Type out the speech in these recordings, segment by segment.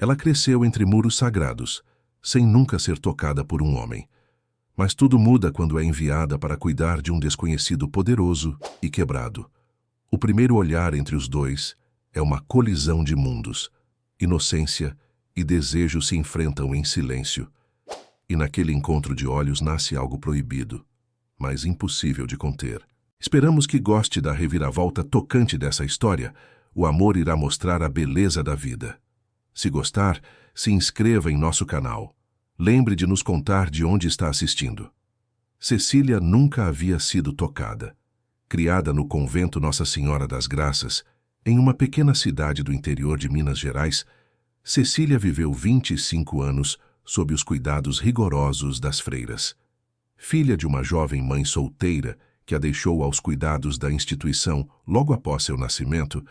Ela cresceu entre muros sagrados, sem nunca ser tocada por um homem. Mas tudo muda quando é enviada para cuidar de um desconhecido poderoso e quebrado. O primeiro olhar entre os dois é uma colisão de mundos. Inocência e desejo se enfrentam em silêncio. E naquele encontro de olhos nasce algo proibido, mas impossível de conter. Esperamos que goste da reviravolta tocante dessa história. O amor irá mostrar a beleza da vida. Se gostar, se inscreva em nosso canal. Lembre de nos contar de onde está assistindo. Cecília nunca havia sido tocada. Criada no convento Nossa Senhora das Graças, em uma pequena cidade do interior de Minas Gerais, Cecília viveu 25 anos sob os cuidados rigorosos das freiras. Filha de uma jovem mãe solteira que a deixou aos cuidados da instituição logo após seu nascimento,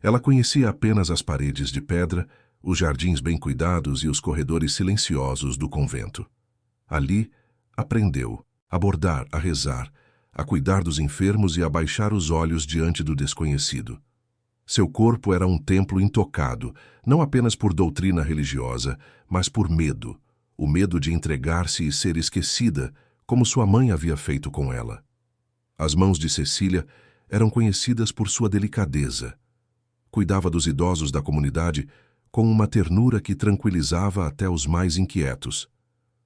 ela conhecia apenas as paredes de pedra, os jardins bem cuidados e os corredores silenciosos do convento. Ali, aprendeu a bordar, a rezar, a cuidar dos enfermos e a baixar os olhos diante do desconhecido. Seu corpo era um templo intocado, não apenas por doutrina religiosa, mas por medo, o medo de entregar-se e ser esquecida, como sua mãe havia feito com ela. As mãos de Cecília eram conhecidas por sua delicadeza. Cuidava dos idosos da comunidade com uma ternura que tranquilizava até os mais inquietos.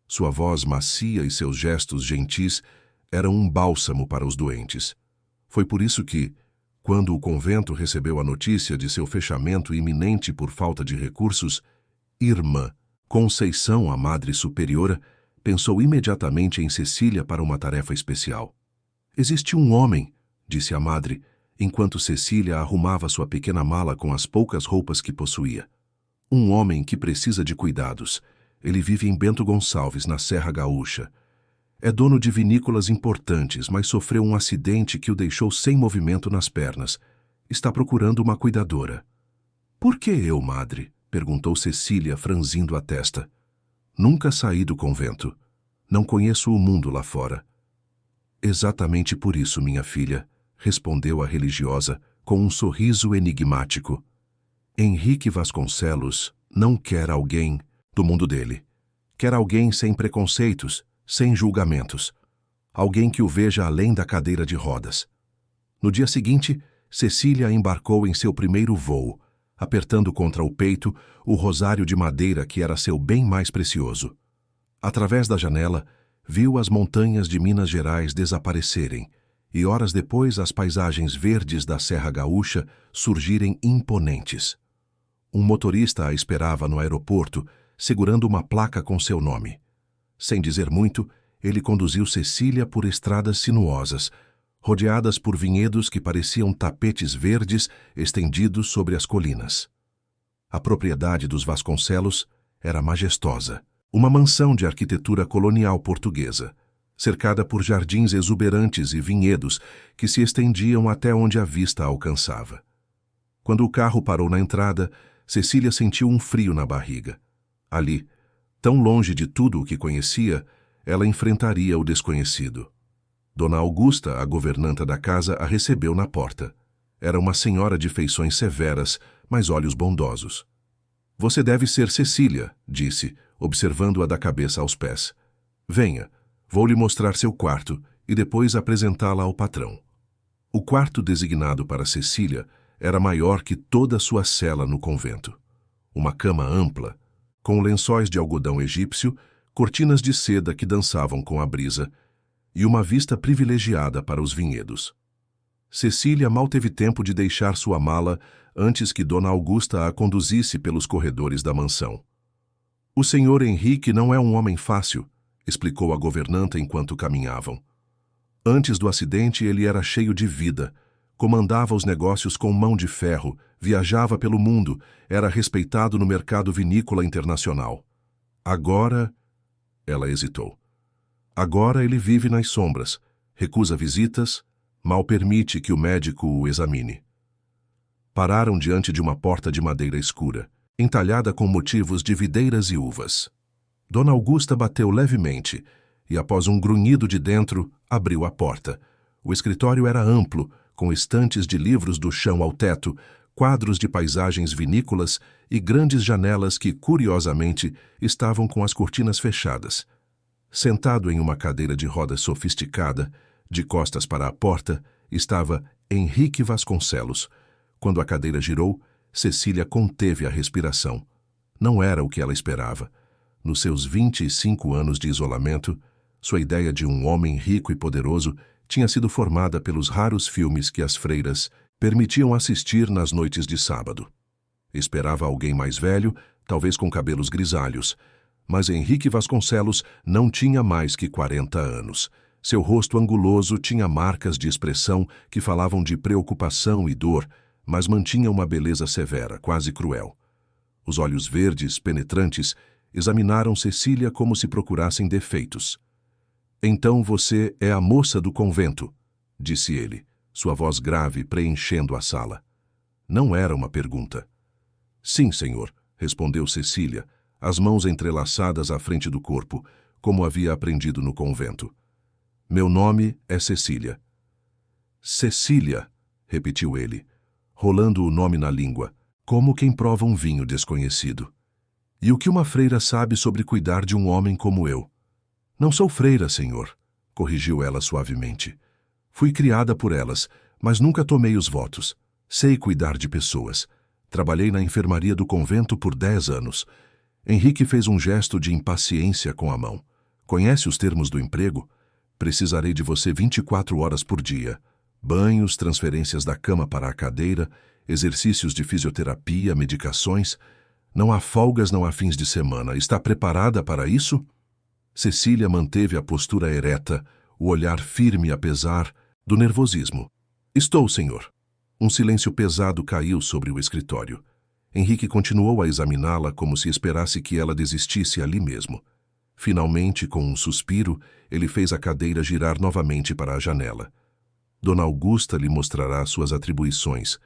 Sua voz macia e seus gestos gentis eram um bálsamo para os doentes. Foi por isso que, quando o convento recebeu a notícia de seu fechamento iminente por falta de recursos, Irmã Conceição, a Madre Superiora, pensou imediatamente em Cecília para uma tarefa especial. «Existe um homem», disse a madre, enquanto Cecília arrumava sua pequena mala com as poucas roupas que possuía. «Um homem que precisa de cuidados. Ele vive em Bento Gonçalves, na Serra Gaúcha. É dono de vinícolas importantes, mas sofreu um acidente que o deixou sem movimento nas pernas. Está procurando uma cuidadora.» «Por que eu, madre?» perguntou Cecília, franzindo a testa. «Nunca saí do convento. Não conheço o mundo lá fora.» «Exatamente por isso, minha filha», respondeu a religiosa, com um sorriso enigmático. «Henrique Vasconcelos não quer alguém do mundo dele. Quer alguém sem preconceitos, sem julgamentos. Alguém que o veja além da cadeira de rodas.» No dia seguinte, Cecília embarcou em seu primeiro voo, apertando contra o peito o rosário de madeira que era seu bem mais precioso. Através da janela, viu as montanhas de Minas Gerais desaparecerem e horas depois as paisagens verdes da Serra Gaúcha surgirem imponentes. Um motorista a esperava no aeroporto, segurando uma placa com seu nome. Sem dizer muito, ele conduziu Cecília por estradas sinuosas, rodeadas por vinhedos que pareciam tapetes verdes estendidos sobre as colinas. A propriedade dos Vasconcelos era majestosa, uma mansão de arquitetura colonial portuguesa, cercada por jardins exuberantes e vinhedos que se estendiam até onde a vista alcançava. Quando o carro parou na entrada, Cecília sentiu um frio na barriga. Ali, tão longe de tudo o que conhecia, ela enfrentaria o desconhecido. Dona Augusta, a governanta da casa, a recebeu na porta. Era uma senhora de feições severas, mas olhos bondosos. «Você deve ser Cecília», disse, observando-a da cabeça aos pés. «Venha, vou lhe mostrar seu quarto e depois apresentá-la ao patrão.» O quarto designado para Cecília era maior que toda a sua cela no convento. Uma cama ampla, com lençóis de algodão egípcio, cortinas de seda que dançavam com a brisa, e uma vista privilegiada para os vinhedos. Cecília mal teve tempo de deixar sua mala antes que Dona Augusta a conduzisse pelos corredores da mansão. «O senhor Henrique não é um homem fácil», explicou a governanta enquanto caminhavam. «Antes do acidente ele era cheio de vida, comandava os negócios com mão de ferro, viajava pelo mundo, era respeitado no mercado vinícola internacional. Agora...» Ela hesitou. «Agora ele vive nas sombras, recusa visitas, mal permite que o médico o examine.» Pararam diante de uma porta de madeira escura, entalhada com motivos de videiras e uvas. Dona Augusta bateu levemente e, após um grunhido de dentro, abriu a porta. O escritório era amplo, com estantes de livros do chão ao teto, quadros de paisagens vinícolas e grandes janelas que, curiosamente, estavam com as cortinas fechadas. Sentado em uma cadeira de rodas sofisticada, de costas para a porta, estava Henrique Vasconcelos. Quando a cadeira girou, Cecília conteve a respiração. Não era o que ela esperava. Nos seus 25 anos de isolamento, sua ideia de um homem rico e poderoso tinha sido formada pelos raros filmes que as freiras permitiam assistir nas noites de sábado. Esperava alguém mais velho, talvez com cabelos grisalhos, mas Henrique Vasconcelos não tinha mais que 40 anos. Seu rosto anguloso tinha marcas de expressão que falavam de preocupação e dor, mas mantinha uma beleza severa, quase cruel. Os olhos verdes, penetrantes, examinaram Cecília como se procurassem defeitos. "Então você é a moça do convento", disse ele, sua voz grave preenchendo a sala. Não era uma pergunta. "Sim, senhor", respondeu Cecília, as mãos entrelaçadas à frente do corpo, como havia aprendido no convento. "Meu nome é Cecília." "Cecília", repetiu ele, rolando o nome na língua, como quem prova um vinho desconhecido. "E o que uma freira sabe sobre cuidar de um homem como eu?" "Não sou freira, senhor", corrigiu ela suavemente. "Fui criada por elas, mas nunca tomei os votos. Sei cuidar de pessoas. Trabalhei na enfermaria do convento por 10 anos. Henrique fez um gesto de impaciência com a mão. "Conhece os termos do emprego? Precisarei de você 24 horas por dia. Banhos, transferências da cama para a cadeira, exercícios de fisioterapia, medicações. Não há folgas, não há fins de semana. Está preparada para isso?" Cecília manteve a postura ereta, o olhar firme apesar do nervosismo. "Estou, senhor." Um silêncio pesado caiu sobre o escritório. Henrique continuou a examiná-la como se esperasse que ela desistisse ali mesmo. Finalmente, com um suspiro, ele fez a cadeira girar novamente para a janela. "Dona Augusta lhe mostrará suas atribuições.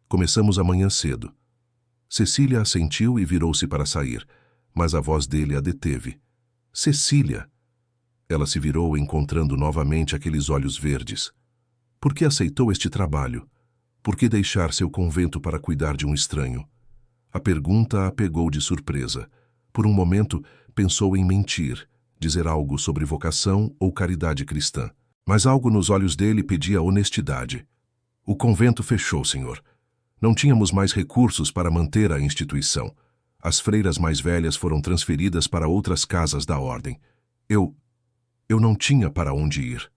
Começamos amanhã cedo." Cecília assentiu e virou-se para sair, mas a voz dele a deteve. "Cecília!" Ela se virou, encontrando novamente aqueles olhos verdes. "Por que aceitou este trabalho? Por que deixar seu convento para cuidar de um estranho?" A pergunta a pegou de surpresa. Por um momento, pensou em mentir, dizer algo sobre vocação ou caridade cristã. Mas algo nos olhos dele pedia honestidade. "O convento fechou, senhor. Não tínhamos mais recursos para manter a instituição. As freiras mais velhas foram transferidas para outras casas da ordem. Eu não tinha para onde ir."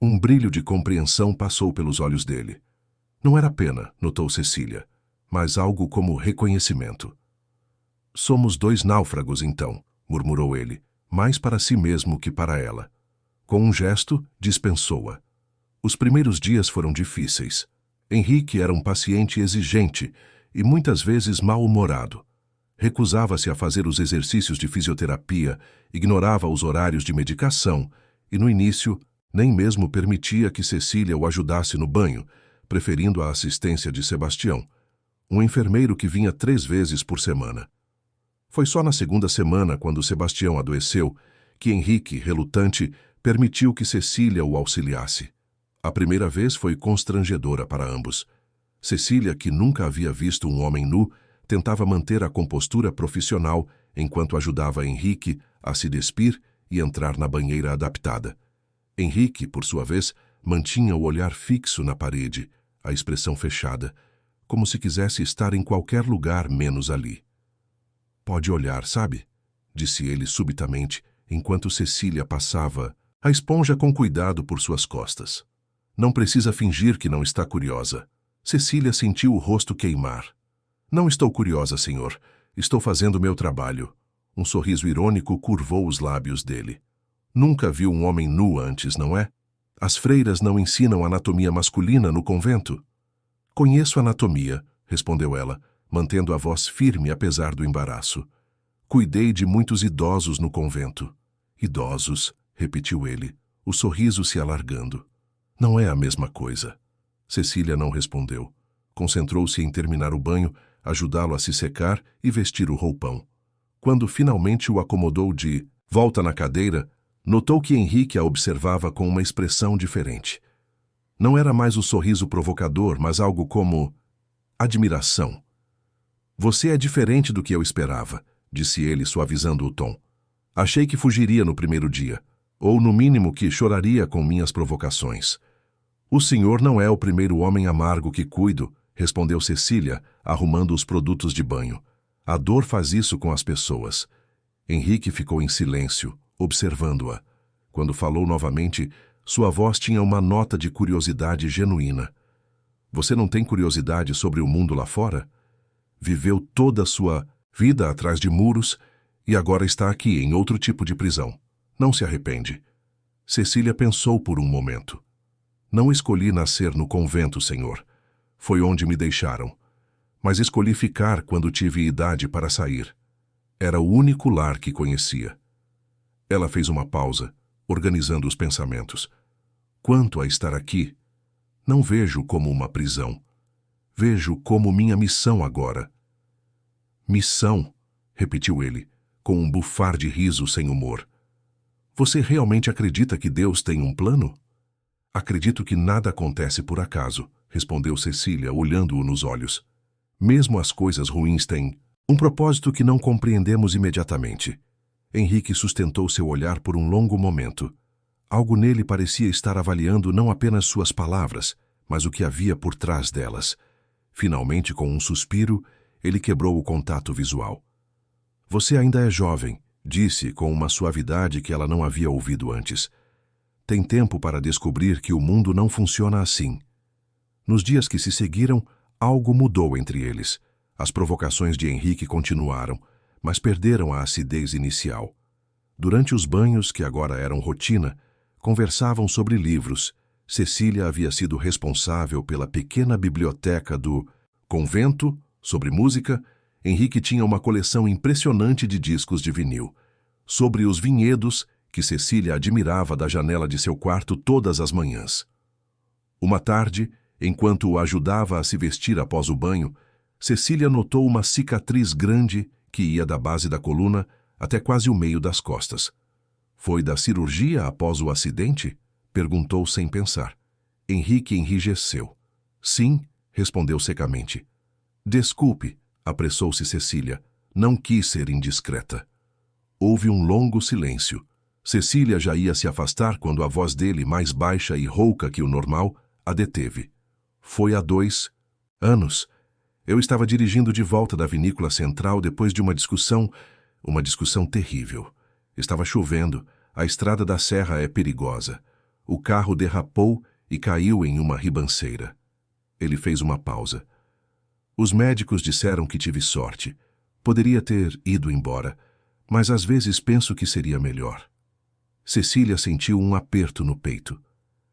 Um brilho de compreensão passou pelos olhos dele. Não era pena, notou Cecília, mas algo como reconhecimento. "Somos 2 náufragos, então", murmurou ele, mais para si mesmo que para ela. Com um gesto, dispensou-a. Os primeiros dias foram difíceis. Henrique era um paciente exigente e muitas vezes mal-humorado. Recusava-se a fazer os exercícios de fisioterapia, ignorava os horários de medicação e, no início, nem mesmo permitia que Cecília o ajudasse no banho, preferindo a assistência de Sebastião, um enfermeiro que vinha 3 vezes por semana. Foi só na 2ª semana, quando Sebastião adoeceu, que Henrique, relutante, permitiu que Cecília o auxiliasse. A primeira vez foi constrangedora para ambos. Cecília, que nunca havia visto um homem nu, tentava manter a compostura profissional enquanto ajudava Henrique a se despir e entrar na banheira adaptada. Henrique, por sua vez, mantinha o olhar fixo na parede, a expressão fechada, como se quisesse estar em qualquer lugar menos ali. "Pode olhar, sabe?", disse ele subitamente, enquanto Cecília passava a esponja com cuidado por suas costas. "Não precisa fingir que não está curiosa." Cecília sentiu o rosto queimar. "Não estou curiosa, senhor. Estou fazendo meu trabalho." Um sorriso irônico curvou os lábios dele. "Nunca viu um homem nu antes, não é? As freiras não ensinam anatomia masculina no convento?" "Conheço anatomia", respondeu ela, mantendo a voz firme apesar do embaraço. "Cuidei de muitos idosos no convento." "Idosos", repetiu ele, o sorriso se alargando. "Não é a mesma coisa." Cecília não respondeu. Concentrou-se em terminar o banho, ajudá-lo a se secar e vestir o roupão. Quando finalmente o acomodou de volta na cadeira, notou que Henrique a observava com uma expressão diferente. Não era mais o sorriso provocador, mas algo como: admiração. Você é diferente do que eu esperava, disse ele, suavizando o tom. Achei que fugiria no primeiro dia, ou no mínimo que choraria com minhas provocações. O senhor não é o primeiro homem amargo que cuido, respondeu Cecília, arrumando os produtos de banho. A dor faz isso com as pessoas. Henrique ficou em silêncio, observando-a. Quando falou novamente, sua voz tinha uma nota de curiosidade genuína. Você não tem curiosidade sobre o mundo lá fora? Viveu toda a sua vida atrás de muros e agora está aqui em outro tipo de prisão. Não se arrepende. Cecília pensou por um momento. Não escolhi nascer no convento, senhor. Foi onde me deixaram. Mas escolhi ficar quando tive idade para sair. Era o único lar que conhecia. Ela fez uma pausa, organizando os pensamentos. Quanto a estar aqui, não vejo como uma prisão. Vejo como minha missão agora. Missão, repetiu ele, com um bufar de riso sem humor. Você realmente acredita que Deus tem um plano? Acredito que nada acontece por acaso, respondeu Cecília, olhando-o nos olhos. Mesmo as coisas ruins têm um propósito que não compreendemos imediatamente. Henrique sustentou seu olhar por um longo momento. Algo nele parecia estar avaliando não apenas suas palavras, mas o que havia por trás delas. Finalmente, com um suspiro, ele quebrou o contato visual. Você ainda é jovem, disse com uma suavidade que ela não havia ouvido antes. Tem tempo para descobrir que o mundo não funciona assim. Nos dias que se seguiram, algo mudou entre eles. As provocações de Henrique continuaram, mas perderam a acidez inicial. Durante os banhos, que agora eram rotina, conversavam sobre livros. Cecília havia sido responsável pela pequena biblioteca do convento, sobre música. Henrique tinha uma coleção impressionante de discos de vinil. Sobre os vinhedos, que Cecília admirava da janela de seu quarto todas as manhãs. Uma tarde, enquanto o ajudava a se vestir após o banho, Cecília notou uma cicatriz grande que ia da base da coluna até quase o meio das costas. Foi da cirurgia após o acidente? Perguntou sem pensar. Henrique enrijeceu. Sim, respondeu secamente. Desculpe, apressou-se Cecília. Não quis ser indiscreta. Houve um longo silêncio. Cecília já ia se afastar quando a voz dele, mais baixa e rouca que o normal, a deteve. Foi há 2 anos. Eu estava dirigindo de volta da vinícola central depois de uma discussão terrível. Estava chovendo, a estrada da serra é perigosa. O carro derrapou e caiu em uma ribanceira. Ele fez uma pausa. Os médicos disseram que tive sorte. Poderia ter ido embora, mas às vezes penso que seria melhor. Cecília sentiu um aperto no peito.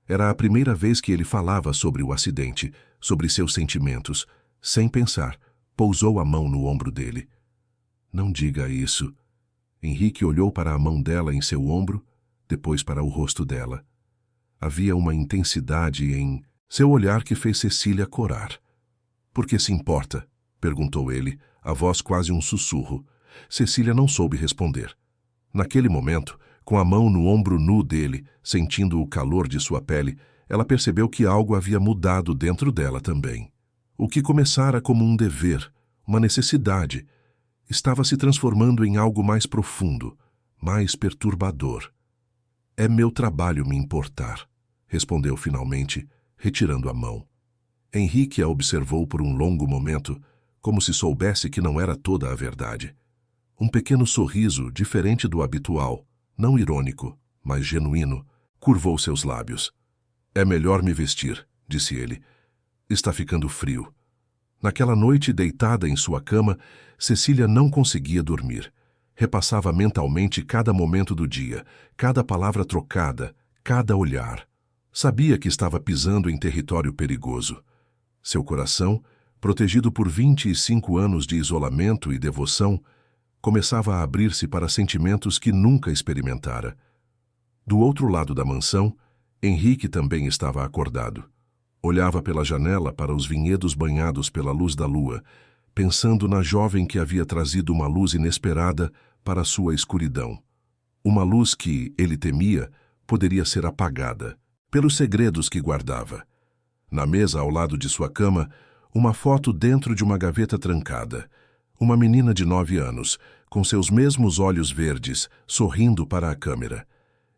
Era a primeira vez que ele falava sobre o acidente, sobre seus sentimentos. Sem pensar, pousou a mão no ombro dele. Não diga isso. Henrique olhou para a mão dela em seu ombro, depois para o rosto dela. Havia uma intensidade em seu olhar que fez Cecília corar. Por que se importa? Perguntou ele, a voz quase um sussurro. Cecília não soube responder. Naquele momento, com a mão no ombro nu dele, sentindo o calor de sua pele, ela percebeu que algo havia mudado dentro dela também. O que começara como um dever, uma necessidade, estava se transformando em algo mais profundo, mais perturbador. É meu trabalho me importar, respondeu finalmente, retirando a mão. Henrique a observou por um longo momento, como se soubesse que não era toda a verdade. Um pequeno sorriso, diferente do habitual, não irônico, mas genuíno, curvou seus lábios. É melhor me vestir, disse ele. Está ficando frio. Naquela noite, deitada em sua cama, Cecília não conseguia dormir. Repassava mentalmente cada momento do dia, cada palavra trocada, cada olhar. Sabia que estava pisando em território perigoso. Seu coração, protegido por 25 anos de isolamento e devoção, começava a abrir-se para sentimentos que nunca experimentara. Do outro lado da mansão, Henrique também estava acordado. Olhava pela janela para os vinhedos banhados pela luz da lua, pensando na jovem que havia trazido uma luz inesperada para sua escuridão. Uma luz que, ele temia, poderia ser apagada, pelos segredos que guardava. Na mesa ao lado de sua cama, Uma foto dentro de uma gaveta trancada. Uma menina de 9 anos, com seus mesmos olhos verdes, sorrindo para a câmera.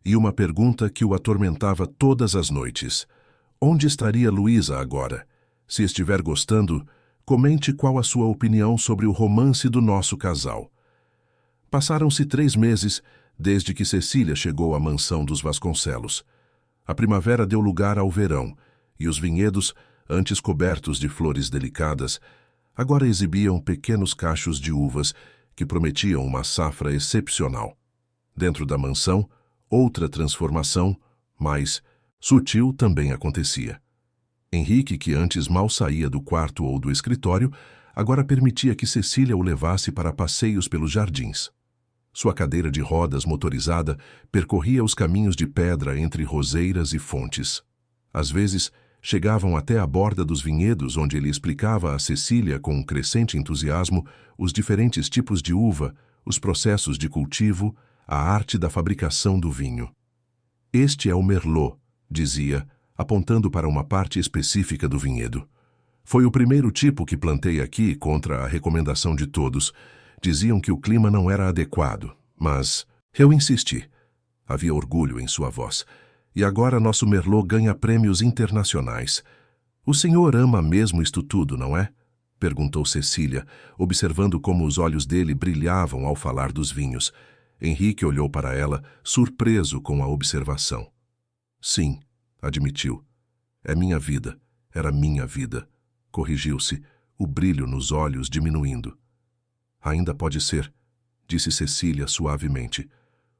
E uma pergunta que o atormentava todas as noites. Onde estaria Luísa agora? Se estiver gostando, comente qual a sua opinião sobre o romance do nosso casal. Passaram-se 3 meses desde que Cecília chegou à mansão dos Vasconcelos. A primavera deu lugar ao verão, e os vinhedos, antes cobertos de flores delicadas, agora exibiam pequenos cachos de uvas que prometiam uma safra excepcional. Dentro da mansão, outra transformação, mais sutil, também acontecia. Henrique, que antes mal saía do quarto ou do escritório, agora permitia que Cecília o levasse para passeios pelos jardins. Sua cadeira de rodas motorizada percorria os caminhos de pedra entre roseiras e fontes. Às vezes, chegavam até a borda dos vinhedos, onde ele explicava a Cecília com um crescente entusiasmo os diferentes tipos de uva, os processos de cultivo, a arte da fabricação do vinho. Este é o Merlot, dizia, apontando para uma parte específica do vinhedo. Foi o primeiro tipo que plantei aqui contra a recomendação de todos. Diziam que o clima não era adequado, mas eu insisti. Havia orgulho em sua voz. E agora nosso Merlot ganha prêmios internacionais. O senhor ama mesmo isto tudo, não é? Perguntou Cecília, observando como os olhos dele brilhavam ao falar dos vinhos. Henrique olhou para ela, surpreso com a observação. Sim, admitiu. É minha vida. Era minha vida. Corrigiu-se, o brilho nos olhos diminuindo. Ainda pode ser, disse Cecília suavemente.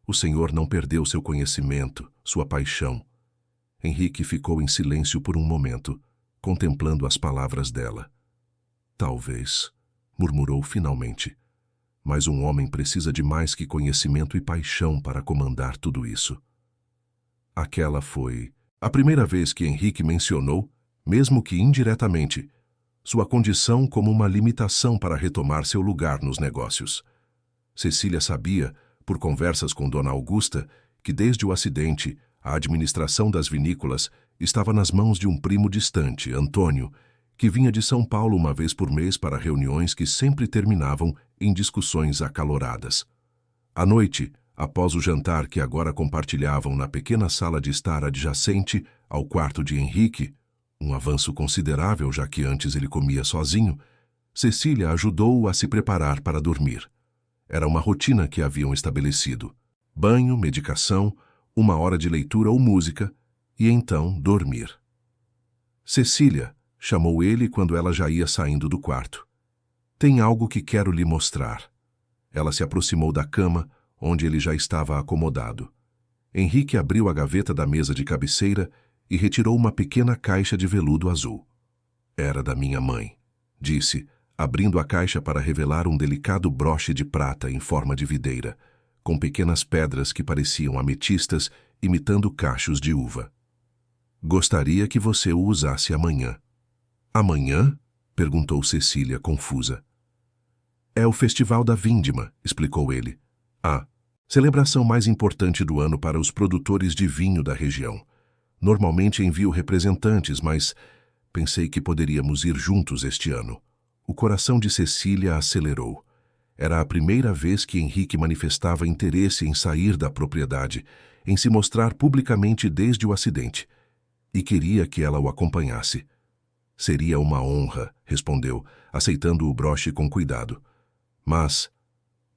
O senhor não perdeu seu conhecimento, sua paixão. Henrique ficou em silêncio por um momento, contemplando as palavras dela. Talvez, murmurou finalmente. Mas um homem precisa de mais que conhecimento e paixão para comandar tudo isso. Aquela foi a primeira vez que Henrique mencionou, mesmo que indiretamente, sua condição como uma limitação para retomar seu lugar nos negócios. Cecília sabia, por conversas com Dona Augusta, que desde o acidente, a administração das vinícolas estava nas mãos de um primo distante, Antônio, que vinha de São Paulo uma vez por mês para reuniões que sempre terminavam em discussões acaloradas. À noite, após o jantar que agora compartilhavam na pequena sala de estar adjacente ao quarto de Henrique, um avanço considerável já que antes ele comia sozinho, Cecília ajudou-o a se preparar para dormir. Era uma rotina que haviam estabelecido. Banho, medicação, 1 hora de leitura ou música, e então dormir. Cecília, chamou ele quando ela já ia saindo do quarto. Tem algo que quero lhe mostrar. Ela se aproximou da cama, onde ele já estava acomodado. Henrique abriu a gaveta da mesa de cabeceira e retirou uma pequena caixa de veludo azul. Era da minha mãe, disse, abrindo a caixa para revelar um delicado broche de prata em forma de videira, com pequenas pedras que pareciam ametistas, imitando cachos de uva. Gostaria que você o usasse amanhã. Amanhã? Perguntou Cecília, confusa. É o Festival da Vindima, explicou ele. A celebração mais importante do ano para os produtores de vinho da região. Normalmente envio representantes, mas pensei que poderíamos ir juntos este ano. O coração de Cecília acelerou. Era a primeira vez que Henrique manifestava interesse em sair da propriedade, em se mostrar publicamente desde o acidente, e queria que ela o acompanhasse. Seria uma honra, respondeu, aceitando o broche com cuidado. Mas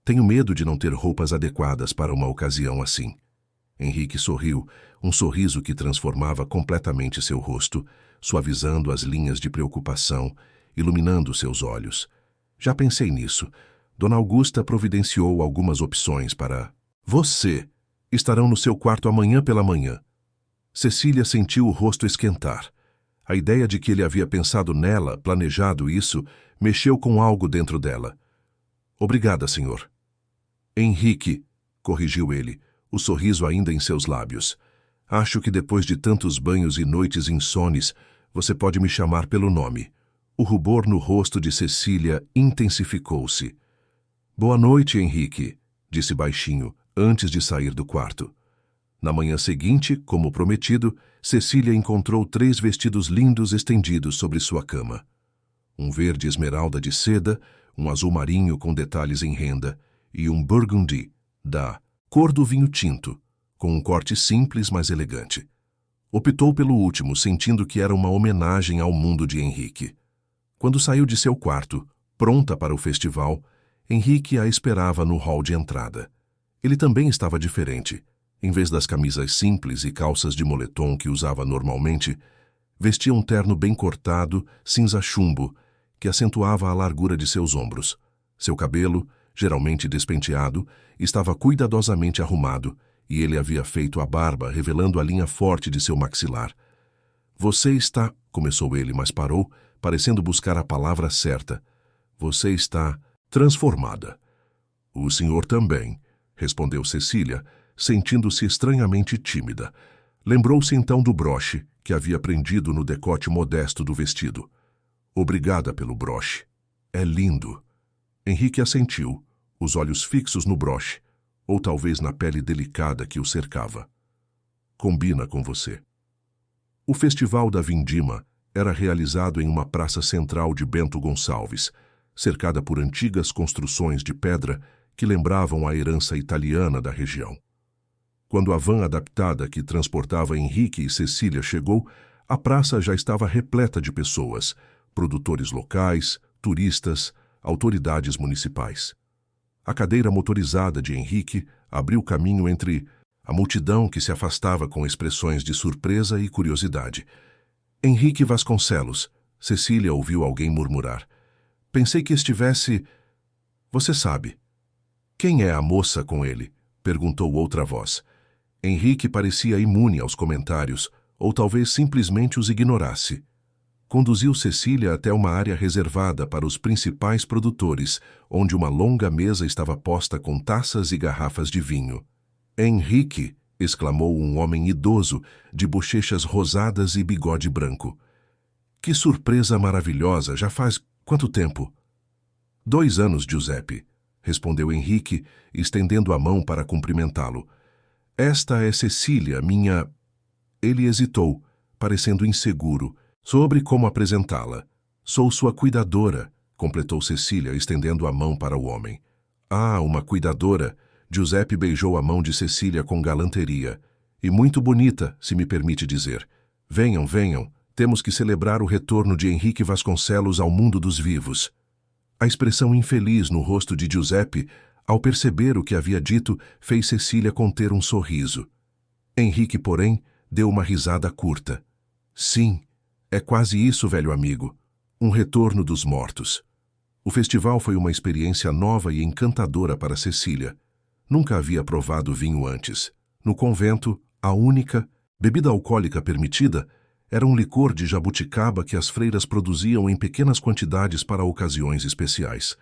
tenho medo de não ter roupas adequadas para uma ocasião assim. Henrique sorriu, um sorriso que transformava completamente seu rosto, suavizando as linhas de preocupação, iluminando seus olhos. Já pensei nisso. Dona Augusta providenciou algumas opções para você. Estarão no seu quarto amanhã pela manhã. Cecília sentiu o rosto esquentar. A ideia de que ele havia pensado nela, planejado isso, mexeu com algo dentro dela. Obrigada, senhor. Henrique, corrigiu ele, o sorriso ainda em seus lábios. Acho que depois de tantos banhos e noites insones, você pode me chamar pelo nome. O rubor no rosto de Cecília intensificou-se. Boa noite, Henrique, disse baixinho, antes de sair do quarto. Na manhã seguinte, como prometido, Cecília encontrou 3 vestidos lindos estendidos sobre sua cama. um verde esmeralda de seda, um azul marinho com detalhes em renda e um burgundy, da cor do vinho tinto, com um corte simples, mas elegante. Optou pelo último, sentindo que era uma homenagem ao mundo de Henrique. Quando saiu de seu quarto, pronta para o festival, Henrique a esperava no hall de entrada. Ele também estava diferente. Em vez das camisas simples e calças de moletom que usava normalmente, vestia um terno bem cortado, cinza chumbo, que acentuava a largura de seus ombros. Seu cabelo, geralmente despenteado, estava cuidadosamente arrumado, e ele havia feito a barba, revelando a linha forte de seu maxilar. "Você está..." começou ele, mas parou, parecendo buscar a palavra certa. "Você está transformada." "O senhor também", respondeu Cecília, sentindo-se estranhamente tímida. Lembrou-se então do broche que havia prendido no decote modesto do vestido. "Obrigada pelo broche. É lindo." Henrique assentiu, os olhos fixos no broche, ou talvez na pele delicada que o cercava. "Combina com você." O Festival da Vindima era realizado em uma praça central de Bento Gonçalves, cercada por antigas construções de pedra que lembravam a herança italiana da região. Quando a van adaptada que transportava Henrique e Cecília chegou, a praça já estava repleta de pessoas, produtores locais, turistas, autoridades municipais. A cadeira motorizada de Henrique abriu caminho entre a multidão que se afastava com expressões de surpresa e curiosidade. "Henrique Vasconcelos", Cecília ouviu alguém murmurar. "Pensei que estivesse... Você sabe." "Quem é a moça com ele?" perguntou outra voz. Henrique parecia imune aos comentários, ou talvez simplesmente os ignorasse. Conduziu Cecília até uma área reservada para os principais produtores, onde uma longa mesa estava posta com taças e garrafas de vinho. "Henrique!" exclamou um homem idoso, de bochechas rosadas e bigode branco. "Que surpresa maravilhosa! Já faz quanto tempo?" "2 anos, Giuseppe", respondeu Henrique, estendendo a mão para cumprimentá-lo. "Esta é Cecília, minha..." Ele hesitou, parecendo inseguro, sobre como apresentá-la. "Sou sua cuidadora", completou Cecília, estendendo a mão para o homem. "Ah, uma cuidadora." Giuseppe beijou a mão de Cecília com galanteria. "E muito bonita, se me permite dizer. Venham, venham. Temos que celebrar o retorno de Henrique Vasconcelos ao mundo dos vivos." A expressão infeliz no rosto de Giuseppe, ao perceber o que havia dito, fez Cecília conter um sorriso. Henrique, porém, deu uma risada curta. "Sim, é quase isso, velho amigo. Um retorno dos mortos." O festival foi uma experiência nova e encantadora para Cecília. Nunca havia provado vinho antes. No convento, a única bebida alcoólica permitida era um licor de jabuticaba que as freiras produziam em pequenas quantidades para ocasiões especiais.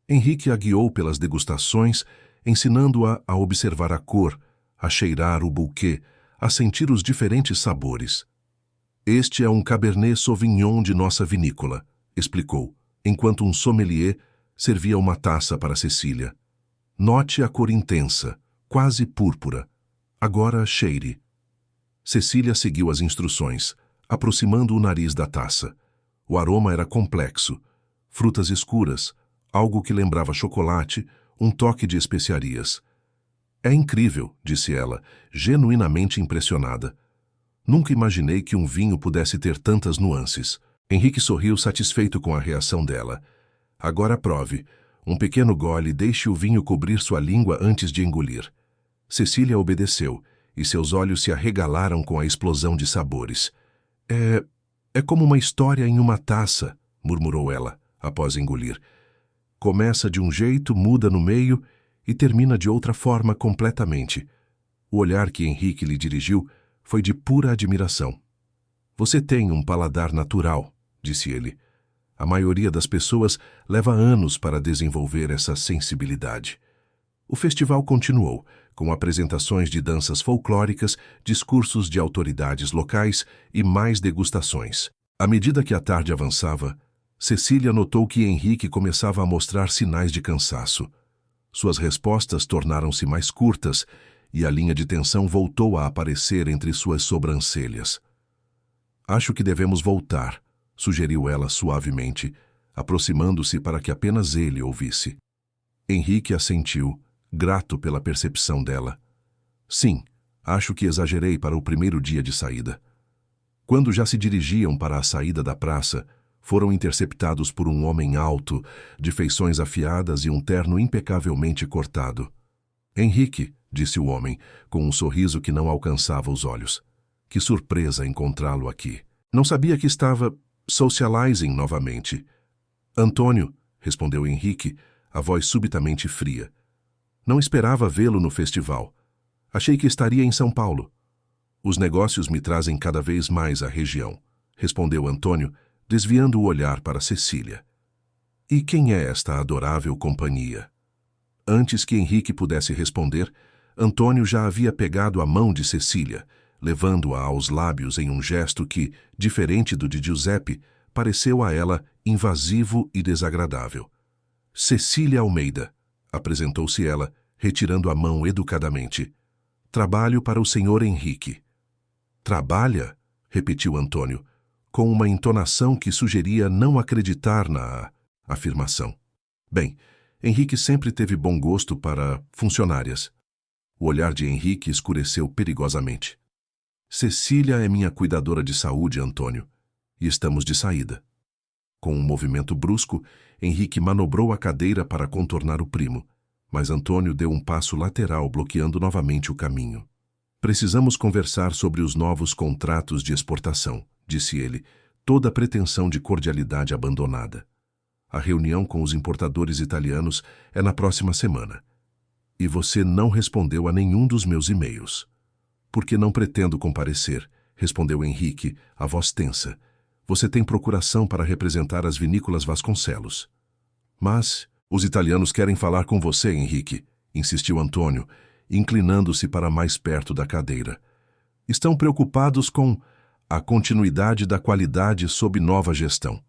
Henrique a guiou pelas degustações, ensinando-a a observar a cor, a cheirar o buquê, a sentir os diferentes sabores. "Este é um Cabernet Sauvignon de nossa vinícola", explicou, enquanto um sommelier servia uma taça para Cecília. "Note a cor intensa, quase púrpura. Agora cheire." Cecília seguiu as instruções, aproximando o nariz da taça. O aroma era complexo. Frutas escuras, algo que lembrava chocolate, um toque de especiarias. "É incrível", disse ela, genuinamente impressionada. "Nunca imaginei que um vinho pudesse ter tantas nuances." Henrique sorriu satisfeito com a reação dela. "Agora prove. Um pequeno gole, deixe o vinho cobrir sua língua antes de engolir." Cecília obedeceu, e seus olhos se arregalaram com a explosão de sabores. É como uma história em uma taça", murmurou ela, após engolir. "Começa de um jeito, muda no meio e termina de outra forma completamente." O olhar que Henrique lhe dirigiu foi de pura admiração. "Você tem um paladar natural", disse ele. "A maioria das pessoas leva anos para desenvolver essa sensibilidade." O festival continuou, com apresentações de danças folclóricas, discursos de autoridades locais e mais degustações. À medida que a tarde avançava, Cecília notou que Henrique começava a mostrar sinais de cansaço. Suas respostas tornaram-se mais curtas e a linha de tensão voltou a aparecer entre suas sobrancelhas. "Acho que devemos voltar", sugeriu ela suavemente, aproximando-se para que apenas ele ouvisse. Henrique assentiu, grato pela percepção dela. Sim, acho que exagerei para o primeiro dia de saída. Quando já se dirigiam para a saída da praça, foram interceptados por um homem alto, de feições afiadas e um terno impecavelmente cortado. Henrique, disse o homem, com um sorriso que não alcançava os olhos. Que surpresa encontrá-lo aqui. Não sabia que estava socializing novamente. Antônio, respondeu Henrique, a voz subitamente fria. Não esperava vê-lo no festival. Achei que estaria em São Paulo. Os negócios me trazem cada vez mais à região, respondeu Antônio, desviando o olhar para Cecília. E quem é esta adorável companhia? Antes que Henrique pudesse responder, Antônio já havia pegado a mão de Cecília, levando-a aos lábios em um gesto que, diferente do de Giuseppe, pareceu a ela invasivo e desagradável. Cecília Almeida, apresentou-se ela, retirando a mão educadamente. Trabalho para o senhor Henrique. Trabalha? Repetiu Antônio, com uma entonação que sugeria não acreditar na afirmação. Bem, Henrique sempre teve bom gosto para funcionárias. O olhar de Henrique escureceu perigosamente. Cecília é minha cuidadora de saúde, Antônio, e estamos de saída. Com um movimento brusco, Henrique manobrou a cadeira para contornar o primo, mas Antônio deu um passo lateral, bloqueando novamente o caminho. Precisamos conversar sobre os novos contratos de exportação, disse ele, toda a pretensão de cordialidade abandonada. A reunião com os importadores italianos é na próxima semana. E você não respondeu a nenhum dos meus e-mails. Porque não pretendo comparecer, respondeu Henrique, a voz tensa. Você tem procuração para representar as vinícolas Vasconcelos. Mas os italianos querem falar com você, Henrique, insistiu Antônio, inclinando-se para mais perto da cadeira. Estão preocupados com a continuidade da qualidade sob nova gestão.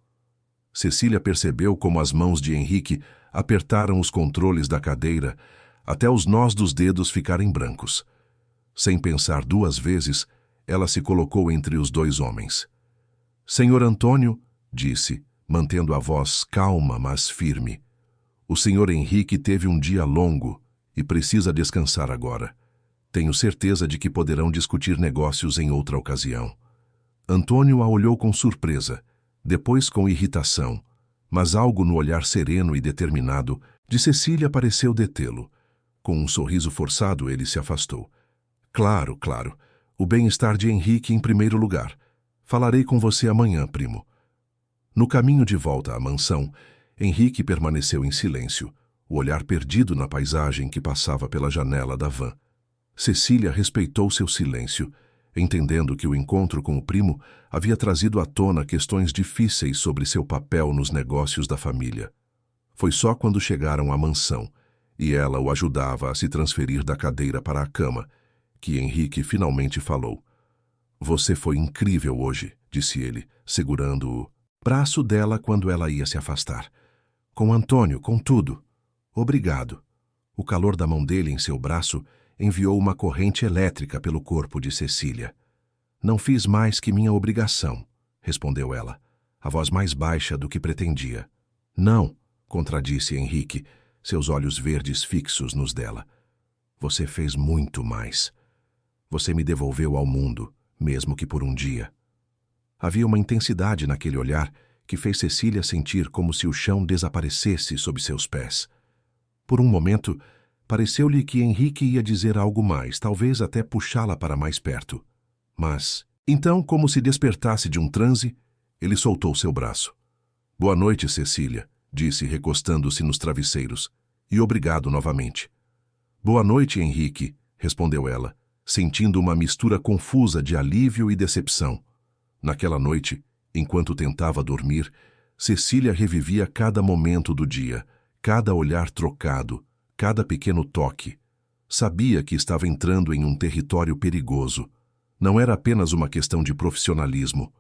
Cecília percebeu como as mãos de Henrique apertaram os controles da cadeira até os nós dos dedos ficarem brancos. Sem pensar duas vezes, ela se colocou entre os dois homens. Senhor Antônio, disse, mantendo a voz calma, mas firme, o senhor Henrique teve um dia longo e precisa descansar agora. Tenho certeza de que poderão discutir negócios em outra ocasião. Antônio a olhou com surpresa, depois com irritação, mas algo no olhar sereno e determinado de Cecília pareceu detê-lo. Com um sorriso forçado, ele se afastou. Claro, claro. O bem-estar de Henrique em primeiro lugar. Falarei com você amanhã, primo. No caminho de volta à mansão, Henrique permaneceu em silêncio, o olhar perdido na paisagem que passava pela janela da van. Cecília respeitou seu silêncio, entendendo que o encontro com o primo havia trazido à tona questões difíceis sobre seu papel nos negócios da família. Foi só quando chegaram à mansão, e ela o ajudava a se transferir da cadeira para a cama, que Henrique finalmente falou. Você foi incrível hoje, disse ele, segurando o braço dela quando ela ia se afastar. Com Antônio, com tudo. Obrigado. O calor da mão dele em seu braço enviou uma corrente elétrica pelo corpo de Cecília. Não fiz mais que minha obrigação, respondeu ela, a voz mais baixa do que pretendia. Não, contradisse Henrique, seus olhos verdes fixos nos dela. Você fez muito mais. Você me devolveu ao mundo, mesmo que por um dia. Havia uma intensidade naquele olhar que fez Cecília sentir como se o chão desaparecesse sob seus pés. Por um momento, pareceu-lhe que Henrique ia dizer algo mais, talvez até puxá-la para mais perto. Mas, então, como se despertasse de um transe, ele soltou seu braço. Boa noite, Cecília, disse, recostando-se nos travesseiros. E obrigado novamente. Boa noite, Henrique, respondeu ela, sentindo uma mistura confusa de alívio e decepção. Naquela noite, enquanto tentava dormir, Cecília revivia cada momento do dia, cada olhar trocado, cada pequeno toque. Sabia que estava entrando em um território perigoso. Não era apenas uma questão de profissionalismo.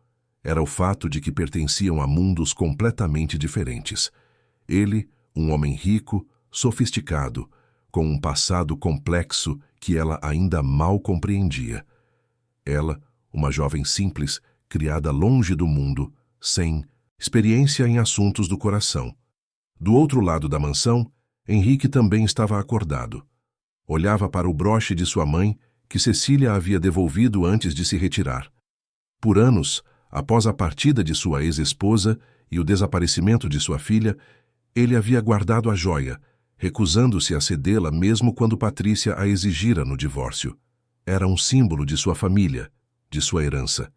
Era o fato de que pertenciam a mundos completamente diferentes. Ele, um homem rico, sofisticado, com um passado complexo que ela ainda mal compreendia. Ela, uma jovem simples, criada longe do mundo, sem Experiência em assuntos do coração. Do outro lado da mansão, Henrique também estava acordado. Olhava para o broche de sua mãe, que Cecília havia devolvido antes de se retirar. Por anos, após a partida de sua ex-esposa e o desaparecimento de sua filha, ele havia guardado a joia, recusando-se a cedê-la mesmo quando Patrícia a exigira no divórcio. Era um símbolo de sua família, de sua herança.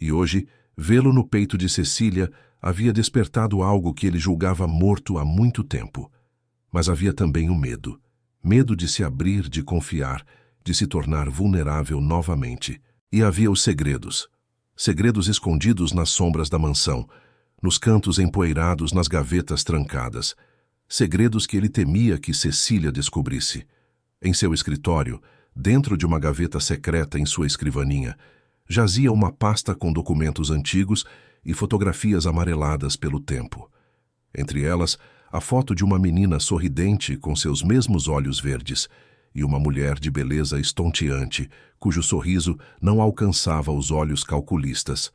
E hoje, vê-lo no peito de Cecília havia despertado algo que ele julgava morto há muito tempo. Mas havia também o medo. Medo de se abrir, de confiar, de se tornar vulnerável novamente. E havia os segredos. Segredos escondidos nas sombras da mansão, nos cantos empoeirados, nas gavetas trancadas. Segredos que ele temia que Cecília descobrisse. Em seu escritório, dentro de uma gaveta secreta em sua escrivaninha, jazia uma pasta com documentos antigos e fotografias amareladas pelo tempo. Entre elas, a foto de uma menina sorridente com seus mesmos olhos verdes e uma mulher de beleza estonteante, cujo sorriso não alcançava os olhos calculistas.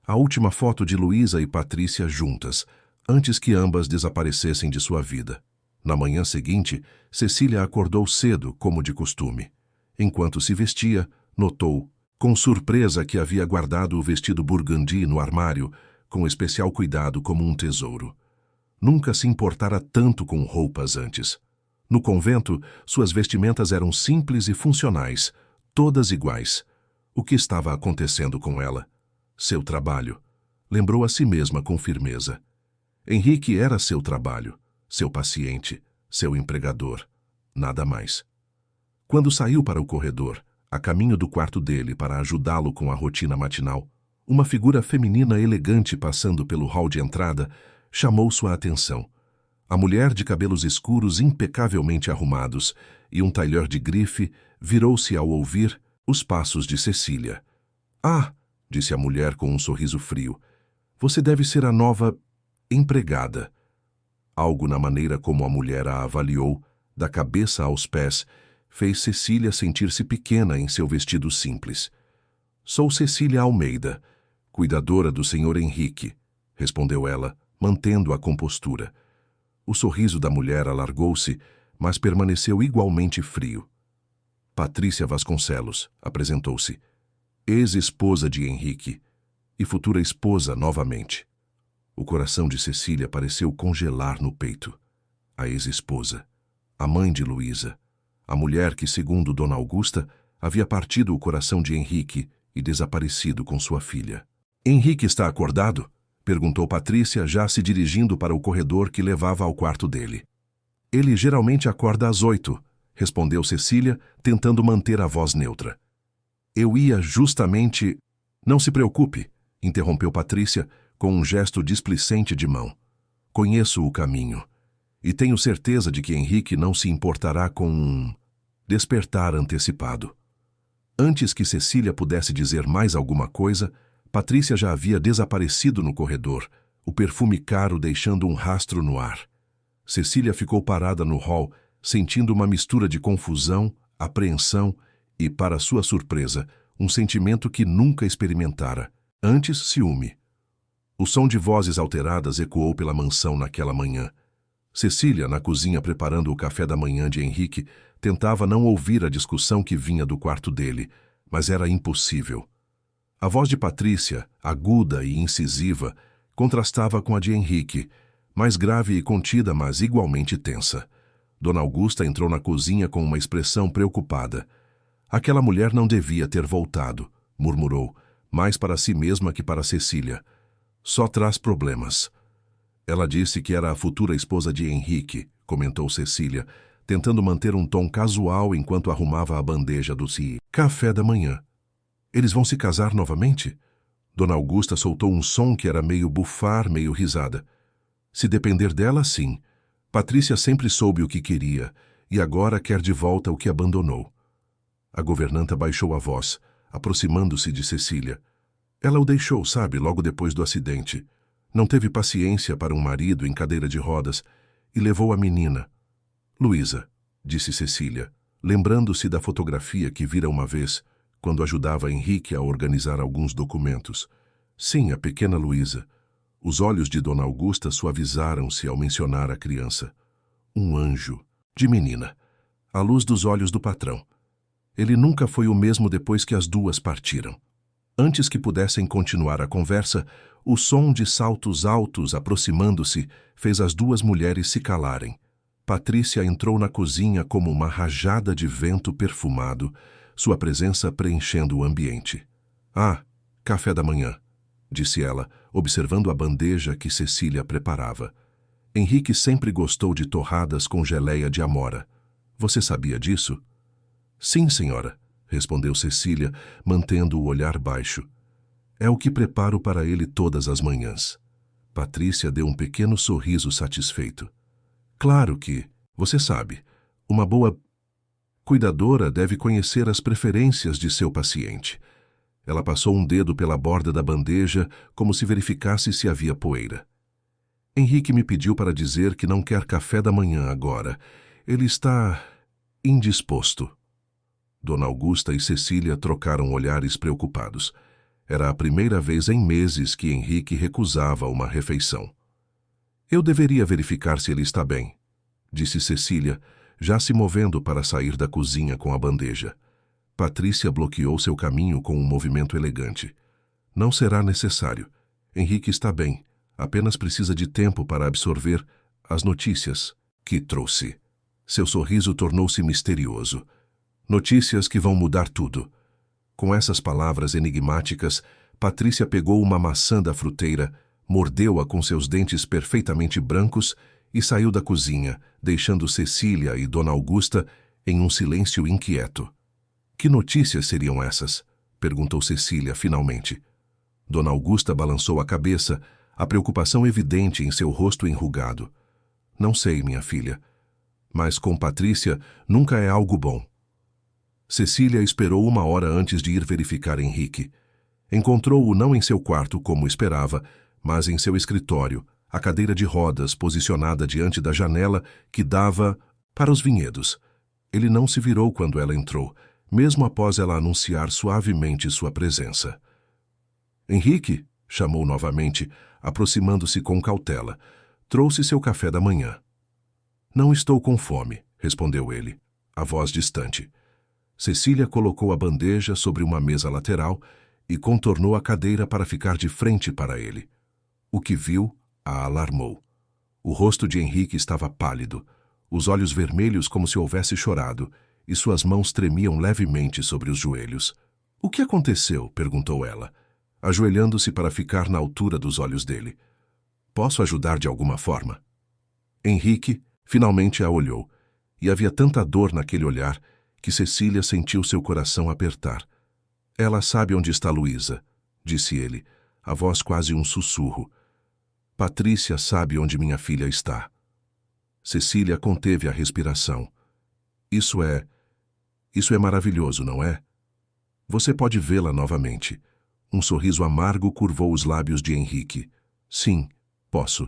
A última foto de Luísa e Patrícia juntas, antes que ambas desaparecessem de sua vida. Na manhã seguinte, Cecília acordou cedo, como de costume. Enquanto se vestia, notou, com surpresa, que havia guardado o vestido burgundy no armário, com especial cuidado como um tesouro. Nunca se importara tanto com roupas antes. No convento, suas vestimentas eram simples e funcionais, todas iguais. O que estava acontecendo com ela? Seu trabalho. Lembrou a si mesma com firmeza. Henrique era seu trabalho, seu paciente, seu empregador. Nada mais. Quando saiu para o corredor, a caminho do quarto dele para ajudá-lo com a rotina matinal, uma figura feminina elegante passando pelo hall de entrada chamou sua atenção. A mulher de cabelos escuros impecavelmente arrumados e um tailleur de grife virou-se ao ouvir os passos de Cecília. "Ah", disse a mulher com um sorriso frio, "você deve ser a nova empregada." Algo na maneira como a mulher a avaliou, da cabeça aos pés, fez Cecília sentir-se pequena em seu vestido simples. "Sou Cecília Almeida, cuidadora do Sr. Henrique", respondeu ela, mantendo a compostura. O sorriso da mulher alargou-se, mas permaneceu igualmente frio. "Patrícia Vasconcelos", apresentou-se, ex-esposa de Henrique, e futura esposa novamente. O coração de Cecília pareceu congelar no peito. A ex-esposa, a mãe de Luísa, a mulher que, segundo Dona Augusta, havia partido o coração de Henrique e desaparecido com sua filha. "Henrique está acordado?", perguntou Patrícia, já se dirigindo para o corredor que levava ao quarto dele. "Ele geralmente acorda às 8, respondeu Cecília, tentando manter a voz neutra. "Eu ia justamente..." "Não se preocupe", interrompeu Patrícia, com um gesto displicente de mão. "Conheço o caminho, e tenho certeza de que Henrique não se importará com um despertar antecipado." Antes que Cecília pudesse dizer mais alguma coisa, Patrícia já havia desaparecido no corredor, o perfume caro deixando um rastro no ar. Cecília ficou parada no hall, sentindo uma mistura de confusão, apreensão e, para sua surpresa, um sentimento que nunca experimentara, antes ciúme. O som de vozes alteradas ecoou pela mansão naquela manhã. Cecília, na cozinha preparando o café da manhã de Henrique, tentava não ouvir a discussão que vinha do quarto dele, mas era impossível. A voz de Patrícia, aguda e incisiva, contrastava com a de Henrique, mais grave e contida, mas igualmente tensa. Dona Augusta entrou na cozinha com uma expressão preocupada. "Aquela mulher não devia ter voltado", murmurou, mais para si mesma que para Cecília. "Só traz problemas." "Ela disse que era a futura esposa de Henrique", comentou Cecília, tentando manter um tom casual enquanto arrumava a bandeja do café da manhã. "Eles vão se casar novamente?" Dona Augusta soltou um som que era meio bufar, meio risada. "Se depender dela, sim. Patrícia sempre soube o que queria, e agora quer de volta o que abandonou." A governanta baixou a voz, aproximando-se de Cecília. "Ela o deixou, sabe, logo depois do acidente. Não teve paciência para um marido em cadeira de rodas e levou a menina." "Luísa", disse Cecília, lembrando-se da fotografia que vira uma vez, quando ajudava Henrique a organizar alguns documentos. "Sim, a pequena Luísa. Os olhos de Dona Augusta suavizaram-se ao mencionar a criança. Um anjo, de menina, à luz dos olhos do patrão. Ele nunca foi o mesmo depois que as duas partiram. Antes que pudessem continuar a conversa, o som de saltos altos aproximando-se fez as duas mulheres se calarem. Patrícia entrou na cozinha como uma rajada de vento perfumado, sua presença preenchendo o ambiente. "Ah, café da manhã", disse ela, observando a bandeja que Cecília preparava. Henrique sempre gostou de torradas com geleia de amora. "Você sabia disso?" "Sim, senhora", respondeu Cecília, mantendo o olhar baixo. "É o que preparo para ele todas as manhãs." Patrícia deu um pequeno sorriso satisfeito. "Claro que, você sabe, uma boa cuidadora deve conhecer as preferências de seu paciente." Ela passou um dedo pela borda da bandeja, como se verificasse se havia poeira. "Henrique me pediu para dizer que não quer café da manhã agora. Ele está indisposto." Dona Augusta e Cecília trocaram olhares preocupados. Era a primeira vez em meses que Henrique recusava uma refeição. "Eu deveria verificar se ele está bem", disse Cecília, já se movendo para sair da cozinha com a bandeja. Patrícia bloqueou seu caminho com um movimento elegante. "Não será necessário. Henrique está bem. Apenas precisa de tempo para absorver as notícias que trouxe." Seu sorriso tornou-se misterioso. "Notícias que vão mudar tudo." Com essas palavras enigmáticas, Patrícia pegou uma maçã da fruteira, mordeu-a com seus dentes perfeitamente brancos e saiu da cozinha, deixando Cecília e Dona Augusta em um silêncio inquieto. "Que notícias seriam essas?" perguntou Cecília finalmente. Dona Augusta balançou a cabeça, a preocupação evidente em seu rosto enrugado. "Não sei, minha filha. Mas com Patrícia nunca é algo bom." Cecília esperou uma hora antes de ir verificar Henrique. Encontrou-o não em seu quarto como esperava, mas em seu escritório, a cadeira de rodas posicionada diante da janela que dava para os vinhedos. Ele não se virou quando ela entrou, mesmo após ela anunciar suavemente sua presença. "Henrique", chamou novamente, aproximando-se com cautela. "Trouxe seu café da manhã." "Não estou com fome", respondeu ele, a voz distante. Cecília colocou a bandeja sobre uma mesa lateral e contornou a cadeira para ficar de frente para ele. O que viu a alarmou. O rosto de Henrique estava pálido, os olhos vermelhos como se houvesse chorado, e suas mãos tremiam levemente sobre os joelhos. "O que aconteceu?" perguntou ela, ajoelhando-se para ficar na altura dos olhos dele. "Posso ajudar de alguma forma?" Henrique finalmente a olhou, e havia tanta dor naquele olhar que Cecília sentiu seu coração apertar. "Ela sabe onde está Luísa", disse ele, a voz quase um sussurro. "Patrícia sabe onde minha filha está." Cecília conteve a respiração. Isso é maravilhoso, não é?" "Você pode vê-la novamente." Um sorriso amargo curvou os lábios de Henrique. "Sim, posso.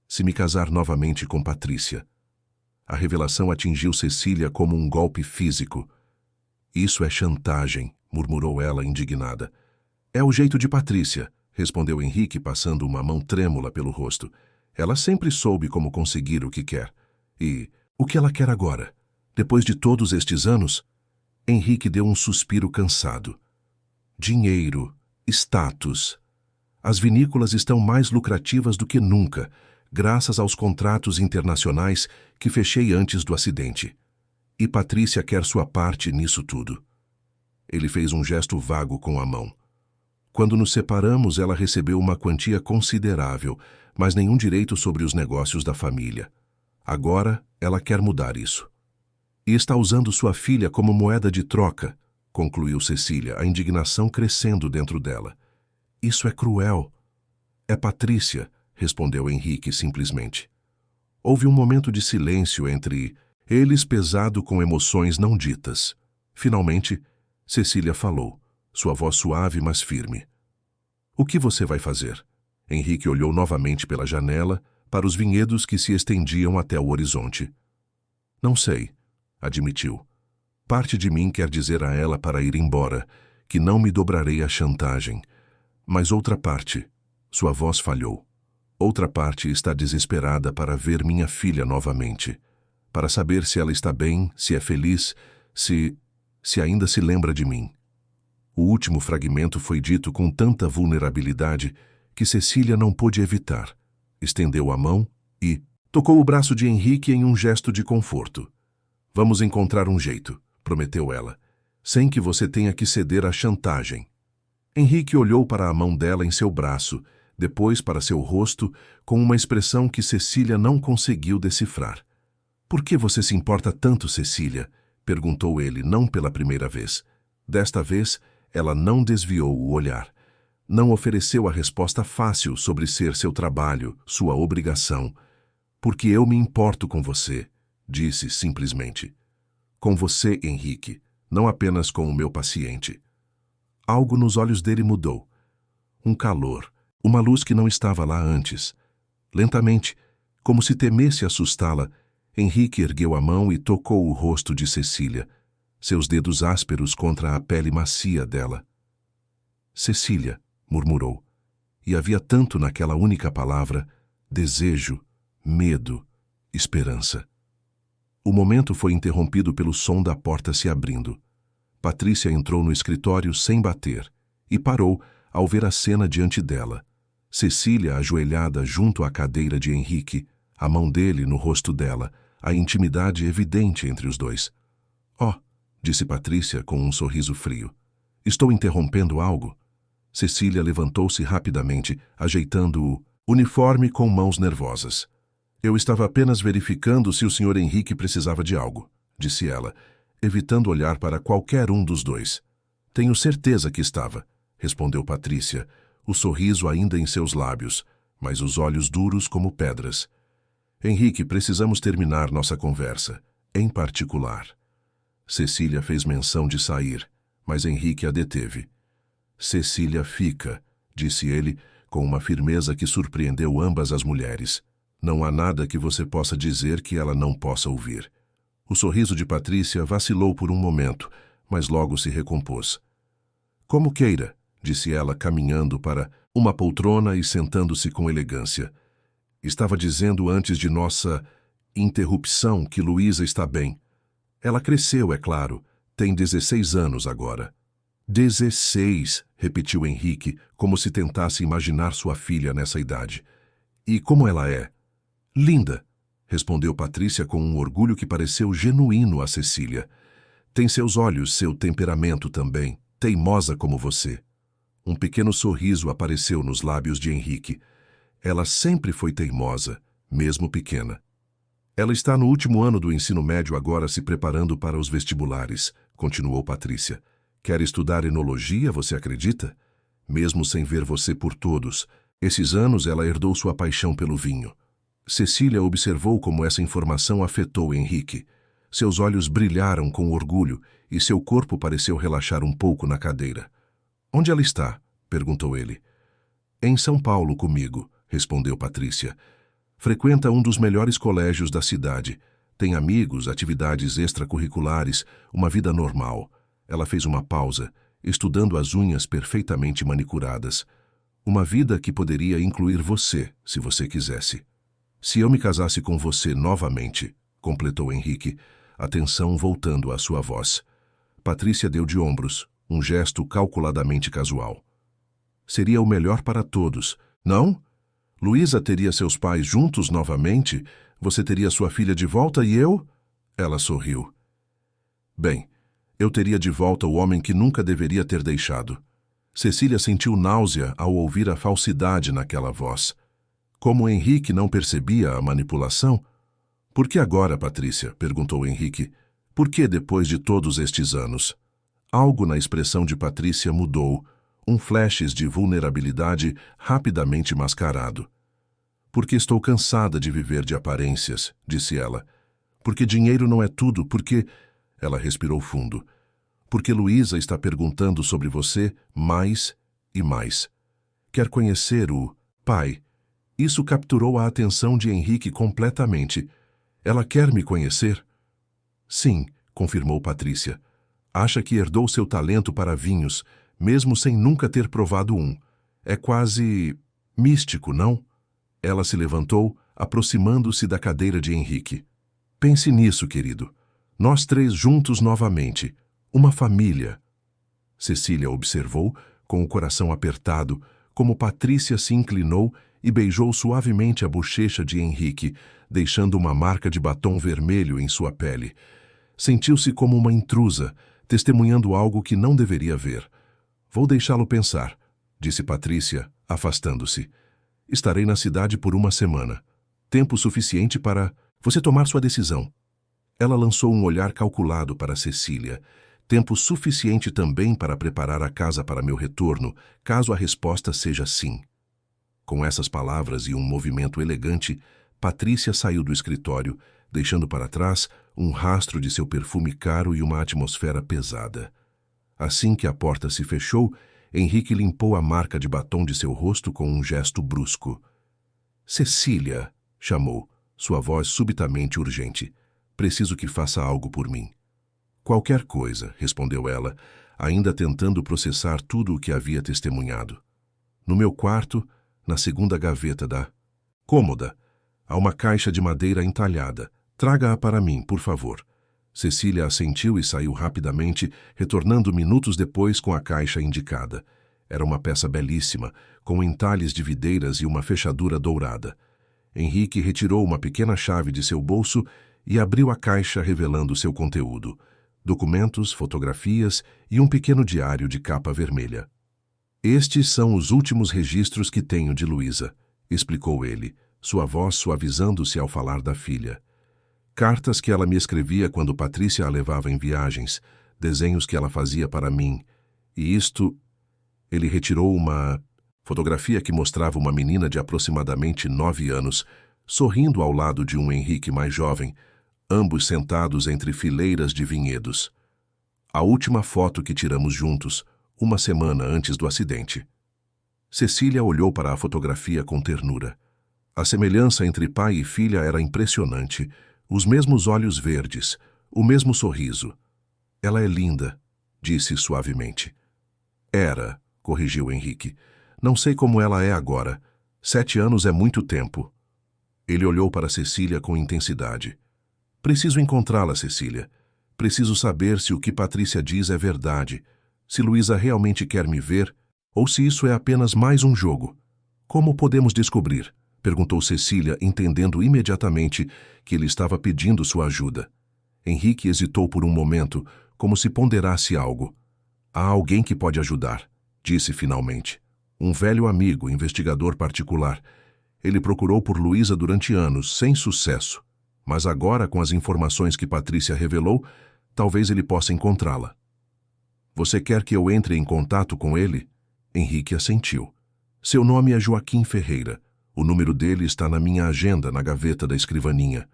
Se me casar novamente com Patrícia." A revelação atingiu Cecília como um golpe físico. "Isso é chantagem", murmurou ela indignada. "É o jeito de Patrícia", respondeu Henrique, passando uma mão trêmula pelo rosto. "Ela sempre soube como conseguir o que quer. E o que ela quer agora? Depois de todos estes anos?" Henrique deu um suspiro cansado. "Dinheiro, status. As vinícolas estão mais lucrativas do que nunca, graças aos contratos internacionais que fechei antes do acidente. E Patrícia quer sua parte nisso tudo." Ele fez um gesto vago com a mão. "Quando nos separamos, ela recebeu uma quantia considerável, mas nenhum direito sobre os negócios da família. Agora, ela quer mudar isso. E está usando sua filha como moeda de troca", concluiu Cecília, a indignação crescendo dentro dela. "Isso é cruel." "É Patrícia", respondeu Henrique simplesmente. Houve um momento de silêncio entre eles, pesado com emoções não ditas. Finalmente, Cecília falou, sua voz suave mas firme. "O que você vai fazer?" Henrique olhou novamente pela janela para os vinhedos que se estendiam até o horizonte. "Não sei", admitiu. "Parte de mim quer dizer a ela para ir embora, que não me dobrarei à chantagem. Mas outra parte..." Sua voz falhou. Outra parte está desesperada para ver minha filha novamente, para saber se ela está bem, se é feliz, se ainda se lembra de mim. O último fragmento foi dito com tanta vulnerabilidade que Cecília não pôde evitar. Estendeu a mão e tocou o braço de Henrique em um gesto de conforto. Vamos encontrar um jeito, prometeu ela, sem que você tenha que ceder à chantagem. Henrique olhou para a mão dela em seu braço, depois para seu rosto, com uma expressão que Cecília não conseguiu decifrar. Por que você se importa tanto, Cecília? Perguntou ele, não pela primeira vez. Desta vez, ela não desviou o olhar. Não ofereceu a resposta fácil sobre ser seu trabalho, sua obrigação. Porque eu me importo com você, disse simplesmente. Com você, Henrique, não apenas com o meu paciente. Algo nos olhos dele mudou. Um calor, uma luz que não estava lá antes. Lentamente, como se temesse assustá-la, Henrique ergueu a mão e tocou o rosto de Cecília, seus dedos ásperos contra a pele macia dela. Cecília, murmurou, e havia tanto naquela única palavra: desejo, medo, esperança. O momento foi interrompido pelo som da porta se abrindo. Patrícia entrou no escritório sem bater e parou ao ver a cena diante dela. Cecília ajoelhada junto à cadeira de Henrique, a mão dele no rosto dela, a intimidade evidente entre os dois. Oh, disse Patrícia com um sorriso frio. Estou interrompendo algo? Cecília levantou-se rapidamente, ajeitando o uniforme com mãos nervosas. Eu estava apenas verificando se o Sr. Henrique precisava de algo, disse ela, evitando olhar para qualquer um dos dois. Tenho certeza que estava, respondeu Patrícia, o sorriso ainda em seus lábios, mas os olhos duros como pedras. Henrique, precisamos terminar nossa conversa, em particular. Cecília fez menção de sair, mas Henrique a deteve. Cecília fica, disse ele, com uma firmeza que surpreendeu ambas as mulheres. Não há nada que você possa dizer que ela não possa ouvir. O sorriso de Patrícia vacilou por um momento, mas logo se recompôs. Como queira, disse ela, caminhando para uma poltrona e sentando-se com elegância. Estava dizendo antes de nossa interrupção que Luísa está bem. Ela cresceu, é claro. Tem 16 anos agora. 16, repetiu Henrique, como se tentasse imaginar sua filha nessa idade. E como ela é? Linda, respondeu Patrícia com um orgulho que pareceu genuíno a Cecília. Tem seus olhos, seu temperamento também, teimosa como você. Um pequeno sorriso apareceu nos lábios de Henrique. Ela sempre foi teimosa, mesmo pequena. Ela está no último ano do ensino médio agora se preparando para os vestibulares, continuou Patrícia. Quer estudar enologia, você acredita? Mesmo sem ver você por todos, esses anos ela herdou sua paixão pelo vinho. Cecília observou como essa informação afetou Henrique. Seus olhos brilharam com orgulho e seu corpo pareceu relaxar um pouco na cadeira. Onde ela está? Perguntou ele. Em São Paulo comigo, respondeu Patrícia. Frequenta um dos melhores colégios da cidade. Tem amigos, atividades extracurriculares, uma vida normal. Ela fez uma pausa, estudando as unhas perfeitamente manicuradas. Uma vida que poderia incluir você, se você quisesse. Se eu me casasse com você novamente, completou Henrique, a tensão voltando à sua voz. Patrícia deu de ombros, um gesto calculadamente casual. Seria o melhor para todos, não? Luísa teria seus pais juntos novamente, você teria sua filha de volta e eu? Ela sorriu. Bem, eu teria de volta o homem que nunca deveria ter deixado. Cecília sentiu náusea ao ouvir a falsidade naquela voz. Como Henrique não percebia a manipulação? Por que agora, Patrícia? Perguntou Henrique. Por que depois de todos estes anos? Algo na expressão de Patrícia mudou, um flashes de vulnerabilidade rapidamente mascarado. Porque estou cansada de viver de aparências, disse ela. Porque dinheiro não é tudo, porque... Ela respirou fundo. Porque Luísa está perguntando sobre você mais e mais. Quer conhecer o pai. Isso capturou a atenção de Henrique completamente. Ela quer me conhecer? Sim, confirmou Patrícia. Acha que herdou seu talento para vinhos, mesmo sem nunca ter provado um. É quase místico, não? Ela se levantou, aproximando-se da cadeira de Henrique. Pense nisso, querido. Nós três juntos novamente. Uma família. Cecília observou, com o coração apertado, como Patrícia se inclinou e beijou suavemente a bochecha de Henrique, deixando uma marca de batom vermelho em sua pele. Sentiu-se como uma intrusa, testemunhando algo que não deveria ver. Vou deixá-lo pensar, disse Patrícia, afastando-se. Estarei na cidade por uma semana. Tempo suficiente para você tomar sua decisão. Ela lançou um olhar calculado para Cecília. Tempo suficiente também para preparar a casa para meu retorno, caso a resposta seja sim. Com essas palavras e um movimento elegante, Patrícia saiu do escritório, deixando para trás um rastro de seu perfume caro e uma atmosfera pesada. Assim que a porta se fechou, Henrique limpou a marca de batom de seu rosto com um gesto brusco. Cecília, chamou, sua voz subitamente urgente. Preciso que faça algo por mim. Qualquer coisa, respondeu ela, ainda tentando processar tudo o que havia testemunhado. No meu quarto, na segunda gaveta da cômoda, há uma caixa de madeira entalhada. Traga-a para mim, por favor. Cecília assentiu e saiu rapidamente, retornando minutos depois com a caixa indicada. Era uma peça belíssima, com entalhes de videiras e uma fechadura dourada. Henrique retirou uma pequena chave de seu bolso e abriu a caixa revelando seu conteúdo. Documentos, fotografias e um pequeno diário de capa vermelha. Estes são os últimos registros que tenho de Luísa, explicou ele, sua voz suavizando-se ao falar da filha. Cartas que ela me escrevia quando Patrícia a levava em viagens, desenhos que ela fazia para mim. E isto... Ele retirou uma fotografia que mostrava uma menina de aproximadamente 9 anos, sorrindo ao lado de um Henrique mais jovem, ambos sentados entre fileiras de vinhedos. A última foto que tiramos juntos, uma semana antes do acidente. Cecília olhou para a fotografia com ternura. A semelhança entre pai e filha era impressionante. Os mesmos olhos verdes, o mesmo sorriso. Ela é linda, disse suavemente. Era, corrigiu Henrique. Não sei como ela é agora. 7 anos é muito tempo. Ele olhou para Cecília com intensidade. Preciso encontrá-la, Cecília. Preciso saber se o que Patrícia diz é verdade, se Luísa realmente quer me ver, ou se isso é apenas mais um jogo. Como podemos descobrir? Perguntou Cecília, entendendo imediatamente que ele estava pedindo sua ajuda. Henrique hesitou por um momento, como se ponderasse algo. Há alguém que pode ajudar, disse finalmente. Um velho amigo, investigador particular. Ele procurou por Luísa durante anos, sem sucesso. Mas agora, com as informações que Patrícia revelou, talvez ele possa encontrá-la. Você quer que eu entre em contato com ele? Henrique assentiu. Seu nome é Joaquim Ferreira. O número dele está na minha agenda, na gaveta da escrivaninha.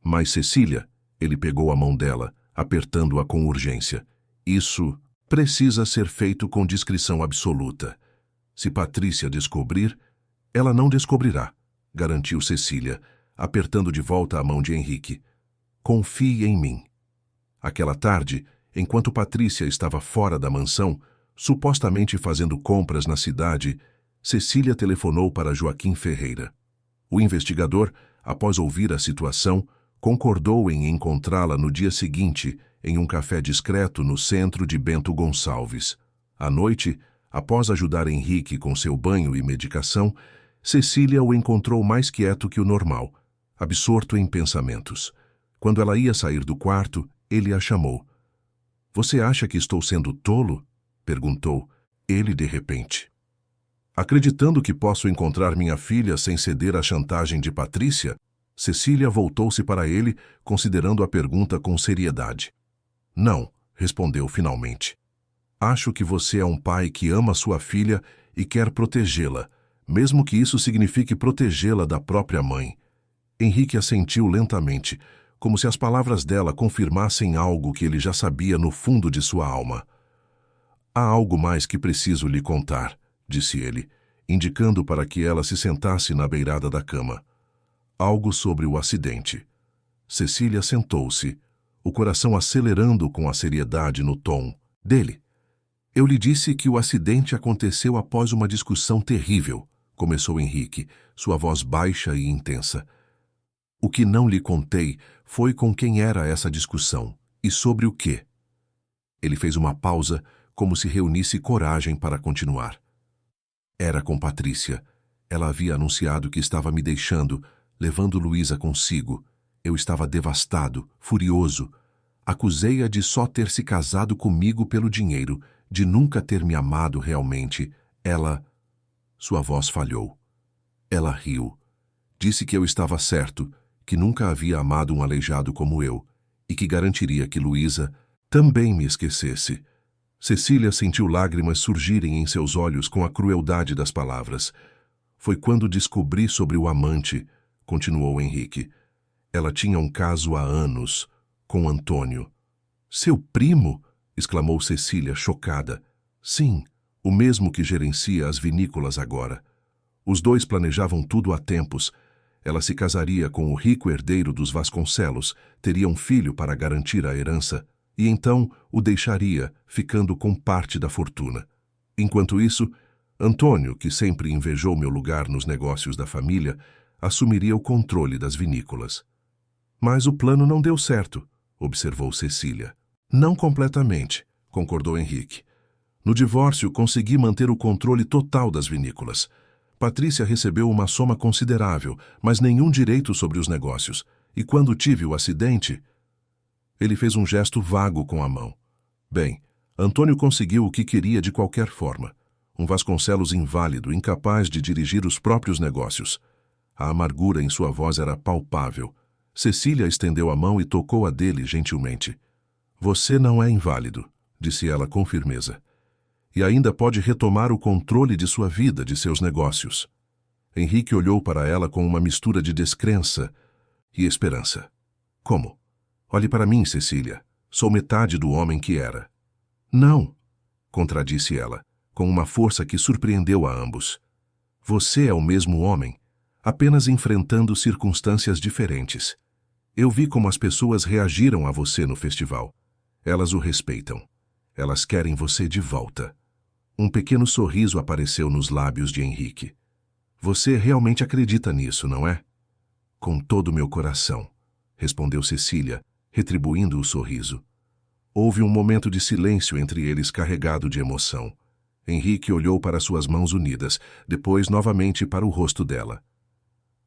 Mas Cecília, ele pegou a mão dela, apertando-a com urgência. Isso precisa ser feito com discrição absoluta. Se Patrícia descobrir, ela não descobrirá, garantiu Cecília, apertando de volta a mão de Henrique. Confie em mim. Aquela tarde, enquanto Patrícia estava fora da mansão, supostamente fazendo compras na cidade, Cecília telefonou para Joaquim Ferreira. O investigador, após ouvir a situação, concordou em encontrá-la no dia seguinte, em um café discreto no centro de Bento Gonçalves. À noite, após ajudar Henrique com seu banho e medicação, Cecília o encontrou mais quieto que o normal, absorto em pensamentos. Quando ela ia sair do quarto, ele a chamou. — Você acha que estou sendo tolo? Perguntou, ele de repente. Acreditando que posso encontrar minha filha sem ceder à chantagem de Patrícia, Cecília voltou-se para ele, considerando a pergunta com seriedade. Não, respondeu finalmente. Acho que você é um pai que ama sua filha e quer protegê-la, mesmo que isso signifique protegê-la da própria mãe. Henrique assentiu lentamente, como se as palavras dela confirmassem algo que ele já sabia no fundo de sua alma. Há algo mais que preciso lhe contar, disse ele, indicando para que ela se sentasse na beirada da cama. Algo sobre o acidente. Cecília sentou-se, o coração acelerando com a seriedade no tom dele. Eu lhe disse que o acidente aconteceu após uma discussão terrível, começou Henrique, sua voz baixa e intensa. O que não lhe contei foi com quem era essa discussão e sobre o quê. Ele fez uma pausa, como se reunisse coragem para continuar. Era com Patrícia. Ela havia anunciado que estava me deixando, levando Luísa consigo. Eu estava devastado, furioso. Acusei-a de só ter se casado comigo pelo dinheiro, de nunca ter me amado realmente. Ela... Sua voz falhou. Ela riu. Disse que eu estava certo, que nunca havia amado um aleijado como eu, e que garantiria que Luísa também me esquecesse. Cecília sentiu lágrimas surgirem em seus olhos com a crueldade das palavras. Foi quando descobri sobre o amante, continuou Henrique. Ela tinha um caso há anos, com Antônio. Seu primo? Exclamou Cecília, chocada. Sim, o mesmo que gerencia as vinícolas agora. Os dois planejavam tudo há tempos. Ela se casaria com o rico herdeiro dos Vasconcelos, teria um filho para garantir a herança, e então o deixaria, ficando com parte da fortuna. Enquanto isso, Antônio, que sempre invejou meu lugar nos negócios da família, assumiria o controle das vinícolas. Mas o plano não deu certo, observou Cecília. Não completamente, concordou Henrique. No divórcio, consegui manter o controle total das vinícolas. Patrícia recebeu uma soma considerável, mas nenhum direito sobre os negócios. E quando tive o acidente... Ele fez um gesto vago com a mão. Bem, Antônio conseguiu o que queria de qualquer forma. Um Vasconcelos inválido, incapaz de dirigir os próprios negócios. A amargura em sua voz era palpável. Cecília estendeu a mão e tocou a dele gentilmente. Você não é inválido, disse ela com firmeza. E ainda pode retomar o controle de sua vida, de seus negócios. Henrique olhou para ela com uma mistura de descrença e esperança. Como? Olhe para mim, Cecília. Sou metade do homem que era. Não, contradisse ela, com uma força que surpreendeu a ambos. Você é o mesmo homem, apenas enfrentando circunstâncias diferentes. Eu vi como as pessoas reagiram a você no festival. Elas o respeitam. Elas querem você de volta. Um pequeno sorriso apareceu nos lábios de Henrique. Você realmente acredita nisso, não é? Com todo o meu coração, respondeu Cecília, retribuindo o sorriso. Houve um momento de silêncio entre eles carregado de emoção. Henrique olhou para suas mãos unidas, depois novamente para o rosto dela.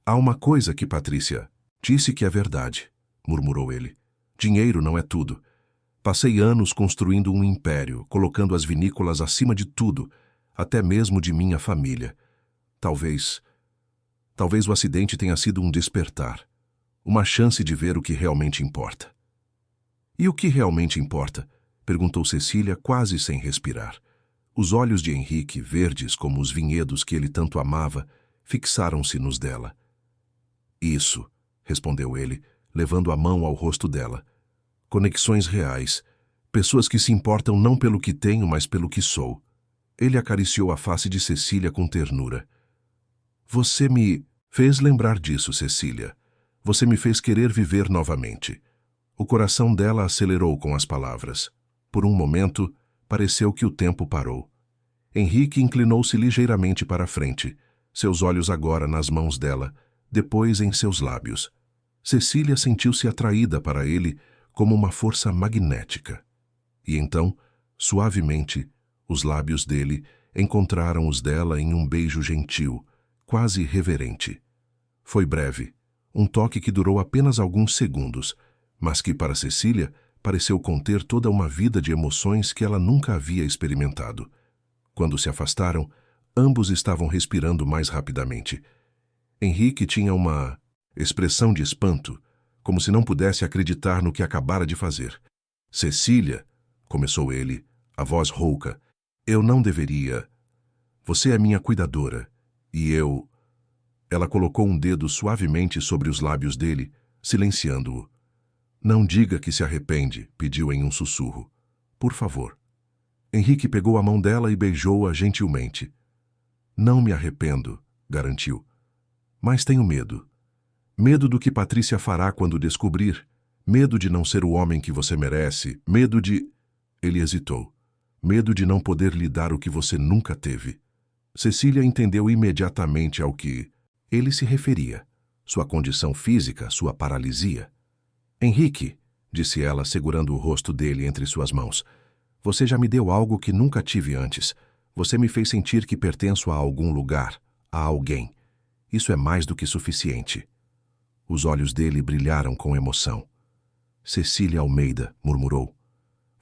Há uma coisa que Patrícia disse que é verdade, murmurou ele. Dinheiro não é tudo. Passei anos construindo um império, colocando as vinícolas acima de tudo, até mesmo de minha família. Talvez o acidente tenha sido um despertar, uma chance de ver o que realmente importa. E o que realmente importa? Perguntou Cecília, quase sem respirar. Os olhos de Henrique, verdes como os vinhedos que ele tanto amava, fixaram-se nos dela. Isso, respondeu ele, levando a mão ao rosto dela. Conexões reais, pessoas que se importam não pelo que tenho, mas pelo que sou. Ele acariciou a face de Cecília com ternura. Você me fez lembrar disso, Cecília. Você me fez querer viver novamente. O coração dela acelerou com as palavras. Por um momento, pareceu que o tempo parou. Henrique inclinou-se ligeiramente para a frente, seus olhos agora nas mãos dela, depois em seus lábios. Cecília sentiu-se atraída para ele como uma força magnética. E então, suavemente, os lábios dele encontraram os dela em um beijo gentil, quase reverente. Foi breve, um toque que durou apenas alguns segundos, mas que para Cecília pareceu conter toda uma vida de emoções que ela nunca havia experimentado. Quando se afastaram, ambos estavam respirando mais rapidamente. Henrique tinha uma expressão de espanto, como se não pudesse acreditar no que acabara de fazer. Cecília, começou ele, a voz rouca, eu não deveria. Você é minha cuidadora, e eu... Ela colocou um dedo suavemente sobre os lábios dele, silenciando-o. Não diga que se arrepende, pediu em um sussurro. Por favor. Henrique pegou a mão dela e beijou-a gentilmente. Não me arrependo, garantiu. Mas tenho medo. Medo do que Patrícia fará quando descobrir. Medo de não ser o homem que você merece. Medo de... Ele hesitou. Medo de não poder lhe dar o que você nunca teve. Cecília entendeu imediatamente ao que Ele se referia. Sua condição física, sua paralisia. Henrique, disse ela, segurando o rosto dele entre suas mãos, você já me deu algo que nunca tive antes. Você me fez sentir que pertenço a algum lugar, a alguém. Isso é mais do que suficiente. Os olhos dele brilharam com emoção. Cecília Almeida, murmurou.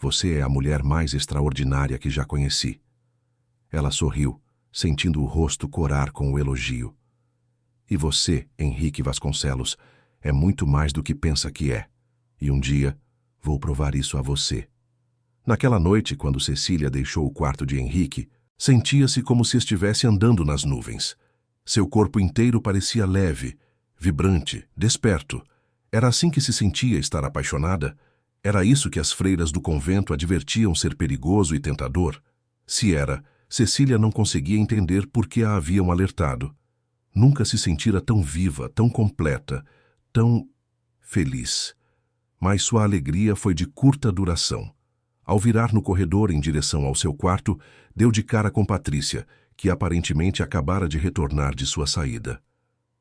Você é a mulher mais extraordinária que já conheci. Ela sorriu, sentindo o rosto corar com o elogio. E você, Henrique Vasconcelos, é muito mais do que pensa que é. E um dia, vou provar isso a você. Naquela noite, quando Cecília deixou o quarto de Henrique, sentia-se como se estivesse andando nas nuvens. Seu corpo inteiro parecia leve, vibrante, desperto. Era assim que se sentia estar apaixonada? Era isso que as freiras do convento advertiam ser perigoso e tentador? Se era, Cecília não conseguia entender por que a haviam alertado. Nunca se sentira tão viva, tão completa, tão feliz. Mas sua alegria foi de curta duração. Ao virar no corredor em direção ao seu quarto, deu de cara com Patrícia, que aparentemente acabara de retornar de sua saída.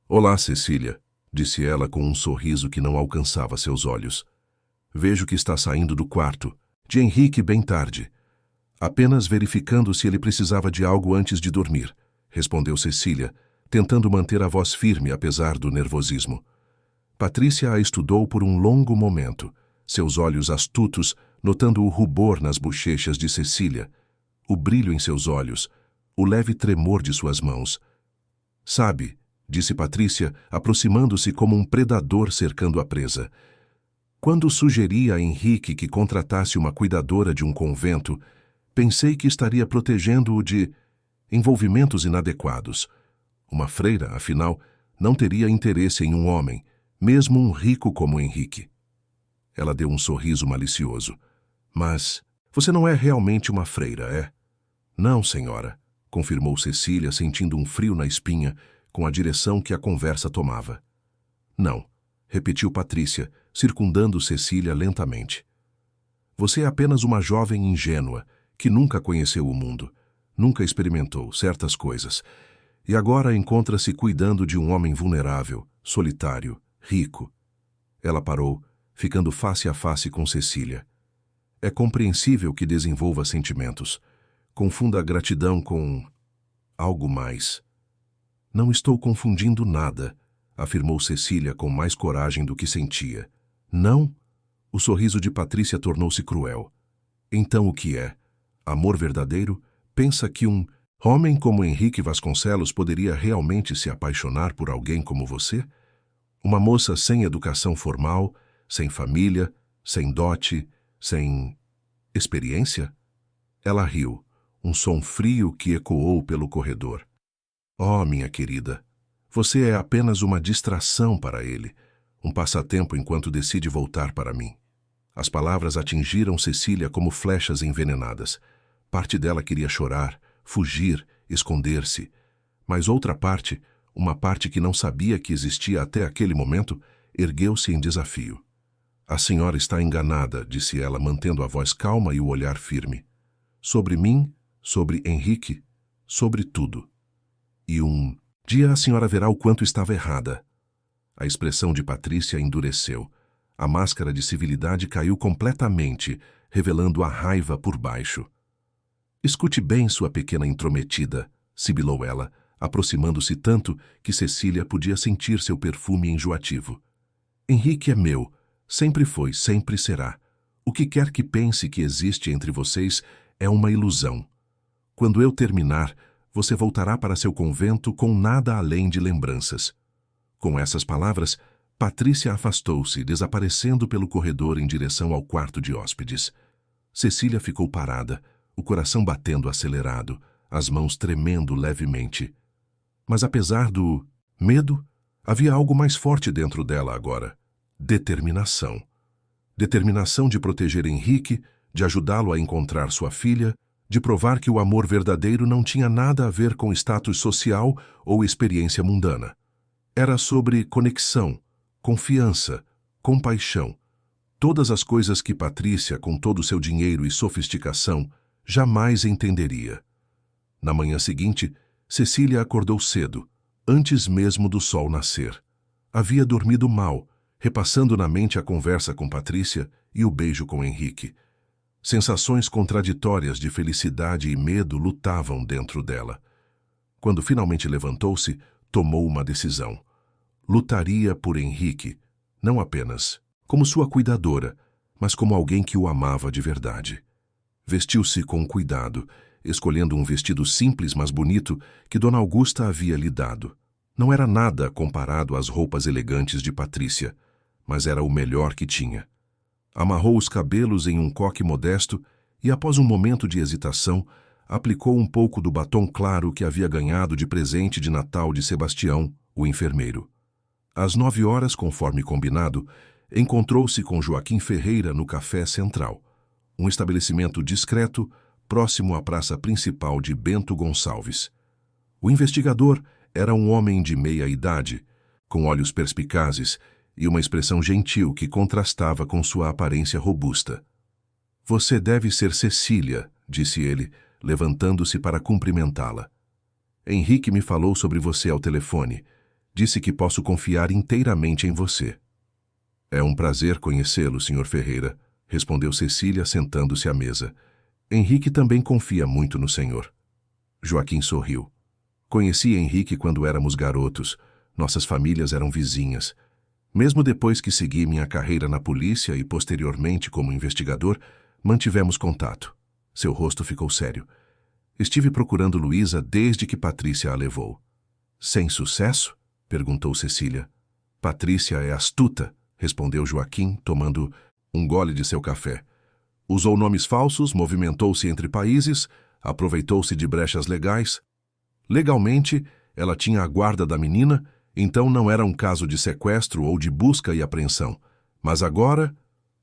Olá, Cecília, disse ela com um sorriso que não alcançava seus olhos. Vejo que está saindo do quarto, de Henrique bem tarde. Apenas verificando se ele precisava de algo antes de dormir, respondeu Cecília, tentando manter a voz firme apesar do nervosismo. Patrícia a estudou por um longo momento, seus olhos astutos notando o rubor nas bochechas de Cecília, o brilho em seus olhos, o leve tremor de suas mãos. Sabe, disse Patrícia, aproximando-se como um predador cercando a presa. Quando sugeri a Henrique que contratasse uma cuidadora de um convento, pensei que estaria protegendo-o de envolvimentos inadequados. Uma freira, afinal, não teria interesse em um homem, mesmo um rico como Henrique. Ela deu um sorriso malicioso. Mas você não é realmente uma freira, é? Não, senhora, confirmou Cecília, sentindo um frio na espinha com a direção que a conversa tomava. Não, repetiu Patrícia, circundando Cecília lentamente. Você é apenas uma jovem ingênua, que nunca conheceu o mundo, nunca experimentou certas coisas, e agora encontra-se cuidando de um homem vulnerável, solitário, rico. Ela parou, ficando face a face com Cecília. É compreensível que desenvolva sentimentos. Confunda a gratidão com algo mais. Não estou confundindo nada, afirmou Cecília com mais coragem do que sentia. Não? O sorriso de Patrícia tornou-se cruel. Então o que é? Amor verdadeiro? Pensa que um homem como Henrique Vasconcelos poderia realmente se apaixonar por alguém como você? Uma moça sem educação formal, sem família, sem dote, sem experiência? Ela riu, um som frio que ecoou pelo corredor. Oh, minha querida, você é apenas uma distração para ele, um passatempo enquanto decide voltar para mim. As palavras atingiram Cecília como flechas envenenadas. Parte dela queria chorar, fugir, esconder-se. Mas outra parte, uma parte que não sabia que existia até aquele momento, ergueu-se em desafio. A senhora está enganada, disse ela, mantendo a voz calma e o olhar firme. Sobre mim, sobre Henrique, sobre tudo. E um dia a senhora verá o quanto estava errada. A expressão de Patrícia endureceu. A máscara de civilidade caiu completamente, revelando a raiva por baixo. Escute bem, sua pequena intrometida, sibilou ela, aproximando-se tanto que Cecília podia sentir seu perfume enjoativo. Henrique é meu, sempre foi, sempre será. O que quer que pense que existe entre vocês é uma ilusão. Quando eu terminar, você voltará para seu convento com nada além de lembranças. Com essas palavras, Patrícia afastou-se, desaparecendo pelo corredor em direção ao quarto de hóspedes. Cecília ficou parada, o coração batendo acelerado, as mãos tremendo levemente. Mas apesar do medo, havia algo mais forte dentro dela agora. Determinação. Determinação de proteger Henrique, de ajudá-lo a encontrar sua filha, de provar que o amor verdadeiro não tinha nada a ver com status social ou experiência mundana. Era sobre conexão, confiança, compaixão. Todas as coisas que Patrícia, com todo o seu dinheiro e sofisticação, jamais entenderia. Na manhã seguinte, Cecília acordou cedo, antes mesmo do sol nascer. Havia dormido mal, repassando na mente a conversa com Patrícia e o beijo com Henrique. Sensações contraditórias de felicidade e medo lutavam dentro dela. Quando finalmente levantou-se, tomou uma decisão. Lutaria por Henrique, não apenas como sua cuidadora, mas como alguém que o amava de verdade. Vestiu-se com cuidado, escolhendo um vestido simples, mas bonito, que Dona Augusta havia lhe dado. Não era nada comparado às roupas elegantes de Patrícia, mas era o melhor que tinha. Amarrou os cabelos em um coque modesto e, após um momento de hesitação, aplicou um pouco do batom claro que havia ganhado de presente de Natal de Sebastião, o enfermeiro. Às 9 horas, conforme combinado, encontrou-se com Joaquim Ferreira no Café Central, um estabelecimento discreto próximo à praça principal de Bento Gonçalves. O investigador era um homem de meia idade, com olhos perspicazes e uma expressão gentil que contrastava com sua aparência robusta. "Você deve ser Cecília", disse ele, levantando-se para cumprimentá-la. "Henrique me falou sobre você ao telefone. Disse que posso confiar inteiramente em você." "É um prazer conhecê-lo, Sr. Ferreira", respondeu Cecília, sentando-se à mesa. "Henrique também confia muito no senhor." Joaquim sorriu. "Conheci Henrique quando éramos garotos. Nossas famílias eram vizinhas. Mesmo depois que segui minha carreira na polícia e posteriormente como investigador, mantivemos contato." Seu rosto ficou sério. "Estive procurando Luísa desde que Patrícia a levou." "Sem sucesso?" perguntou Cecília. "Patrícia é astuta", respondeu Joaquim, tomando um gole de seu café. "Usou nomes falsos, movimentou-se entre países, aproveitou-se de brechas legais. Legalmente, ela tinha a guarda da menina, então não era um caso de sequestro ou de busca e apreensão. Mas agora..."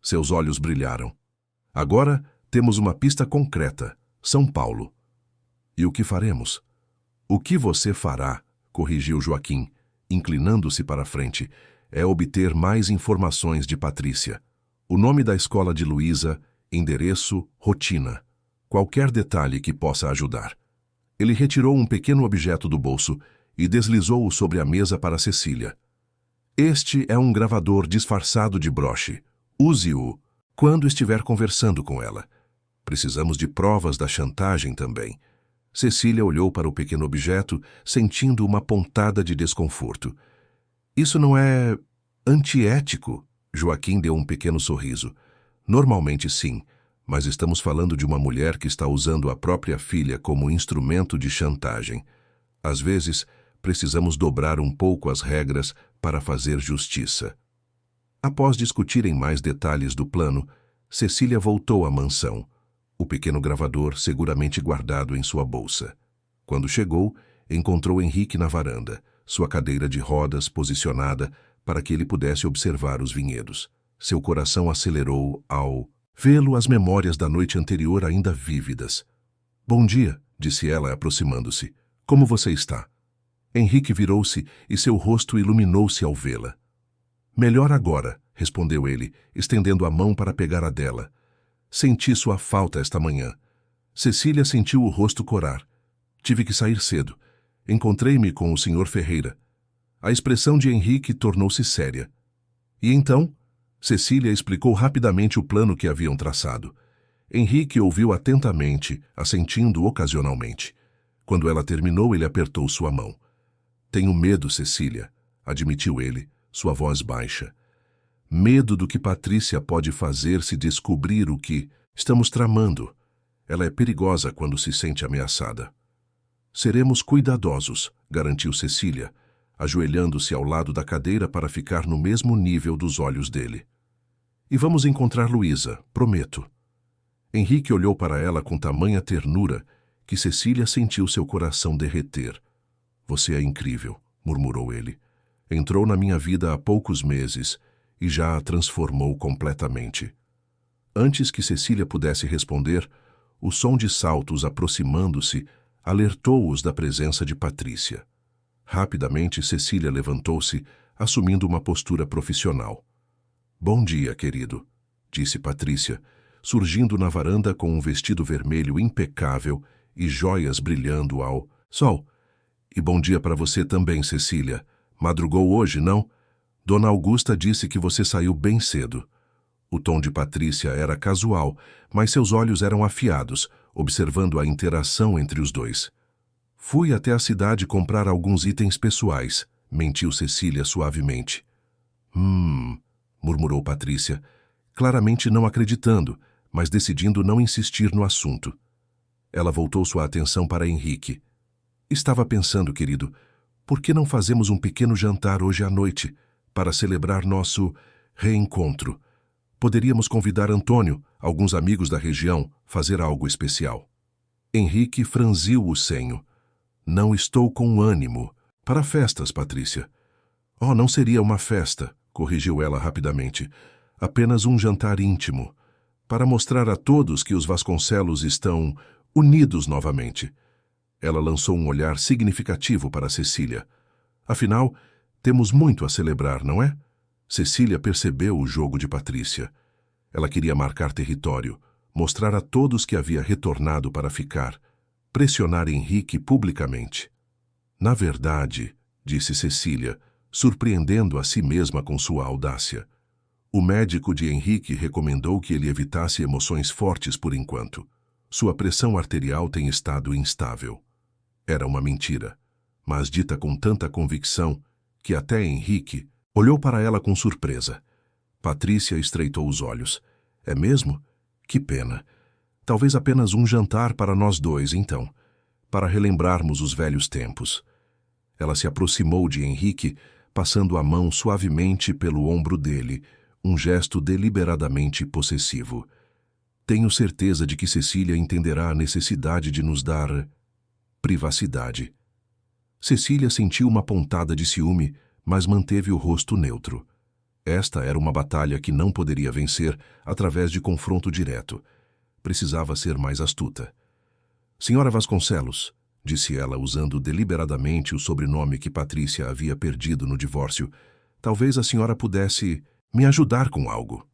Seus olhos brilharam. "Agora temos uma pista concreta: São Paulo." "E o que faremos?" "O que você fará", corrigiu Joaquim, inclinando-se para a frente, "é obter mais informações de Patrícia. O nome da escola de Luísa, endereço, rotina. Qualquer detalhe que possa ajudar." Ele retirou um pequeno objeto do bolso e deslizou-o sobre a mesa para Cecília. "Este é um gravador disfarçado de broche. Use-o quando estiver conversando com ela. Precisamos de provas da chantagem também." Cecília olhou para o pequeno objeto, sentindo uma pontada de desconforto. "Isso não é antiético?" Joaquim deu um pequeno sorriso. "Normalmente sim, mas estamos falando de uma mulher que está usando a própria filha como instrumento de chantagem. Às vezes, precisamos dobrar um pouco as regras para fazer justiça." Após discutirem mais detalhes do plano, Cecília voltou à mansão, o pequeno gravador seguramente guardado em sua bolsa. Quando chegou, encontrou Henrique na varanda, sua cadeira de rodas posicionada para que ele pudesse observar os vinhedos. Seu coração acelerou ao vê-lo, as memórias da noite anterior ainda vívidas. "Bom dia", disse ela, aproximando-se. "Como você está?" Henrique virou-se e seu rosto iluminou-se ao vê-la. "Melhor agora", respondeu ele, estendendo a mão para pegar a dela. "Senti sua falta esta manhã." Cecília sentiu o rosto corar. "Tive que sair cedo. Encontrei-me com o Sr. Ferreira." A expressão de Henrique tornou-se séria. "E então?" Cecília explicou rapidamente o plano que haviam traçado. Henrique ouviu atentamente, assentindo ocasionalmente. Quando ela terminou, ele apertou sua mão. "Tenho medo, Cecília", admitiu ele, sua voz baixa. "Medo do que Patrícia pode fazer se descobrir o que estamos tramando. Ela é perigosa quando se sente ameaçada." "Seremos cuidadosos", garantiu Cecília, ajoelhando-se ao lado da cadeira para ficar no mesmo nível dos olhos dele. "E vamos encontrar Luísa, prometo." Henrique olhou para ela com tamanha ternura que Cecília sentiu seu coração derreter. "Você é incrível", murmurou ele. "Entrou na minha vida há poucos meses e já a transformou completamente." Antes que Cecília pudesse responder, o som de saltos aproximando-se alertou-os da presença de Patrícia. Rapidamente, Cecília levantou-se, assumindo uma postura profissional. "Bom dia, querido", disse Patrícia, surgindo na varanda com um vestido vermelho impecável e joias brilhando ao sol. E bom dia para você também, Cecília. Madrugou hoje, não? Dona Augusta disse que você saiu bem cedo. O tom de Patrícia era casual, mas seus olhos eram afiados, observando a interação entre os dois. Fui até a cidade comprar alguns itens pessoais, mentiu Cecília suavemente. Murmurou Patrícia, claramente não acreditando, mas decidindo não insistir no assunto. Ela voltou sua atenção para Henrique. Estava pensando, querido, por que não fazemos um pequeno jantar hoje à noite, para celebrar nosso reencontro? Poderíamos convidar Antônio, alguns amigos da região, fazer algo especial. Henrique franziu o senho. Não estou com ânimo. Para festas, Patrícia. Oh, não seria uma festa, corrigiu ela rapidamente. Apenas um jantar íntimo, para mostrar a todos que os Vasconcelos estão unidos novamente. Ela lançou um olhar significativo para Cecília. Afinal, temos muito a celebrar, não é? Cecília percebeu o jogo de Patrícia. Ela queria marcar território, mostrar a todos que havia retornado para ficar, pressionar Henrique publicamente. Na verdade, disse Cecília, surpreendendo a si mesma com sua audácia, o médico de Henrique recomendou que ele evitasse emoções fortes por enquanto. Sua pressão arterial tem estado instável. Era uma mentira, mas dita com tanta convicção que até Henrique olhou para ela com surpresa. Patrícia estreitou os olhos. É mesmo? Que pena. Talvez apenas um jantar para nós dois, então, para relembrarmos os velhos tempos. Ela se aproximou de Henrique, passando a mão suavemente pelo ombro dele, um gesto deliberadamente possessivo. Tenho certeza de que Cecília entenderá a necessidade de nos dar privacidade. Cecília sentiu uma pontada de ciúme, mas manteve o rosto neutro. Esta era uma batalha que não poderia vencer através de confronto direto. Precisava ser mais astuta. Senhora Vasconcelos, disse ela usando deliberadamente o sobrenome que Patrícia havia perdido no divórcio, talvez a senhora pudesse me ajudar com algo.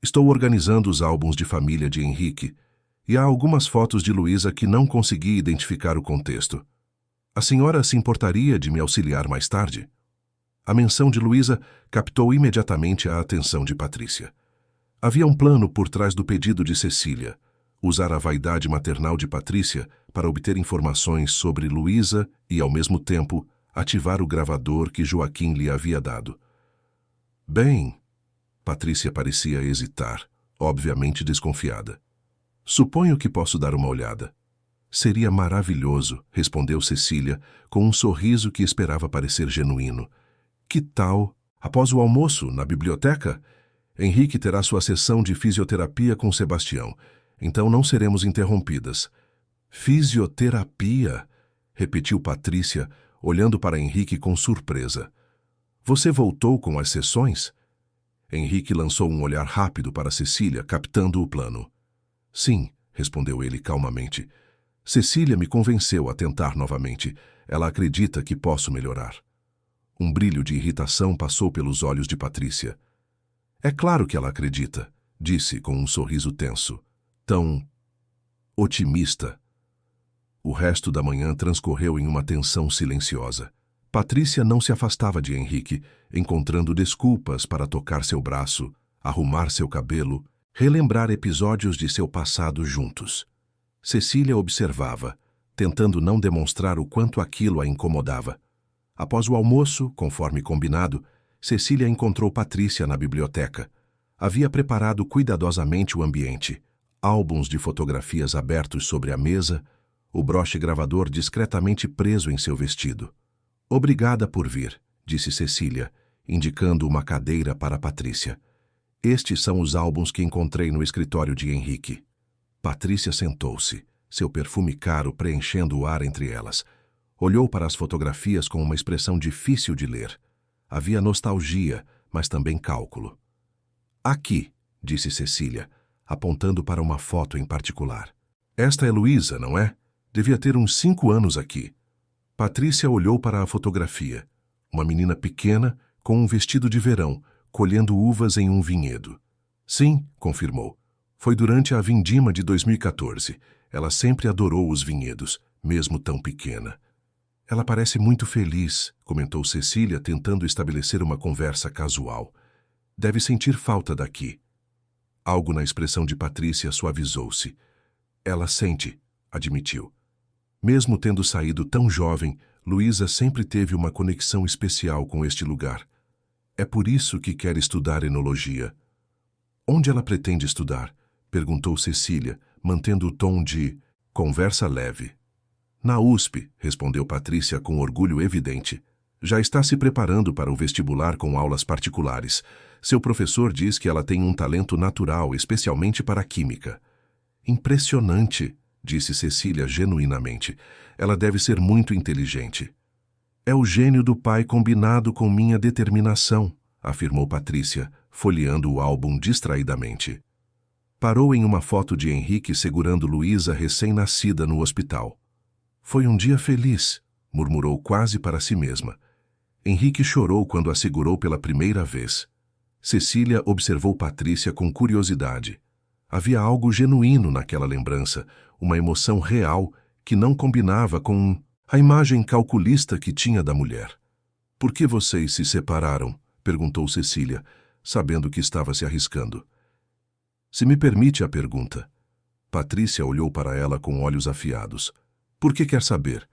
Estou organizando os álbuns de família de Henrique e há algumas fotos de Luísa que não consegui identificar o contexto. A senhora se importaria de me auxiliar mais tarde? A menção de Luísa captou imediatamente a atenção de Patrícia. Havia um plano por trás do pedido de Cecília, usar a vaidade maternal de Patrícia para obter informações sobre Luísa e, ao mesmo tempo, ativar o gravador que Joaquim lhe havia dado. Bem, Patrícia parecia hesitar, obviamente desconfiada. Suponho que posso dar uma olhada. Seria maravilhoso, respondeu Cecília, com um sorriso que esperava parecer genuíno. Que tal, após o almoço, na biblioteca? Henrique terá sua sessão de fisioterapia com Sebastião, então não seremos interrompidas. Fisioterapia? Repetiu Patrícia, olhando para Henrique com surpresa. Você voltou com as sessões? Henrique lançou um olhar rápido para Cecília, captando o plano. Sim, respondeu ele calmamente. Cecília me convenceu a tentar novamente. Ela acredita que posso melhorar. Um brilho de irritação passou pelos olhos de Patrícia. É claro que ela acredita, disse com um sorriso tenso. Tão otimista. O resto da manhã transcorreu em uma tensão silenciosa. Patrícia não se afastava de Henrique, encontrando desculpas para tocar seu braço, arrumar seu cabelo, relembrar episódios de seu passado juntos. Cecília observava, tentando não demonstrar o quanto aquilo a incomodava. Após o almoço, conforme combinado, Cecília encontrou Patrícia na biblioteca. Havia preparado cuidadosamente o ambiente, álbuns de fotografias abertos sobre a mesa, o broche gravador discretamente preso em seu vestido. Obrigada por vir, disse Cecília, indicando uma cadeira para Patrícia. Estes são os álbuns que encontrei no escritório de Henrique. Patrícia sentou-se, seu perfume caro preenchendo o ar entre elas. Olhou para as fotografias com uma expressão difícil de ler. Havia nostalgia, mas também cálculo. Aqui, disse Cecília, apontando para uma foto em particular. Esta é Luísa, não é? Devia ter uns 5 anos aqui. Patrícia olhou para a fotografia. Uma menina pequena, com um vestido de verão, colhendo uvas em um vinhedo. Sim, confirmou. Foi durante a vindima de 2014. Ela sempre adorou os vinhedos, mesmo tão pequena. Ela parece muito feliz, comentou Cecília, tentando estabelecer uma conversa casual. Deve sentir falta daqui. Algo na expressão de Patrícia suavizou-se. Ela sente, admitiu. Mesmo tendo saído tão jovem, Luísa sempre teve uma conexão especial com este lugar. É por isso que quer estudar enologia. Onde ela pretende estudar? Perguntou Cecília, mantendo o tom de conversa leve. Na USP, respondeu Patrícia com orgulho evidente. Já está se preparando para o vestibular com aulas particulares. Seu professor diz que ela tem um talento natural, especialmente para a química. Impressionante, disse Cecília genuinamente. Ela deve ser muito inteligente. É o gênio do pai combinado com minha determinação, afirmou Patrícia, folheando o álbum distraidamente. Parou em uma foto de Henrique segurando Luísa recém-nascida no hospital. Foi um dia feliz, murmurou quase para si mesma. Henrique chorou quando a segurou pela primeira vez. Cecília observou Patrícia com curiosidade. Havia algo genuíno naquela lembrança, uma emoção real que não combinava com a imagem calculista que tinha da mulher. Por que vocês se separaram? Perguntou Cecília, sabendo que estava se arriscando. Se me permite a pergunta. Patrícia olhou para ela com olhos afiados. Por que quer saber?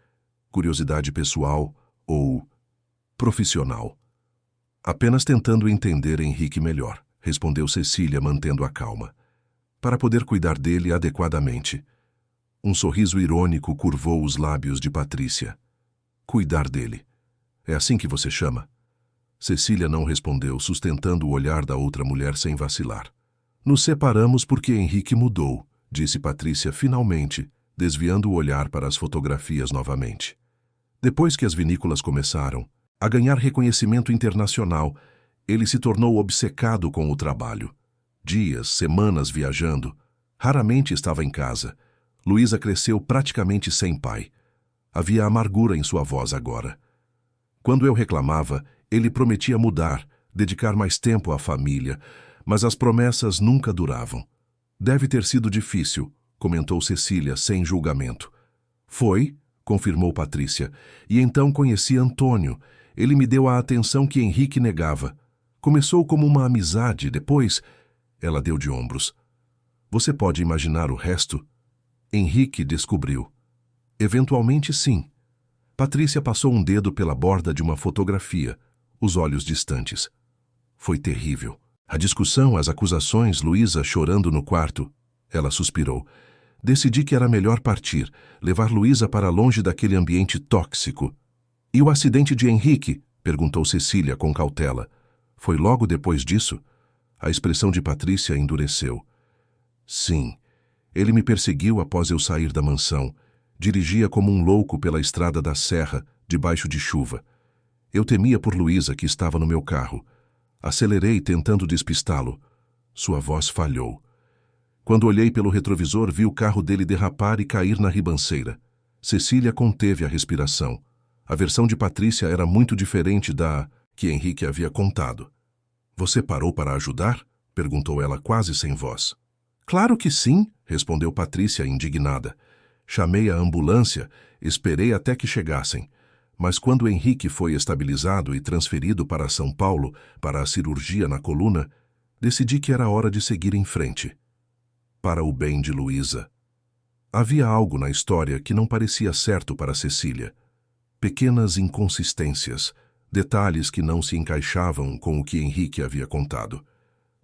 Curiosidade pessoal ou profissional? Apenas tentando entender Henrique melhor, respondeu Cecília, mantendo a calma. Para poder cuidar dele adequadamente. Um sorriso irônico curvou os lábios de Patrícia. Cuidar dele. É assim que você chama? Cecília não respondeu, sustentando o olhar da outra mulher sem vacilar. Nos separamos porque Henrique mudou, disse Patrícia finalmente, desviando o olhar para as fotografias novamente. Depois que as vinícolas começaram a ganhar reconhecimento internacional, ele se tornou obcecado com o trabalho. Dias, semanas viajando. Raramente estava em casa. Luísa cresceu praticamente sem pai. Havia amargura em sua voz agora. Quando eu reclamava, ele prometia mudar, dedicar mais tempo à família, mas as promessas nunca duravam. Deve ter sido difícil, comentou Cecília sem julgamento. Foi, confirmou Patrícia, e então conheci Antônio. Ele me deu a atenção que Henrique negava. Começou como uma amizade, depois... Ela deu de ombros. Você pode imaginar o resto? Henrique descobriu. Eventualmente, sim. Patrícia passou um dedo pela borda de uma fotografia, os olhos distantes. Foi terrível. A discussão, as acusações, Luísa chorando no quarto. Ela suspirou. Decidi que era melhor partir, levar Luísa para longe daquele ambiente tóxico. E o acidente de Henrique? Perguntou Cecília com cautela. Foi logo depois disso? A expressão de Patrícia endureceu. Sim. Ele me perseguiu após eu sair da mansão. Dirigia como um louco pela estrada da serra, debaixo de chuva. Eu temia por Luísa, que estava no meu carro. Acelerei, tentando despistá-lo. Sua voz falhou. Quando olhei pelo retrovisor, vi o carro dele derrapar e cair na ribanceira. Cecília conteve a respiração. A versão de Patrícia era muito diferente da que Henrique havia contado. Você parou para ajudar? Perguntou ela quase sem voz. Claro que sim, respondeu Patrícia indignada. Chamei a ambulância, esperei até que chegassem. Mas quando Henrique foi estabilizado e transferido para São Paulo para a cirurgia na coluna, decidi que era hora de seguir em frente. Para o bem de Luísa. Havia algo na história que não parecia certo para Cecília. Pequenas inconsistências, detalhes que não se encaixavam com o que Henrique havia contado.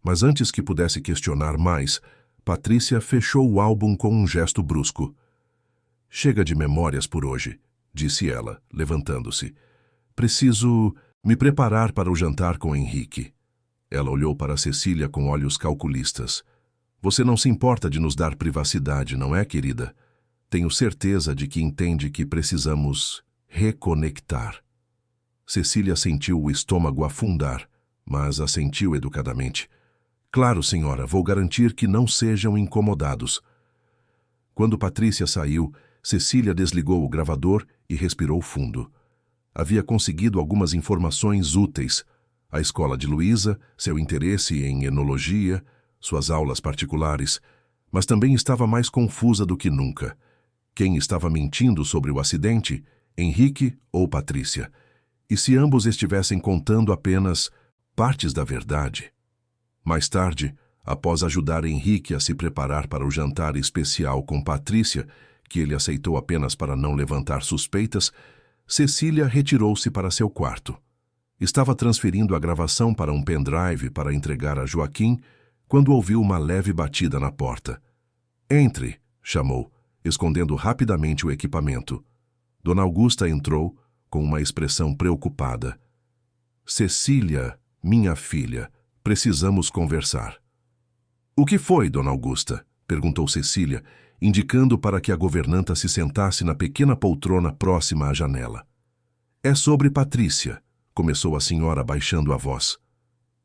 Mas antes que pudesse questionar mais, Patrícia fechou o álbum com um gesto brusco. Chega de memórias por hoje, disse ela, levantando-se. Preciso me preparar para o jantar com Henrique. Ela olhou para Cecília com olhos calculistas. Você não se importa de nos dar privacidade, não é, querida? Tenho certeza de que entende que precisamos reconectar. Cecília sentiu o estômago afundar, mas assentiu educadamente. Claro, senhora, vou garantir que não sejam incomodados. Quando Patrícia saiu, Cecília desligou o gravador e respirou fundo. Havia conseguido algumas informações úteis. A escola de Luísa, seu interesse em enologia, suas aulas particulares, mas também estava mais confusa do que nunca. Quem estava mentindo sobre o acidente Henrique ou Patrícia? E se ambos estivessem contando apenas partes da verdade? Mais tarde, após ajudar Henrique a se preparar para o jantar especial com Patrícia, que ele aceitou apenas para não levantar suspeitas, Cecília retirou-se para seu quarto. Estava transferindo a gravação para um pendrive para entregar a Joaquim, quando ouviu uma leve batida na porta. "Entre", chamou, escondendo rapidamente o equipamento. Dona Augusta entrou, com uma expressão preocupada. "Cecília, minha filha, precisamos conversar." "O que foi, Dona Augusta?" perguntou Cecília, indicando para que a governanta se sentasse na pequena poltrona próxima à janela. "É sobre Patrícia", começou a senhora baixando a voz.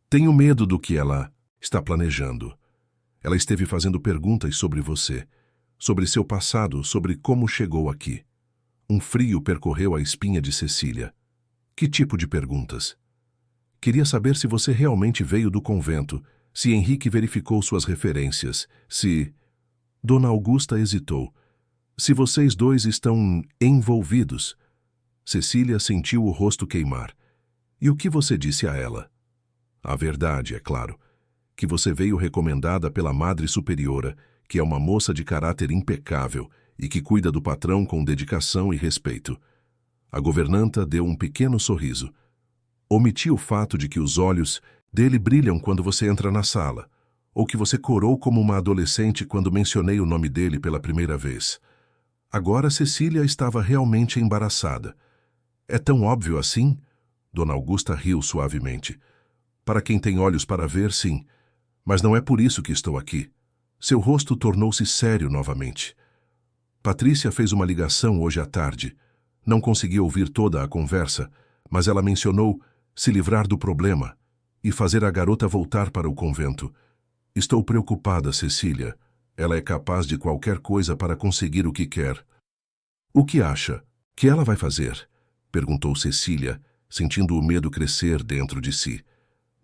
"Tenho medo do que ela está planejando. Ela esteve fazendo perguntas sobre você, sobre seu passado, sobre como chegou aqui." Um frio percorreu a espinha de Cecília. "Que tipo de perguntas?" "Queria saber se você realmente veio do convento, se Henrique verificou suas referências, se..." Dona Augusta hesitou. "Se vocês dois estão envolvidos." Cecília sentiu o rosto queimar. "E o que você disse a ela?" "A verdade, é claro. Que você veio recomendada pela Madre Superiora, que é uma moça de caráter impecável e que cuida do patrão com dedicação e respeito." A governanta deu um pequeno sorriso. "Omiti o fato de que os olhos dele brilham quando você entra na sala, ou que você corou como uma adolescente quando mencionei o nome dele pela primeira vez." Agora Cecília estava realmente embaraçada. "É tão óbvio assim?" Dona Augusta riu suavemente. "Para quem tem olhos para ver, sim. Mas não é por isso que estou aqui." Seu rosto tornou-se sério novamente. "Patrícia fez uma ligação hoje à tarde. Não consegui ouvir toda a conversa, mas ela mencionou se livrar do problema e fazer a garota voltar para o convento. Estou preocupada, Cecília. Ela é capaz de qualquer coisa para conseguir o que quer." "O que acha que ela vai fazer?" perguntou Cecília, sentindo o medo crescer dentro de si.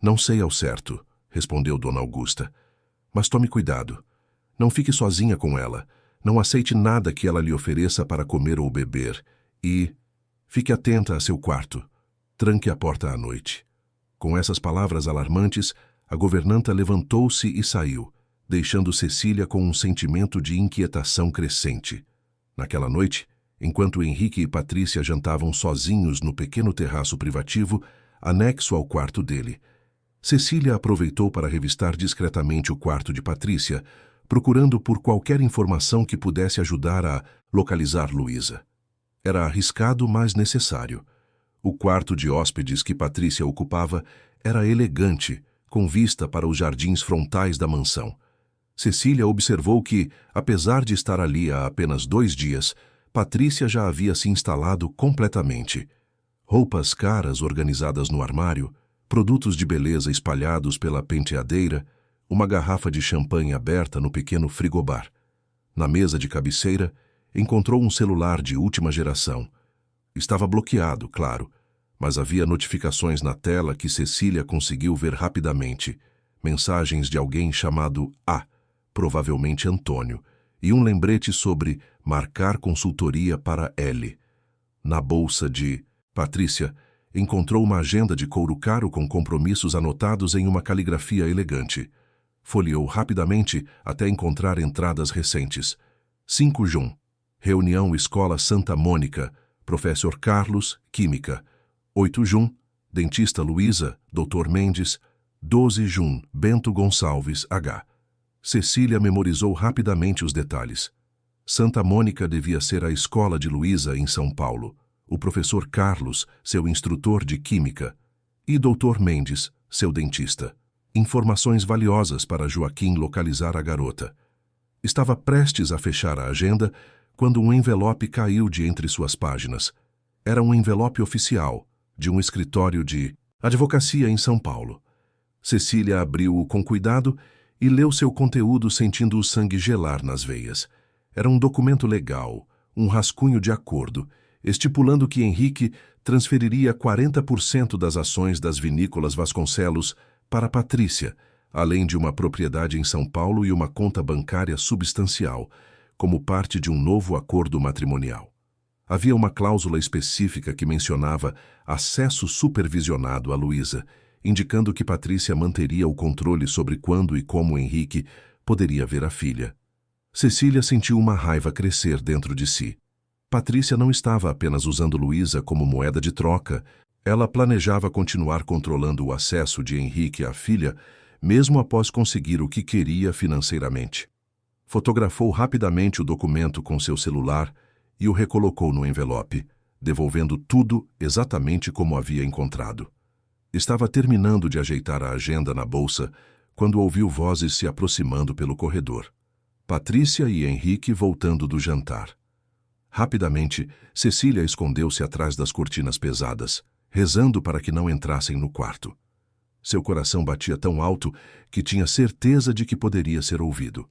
"Não sei ao certo", respondeu Dona Augusta. "Mas tome cuidado. Não fique sozinha com ela. Não aceite nada que ela lhe ofereça para comer ou beber. E fique atenta a seu quarto. Tranque a porta à noite." Com essas palavras alarmantes, a governanta levantou-se e saiu, deixando Cecília com um sentimento de inquietação crescente. Naquela noite, enquanto Henrique e Patrícia jantavam sozinhos no pequeno terraço privativo, anexo ao quarto dele, Cecília aproveitou para revistar discretamente o quarto de Patrícia, procurando por qualquer informação que pudesse ajudar a localizar Luísa. Era arriscado, mas necessário. O quarto de hóspedes que Patrícia ocupava era elegante, com vista para os jardins frontais da mansão. Cecília observou que, apesar de estar ali há apenas 2 dias, Patrícia já havia se instalado completamente. Roupas caras organizadas no armário, produtos de beleza espalhados pela penteadeira, uma garrafa de champanhe aberta no pequeno frigobar. Na mesa de cabeceira, encontrou um celular de última geração. Estava bloqueado, claro, mas havia notificações na tela que Cecília conseguiu ver rapidamente. Mensagens de alguém chamado A, provavelmente Antônio, e um lembrete sobre marcar consultoria para L. Na bolsa de Patrícia, encontrou uma agenda de couro caro com compromissos anotados em uma caligrafia elegante. Folheou rapidamente até encontrar entradas recentes. 5 Jun. Reunião Escola Santa Mônica. Professor Carlos, Química. 8 Jun. Dentista Luísa, Dr. Mendes. 12 Jun. Bento Gonçalves, H. Cecília memorizou rapidamente os detalhes. Santa Mônica devia ser a escola de Luísa em São Paulo. O professor Carlos, seu instrutor de Química. E Dr. Mendes, seu dentista. Informações valiosas para Joaquim localizar a garota. Estava prestes a fechar a agenda quando um envelope caiu de entre suas páginas. Era um envelope oficial, de um escritório de advocacia em São Paulo. Cecília abriu-o com cuidado e leu seu conteúdo sentindo o sangue gelar nas veias. Era um documento legal, um rascunho de acordo, estipulando que Henrique transferiria 40% das ações das vinícolas Vasconcelos para Patrícia, além de uma propriedade em São Paulo e uma conta bancária substancial, como parte de um novo acordo matrimonial. Havia uma cláusula específica que mencionava acesso supervisionado a Luísa, indicando que Patrícia manteria o controle sobre quando e como Henrique poderia ver a filha. Cecília sentiu uma raiva crescer dentro de si. Patrícia não estava apenas usando Luísa como moeda de troca, ela planejava continuar controlando o acesso de Henrique à filha, mesmo após conseguir o que queria financeiramente. Fotografou rapidamente o documento com seu celular e o recolocou no envelope, devolvendo tudo exatamente como havia encontrado. Estava terminando de ajeitar a agenda na bolsa quando ouviu vozes se aproximando pelo corredor. Patrícia e Henrique voltando do jantar. Rapidamente, Cecília escondeu-se atrás das cortinas pesadas, rezando para que não entrassem no quarto. Seu coração batia tão alto que tinha certeza de que poderia ser ouvido.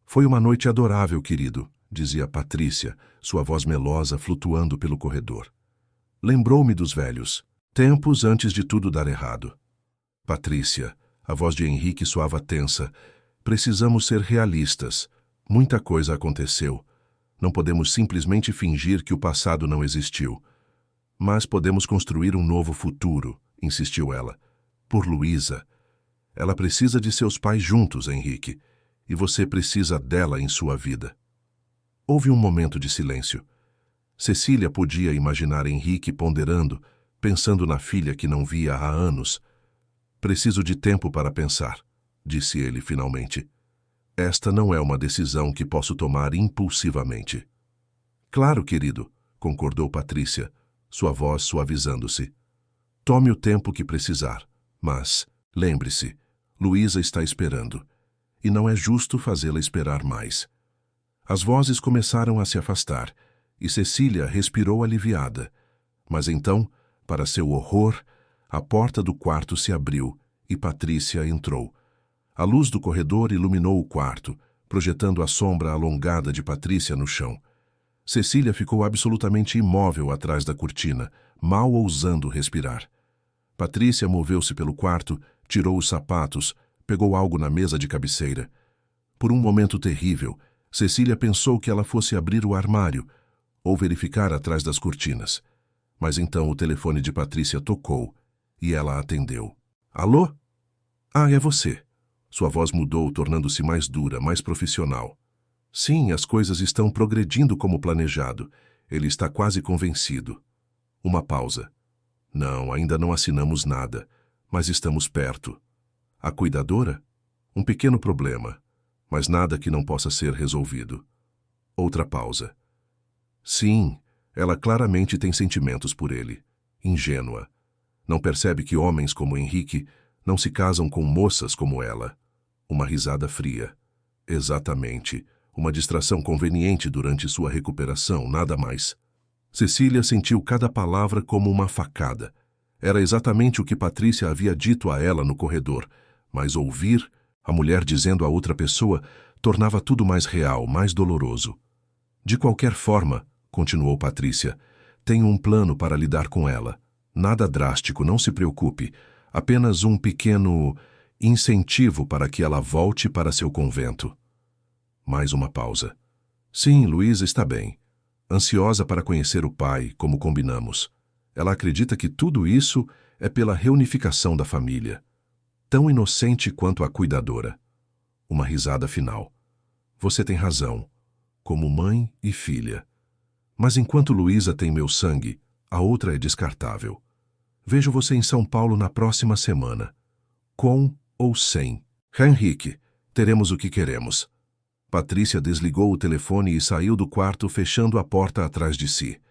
Foi uma noite adorável, querido, dizia Patrícia, sua voz melosa flutuando pelo corredor. Lembrou-me dos velhos, tempos antes de tudo dar errado. Patrícia, a voz de Henrique soava tensa. Precisamos ser realistas. Muita coisa aconteceu. Não podemos simplesmente fingir que o passado não existiu. Mas podemos construir um novo futuro, insistiu ela. Por Luísa. Ela precisa de seus pais juntos, Henrique, e você precisa dela em sua vida. Houve um momento de silêncio. Cecília podia imaginar Henrique ponderando, pensando na filha que não via há anos. Preciso de tempo para pensar, disse ele finalmente. Esta não é uma decisão que posso tomar impulsivamente. Claro, querido, concordou Patrícia, sua voz suavizando-se. Tome o tempo que precisar, mas, lembre-se, Luísa está esperando, e não é justo fazê-la esperar mais. As vozes começaram a se afastar, e Cecília respirou aliviada. Mas então, para seu horror, a porta do quarto se abriu e Patrícia entrou. A luz do corredor iluminou o quarto, projetando a sombra alongada de Patrícia no chão. Cecília ficou absolutamente imóvel atrás da cortina, mal ousando respirar. Patrícia moveu-se pelo quarto, tirou os sapatos, pegou algo na mesa de cabeceira. Por um momento terrível, Cecília pensou que ela fosse abrir o armário ou verificar atrás das cortinas. Mas então o telefone de Patrícia tocou e ela atendeu. Alô? Ah, é você. Sua voz mudou, tornando-se mais dura, mais profissional. Sim, as coisas estão progredindo como planejado. Ele está quase convencido. Uma pausa. Não, ainda não assinamos nada, mas estamos perto. A cuidadora? Um pequeno problema, mas nada que não possa ser resolvido. Outra pausa. Sim, ela claramente tem sentimentos por ele. Ingênua. Não percebe que homens como Henrique não se casam com moças como ela. Uma risada fria. Exatamente. Uma distração conveniente durante sua recuperação, nada mais. Cecília sentiu cada palavra como uma facada. Era exatamente o que Patrícia havia dito a ela no corredor, mas ouvir a mulher dizendo a outra pessoa tornava tudo mais real, mais doloroso. De qualquer forma, continuou Patrícia, tenho um plano para lidar com ela. Nada drástico, não se preocupe. Apenas um pequeno incentivo para que ela volte para seu convento. Mais uma pausa. Sim, Luísa está bem. Ansiosa para conhecer o pai, como combinamos. Ela acredita que tudo isso é pela reunificação da família. Tão inocente quanto a cuidadora. Uma risada final. Você tem razão, como mãe e filha. Mas enquanto Luísa tem meu sangue, a outra é descartável. Vejo você em São Paulo na próxima semana. Com ou sem. Henrique, teremos o que queremos. Patrícia desligou o telefone e saiu do quarto, fechando a porta atrás de si.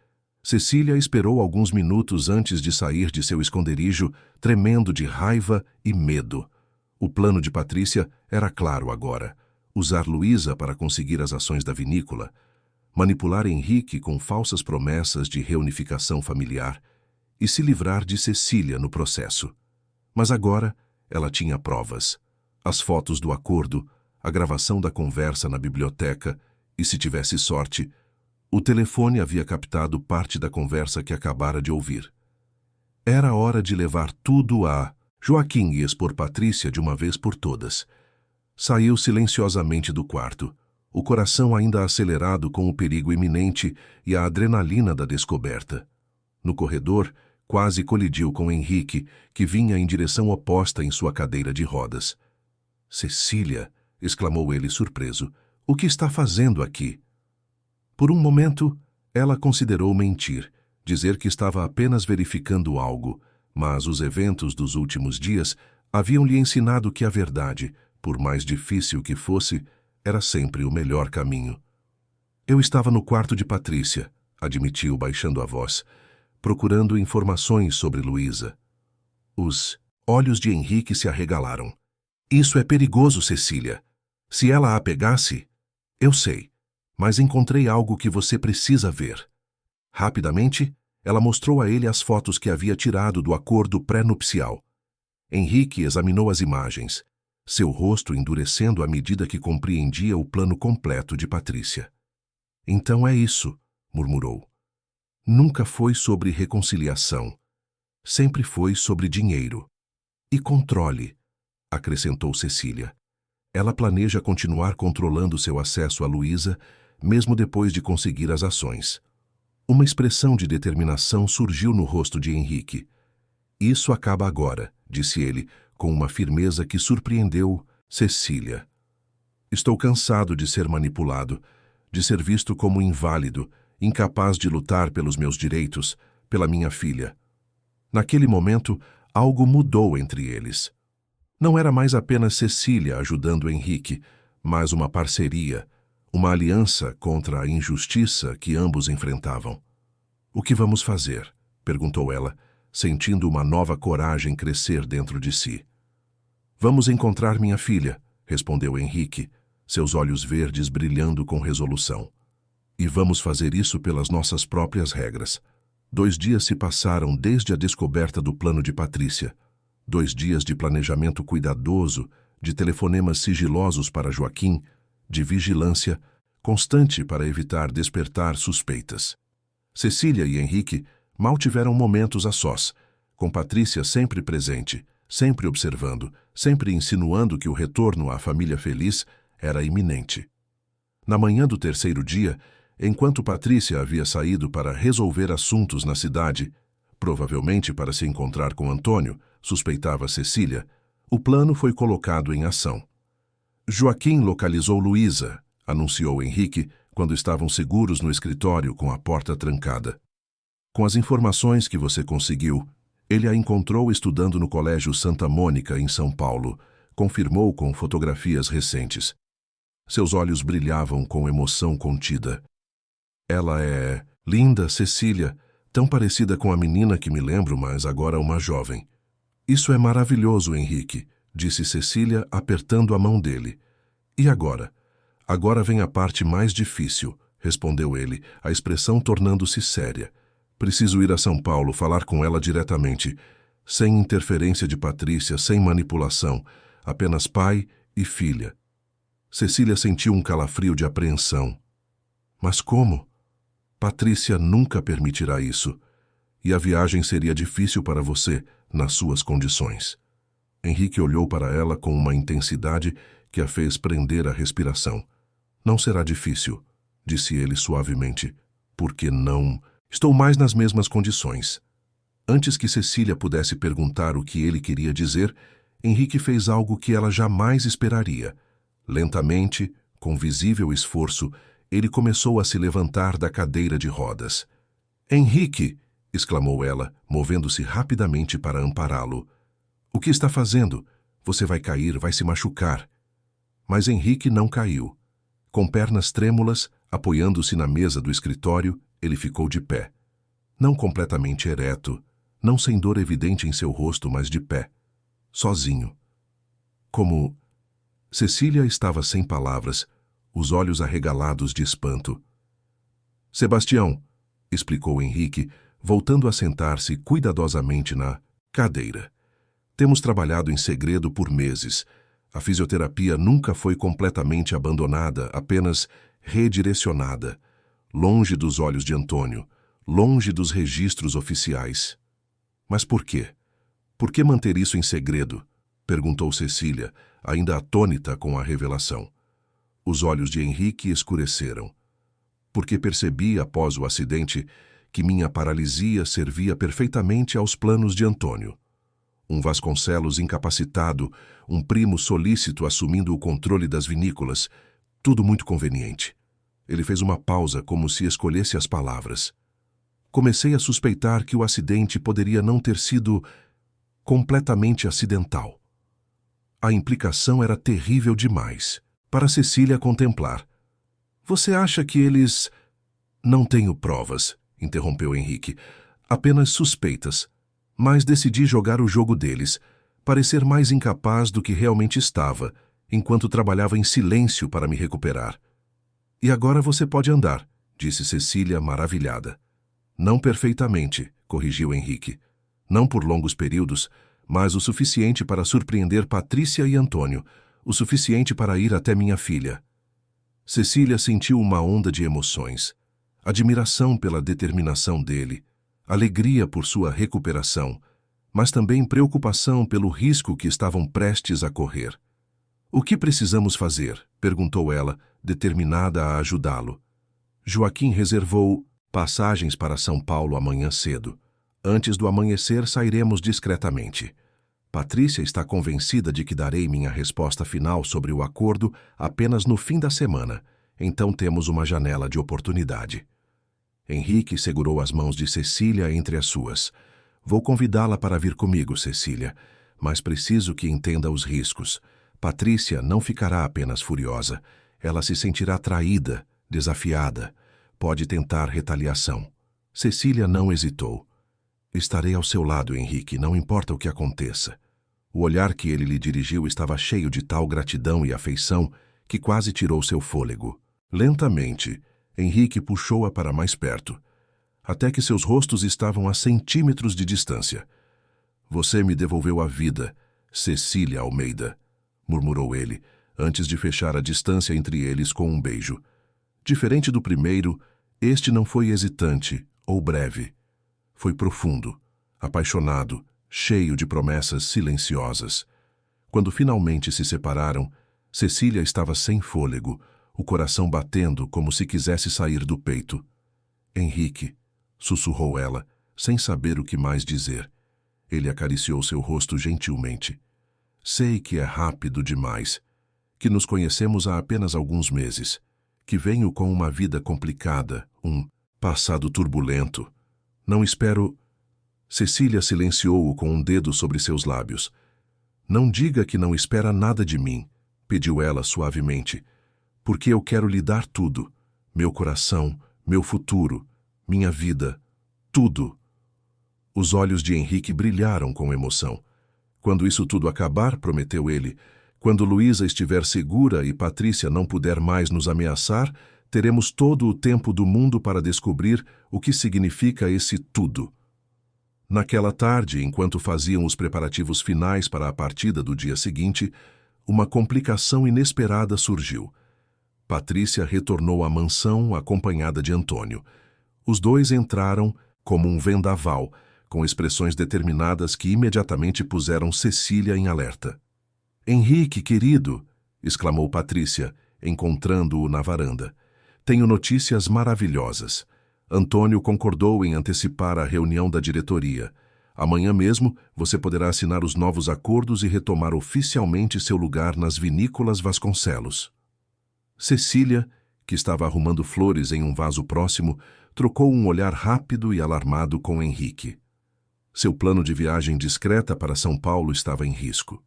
Cecília esperou alguns minutos antes de sair de seu esconderijo, tremendo de raiva e medo. O plano de Patrícia era claro agora. Usar Luísa para conseguir as ações da vinícola. Manipular Henrique com falsas promessas de reunificação familiar e se livrar de Cecília no processo. Mas agora ela tinha provas. As fotos do acordo, a gravação da conversa na biblioteca e, se tivesse sorte, o telefone havia captado parte da conversa que acabara de ouvir. Era hora de levar tudo a Joaquim e expor Patrícia de uma vez por todas. Saiu silenciosamente do quarto. o coração ainda acelerado com o perigo iminente e a adrenalina da descoberta. No corredor, quase colidiu com Henrique, que vinha em direção oposta em sua cadeira de rodas. "Cecília!" exclamou ele surpreso. "O que está fazendo aqui?" Por um momento, ela considerou mentir, dizer que estava apenas verificando algo, mas os eventos dos últimos dias haviam lhe ensinado que a verdade, por mais difícil que fosse, era sempre o melhor caminho. "Eu estava no quarto de Patrícia", admitiu baixando a voz, procurando informações sobre Luísa. Os olhos de Henrique se arregalaram. "Isso é perigoso, Cecília. Se ela a pegasse..." "Eu sei, mas encontrei algo que você precisa ver." Rapidamente, ela mostrou a ele as fotos que havia tirado do acordo pré-nupcial. Henrique examinou as imagens, seu rosto endurecendo à medida que compreendia o plano completo de Patrícia. "Então é isso", murmurou. "Nunca foi sobre reconciliação. Sempre foi sobre dinheiro. E controle", acrescentou Cecília. Ela planeja continuar controlando seu acesso a Luísa, mesmo depois de conseguir as ações. Uma expressão de determinação surgiu no rosto de Henrique. "Isso acaba agora", disse ele, com uma firmeza que surpreendeu Cecília. "Estou cansado de ser manipulado, de ser visto como inválido, incapaz de lutar pelos meus direitos, pela minha filha." Naquele momento, algo mudou entre eles. Não era mais apenas Cecília ajudando Henrique, mas uma parceria, uma aliança contra a injustiça que ambos enfrentavam. "O que vamos fazer?" perguntou ela, sentindo uma nova coragem crescer dentro de si. "Vamos encontrar minha filha", respondeu Henrique, seus olhos verdes brilhando com resolução. "E vamos fazer isso pelas nossas próprias regras." 2 dias se passaram desde a descoberta do plano de Patrícia. 2 dias de planejamento cuidadoso, de telefonemas sigilosos para Joaquim, de vigilância constante para evitar despertar suspeitas. Cecília e Henrique mal tiveram momentos a sós, com Patrícia sempre presente, sempre observando, sempre insinuando que o retorno à família feliz era iminente. Na manhã do 3º dia, enquanto Patrícia havia saído para resolver assuntos na cidade, provavelmente para se encontrar com Antônio, suspeitava Cecília, o plano foi colocado em ação. "Joaquim localizou Luísa", anunciou Henrique, quando estavam seguros no escritório com a porta trancada. "Com as informações que você conseguiu, ele a encontrou estudando no Colégio Santa Mônica, em São Paulo", confirmou com fotografias recentes. Seus olhos brilhavam com emoção contida. "Ela é linda, Cecília, tão parecida com a menina que me lembro, mas agora uma jovem." "Isso é maravilhoso, Henrique", disse Cecília, apertando a mão dele. "E agora?" "Agora vem a parte mais difícil", respondeu ele, a expressão tornando-se séria. "Preciso ir a São Paulo, falar com ela diretamente, sem interferência de Patrícia, sem manipulação, apenas pai e filha." Cecília sentiu um calafrio de apreensão. "Mas como?" "Patrícia nunca permitirá isso. E a viagem seria difícil para você, nas suas condições." Henrique olhou para ela com uma intensidade que a fez prender a respiração. "Não será difícil", disse ele suavemente. "Por que não? Estou mais nas mesmas condições." Antes que Cecília pudesse perguntar o que ele queria dizer, Henrique fez algo que ela jamais esperaria. Lentamente, com visível esforço, ele começou a se levantar da cadeira de rodas. "Henrique!" exclamou ela, movendo-se rapidamente para ampará-lo. "O que está fazendo? Você vai cair, vai se machucar." Mas Henrique não caiu. Com pernas trêmulas, apoiando-se na mesa do escritório, ele ficou de pé. Não completamente ereto, não sem dor evidente em seu rosto, mas de pé. Sozinho. Como... Cecília estava sem palavras, os olhos arregalados de espanto. "Sebastião", explicou Henrique, voltando a sentar-se cuidadosamente na cadeira. "Temos trabalhado em segredo por meses. A fisioterapia nunca foi completamente abandonada, apenas redirecionada, longe dos olhos de Antônio, longe dos registros oficiais." "Mas por quê? Por que manter isso em segredo?" perguntou Cecília, ainda atônita com a revelação. Os olhos de Henrique escureceram, porque percebi, após o acidente, que minha paralisia servia perfeitamente aos planos de Antônio. Um Vasconcelos incapacitado, um primo solícito assumindo o controle das vinícolas, tudo muito conveniente. Ele fez uma pausa, como se escolhesse as palavras. Comecei a suspeitar que o acidente poderia não ter sido completamente acidental. A implicação era terrível demais para Cecília contemplar. Você acha que eles... Não tenho provas, interrompeu Henrique. Apenas suspeitas. Mas decidi jogar o jogo deles, parecer mais incapaz do que realmente estava, enquanto trabalhava em silêncio para me recuperar. E agora você pode andar, disse Cecília maravilhada. Não perfeitamente, corrigiu Henrique. Não por longos períodos, mas o suficiente para surpreender Patrícia e Antônio, o suficiente para ir até minha filha. Cecília sentiu uma onda de emoções. Admiração pela determinação dele, alegria por sua recuperação, mas também preocupação pelo risco que estavam prestes a correr. O que precisamos fazer? Perguntou ela, determinada a ajudá-lo. Joaquim reservou passagens para São Paulo amanhã cedo. Antes do amanhecer sairemos discretamente. Patrícia está convencida de que darei minha resposta final sobre o acordo apenas no fim da semana, então temos uma janela de oportunidade. Henrique segurou as mãos de Cecília entre as suas. Vou convidá-la para vir comigo, Cecília, mas preciso que entenda os riscos. Patrícia não ficará apenas furiosa. Ela se sentirá traída, desafiada. Pode tentar retaliação. Cecília não hesitou. Estarei ao seu lado, Henrique, não importa o que aconteça. O olhar que ele lhe dirigiu estava cheio de tal gratidão e afeição que quase tirou seu fôlego. Lentamente, Henrique puxou-a para mais perto, até que seus rostos estavam a centímetros de distância. Você me devolveu a vida, Cecília Almeida, murmurou ele, antes de fechar a distância entre eles com um beijo. Diferente do primeiro, este não foi hesitante ou breve. Foi profundo, apaixonado, cheio de promessas silenciosas. Quando finalmente se separaram, Cecília estava sem fôlego, o coração batendo como se quisesse sair do peito. Henrique, sussurrou ela, sem saber o que mais dizer. Ele acariciou seu rosto gentilmente. Sei que é rápido demais, que nos conhecemos há apenas alguns meses, que venho com uma vida complicada, um passado turbulento. Não espero... Cecília silenciou-o com um dedo sobre seus lábios. Não diga que não espera nada de mim, pediu ela suavemente, porque eu quero lhe dar tudo, meu coração, meu futuro, minha vida, tudo. Os olhos de Henrique brilharam com emoção. Quando isso tudo acabar, prometeu ele, quando Luísa estiver segura e Patrícia não puder mais nos ameaçar, teremos todo o tempo do mundo para descobrir o que significa esse tudo. Naquela tarde, enquanto faziam os preparativos finais para a partida do dia seguinte, uma complicação inesperada surgiu. Patrícia retornou à mansão acompanhada de Antônio. Os dois entraram como um vendaval, com expressões determinadas que imediatamente puseram Cecília em alerta. "Henrique, querido!" exclamou Patrícia, encontrando-o na varanda. "Tenho notícias maravilhosas. Antônio concordou em antecipar a reunião da diretoria. Amanhã mesmo você poderá assinar os novos acordos e retomar oficialmente seu lugar nas vinícolas Vasconcelos." Cecília, que estava arrumando flores em um vaso próximo, trocou um olhar rápido e alarmado com Henrique. Seu plano de viagem discreta para São Paulo estava em risco.